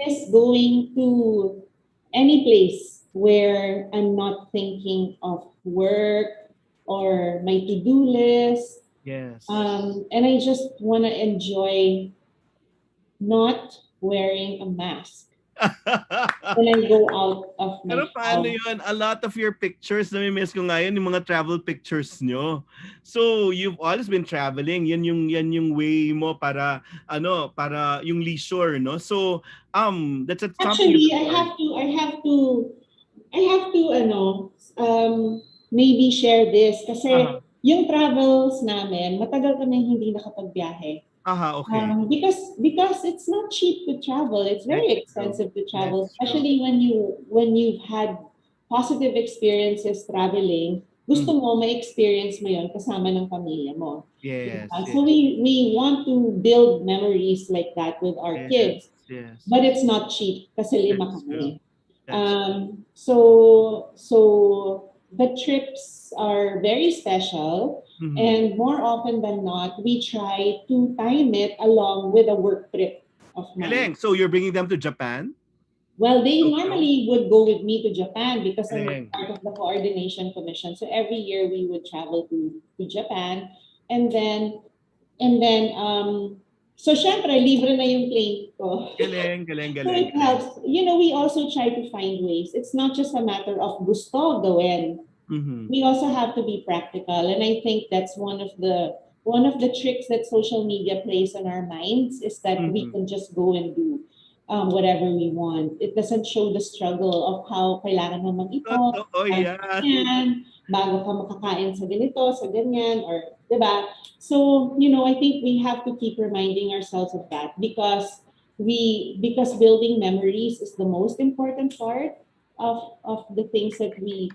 miss going to any place where I'm not thinking of work or my to-do list. Yes. And I just want to enjoy not wearing a mask when I go out of my Pero paano house. yun? A lot of your pictures, nami-miss ko ngayon, yung mga travel pictures nyo. So, you've always been traveling. Yan yung way mo para yung leisure, no? So, that's something. Actually, I have to maybe share this kasi yung travels namin, matagal kami hindi nakapagbiyahe. Okay. Because it's not cheap to travel. It's very That's true. expensive to travel, That's true. especially when you've had positive experiences traveling. Gusto mo ma-experience mo yon kasama ng pamilya mo. Yes, So yes, we want to build memories like that with our yes, kids, yes. but it's not cheap kasi lima That's true. kami. That's true. So the trips are very special, Mhm. and more often than not, we try to time it along with a work trip of mine. Galing. So you're bringing them to Japan? Well, they Tokyo? normally would go with me to Japan because I'm Galing. part of the coordination commission. So every year we would travel to Japan, and then so syempre libre na yung plane ko. Galing, galing, So galing, it galing. helps. We also try to find ways. It's not just a matter of gusto gawin. Mhm. We also have to be practical, and I think that's one of the tricks that social media plays on our minds is that we Mhm. can just go and do whatever we want. It doesn't show the struggle of how kailangan mo mag-ipon, Totoo yan. yan, bago ka makakain sa ganito, sa ganyan, or, di ba? So, I think we have to keep reminding ourselves of that because building memories is the most important part of the things that we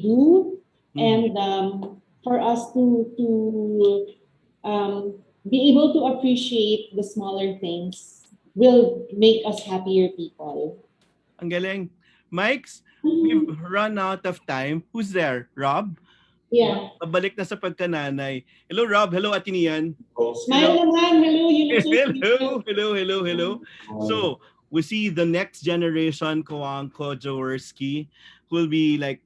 do, Mhm. and for us to be able to appreciate the smaller things will make us happier people. Ang galing. Mikes, we've run out of time. Who's there? Rob? Yeah. Pabalik na sa pagkananay. Hello, Rob. Hello, Atinian. Smile naman. Hello, you look so Hello, cute. hello. So, we see the next generation Cojuangco-Jaworski who will be like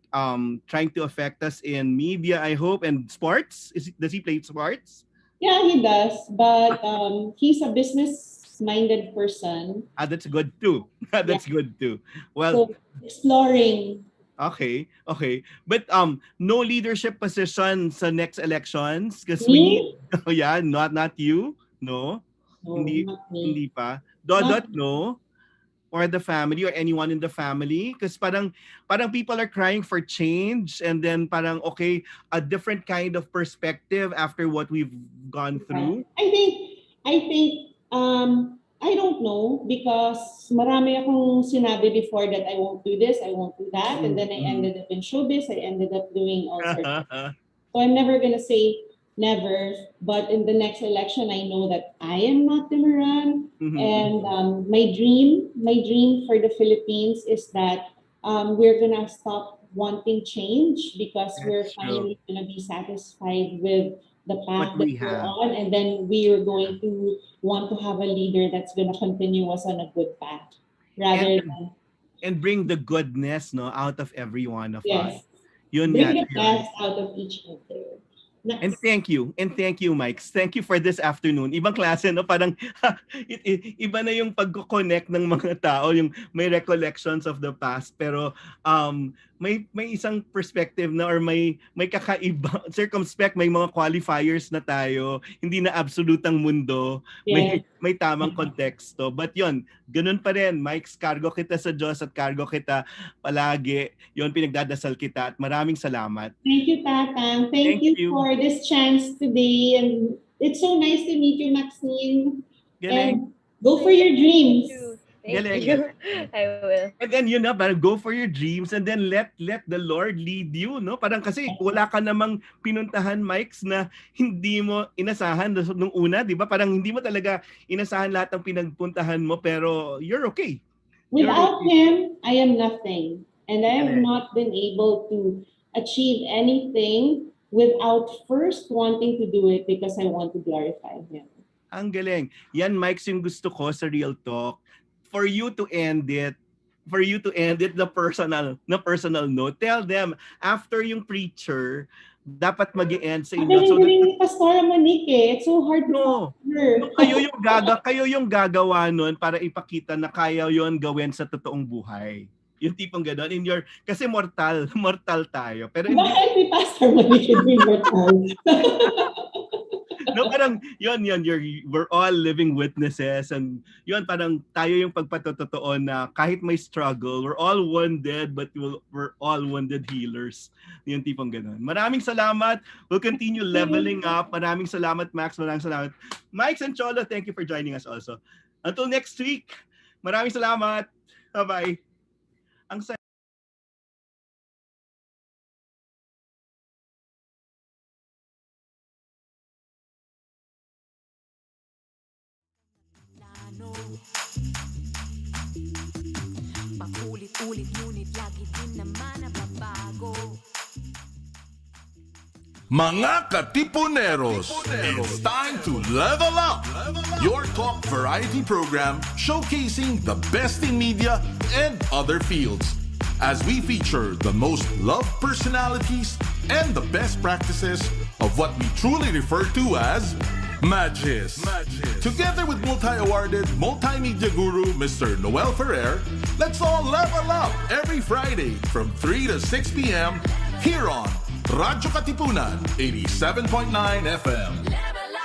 trying to affect us in media, I hope, and sports. Does he play sports? Yeah, he does, but he's a business-minded person. That's good too. That's good too. Well, So exploring. okay. But no leadership position sa next elections because we need Me? yeah, not you. No. No, Hindi not me. hindi pa. Dodot Not no, or the family or anyone in the family because parang people are crying for change, and then parang okay, a different kind of perspective after what we've gone through. I think I don't know because marami akong sinabi before that I won't do this, I won't do that, and then I ended up in showbiz, I ended up doing all sorts of things. So I'm never gonna say never, but in the next election, I know that I am not gonna run. And my dream for the Philippines is that we're gonna stop wanting change because we're That's true. finally gonna be satisfied with the What path that we we're have. on, and then we are going to want to have a leader that's gonna continue us on a good path, rather than And bring the goodness no out of every one of us. yes, Yun bring nga the yun. best out of each other. And Next. thank you, Mike. Thank you for this afternoon. Ibang klase, no? Parang iba na yung pagko-connect ng mga tao, yung may recollections of the past, pero may isang perspective na or may kakaiba, circumspect, may mga qualifiers na tayo, hindi na absolutang mundo, Yes. may tamang konteksto. But yon, ganun pa rin, Mike, cargo kita sa Diyos at cargo kita palagi. Yon, pinagdadasal kita at maraming salamat. Thank you, Tatang. Thank Thank you you. for this chance today. And it's so nice to meet you, Maxine. Galing. And go for your dreams. Thank Galing, you. galing. I will. And then yun na, parang go for your dreams and then let the Lord lead you, no? Parang kasi wala ka namang pinuntahan, Mikes, na hindi mo inasahan nung una, di ba? Parang hindi mo talaga inasahan lahat ng pinagpuntahan mo, pero you're okay. Without him, I am nothing. And I have Galing. not been able to achieve anything without first wanting to do it because I want to glorify him. Ang galing. Yan, Mikes, yung gusto ko sa Real Talk. For you to end it the personal note. Tell them, after yung preacher, dapat mag-e-end sa inyo. Ang So galing ni Pastora Monique eh. It's so hard to no, her. kayo yung gagawa nun para ipakita na kaya yon gawin sa totoong buhay. Yung tipong gano'n kasi mortal tayo. Pero Bakit si Pastor Monique hindi mortal? No, parang yun, we're all living witnesses, and yun, parang tayo yung pagpatotoo na kahit may struggle, we're all wounded, but we're all wounded healers. Yung tipong ganun. Maraming salamat. We'll continue leveling up. Maraming salamat, Max. Maraming salamat. Mike and Cholo, thank you for joining us also. Until next week, maraming salamat. Bye-bye. Ang Paulit-ulit ngunit lagi din naman nababago. Mga Katipuneros, it's time to level up! Your talk variety program showcasing the best in media and other fields. As we feature the most loved personalities and the best practices of what we truly refer to as Magis. Together with multi-awarded multimedia guru Mr. Noel Ferrer, let's all level up every Friday from 3 to 6 p.m. here on Radyo Katipunan 87.9 FM.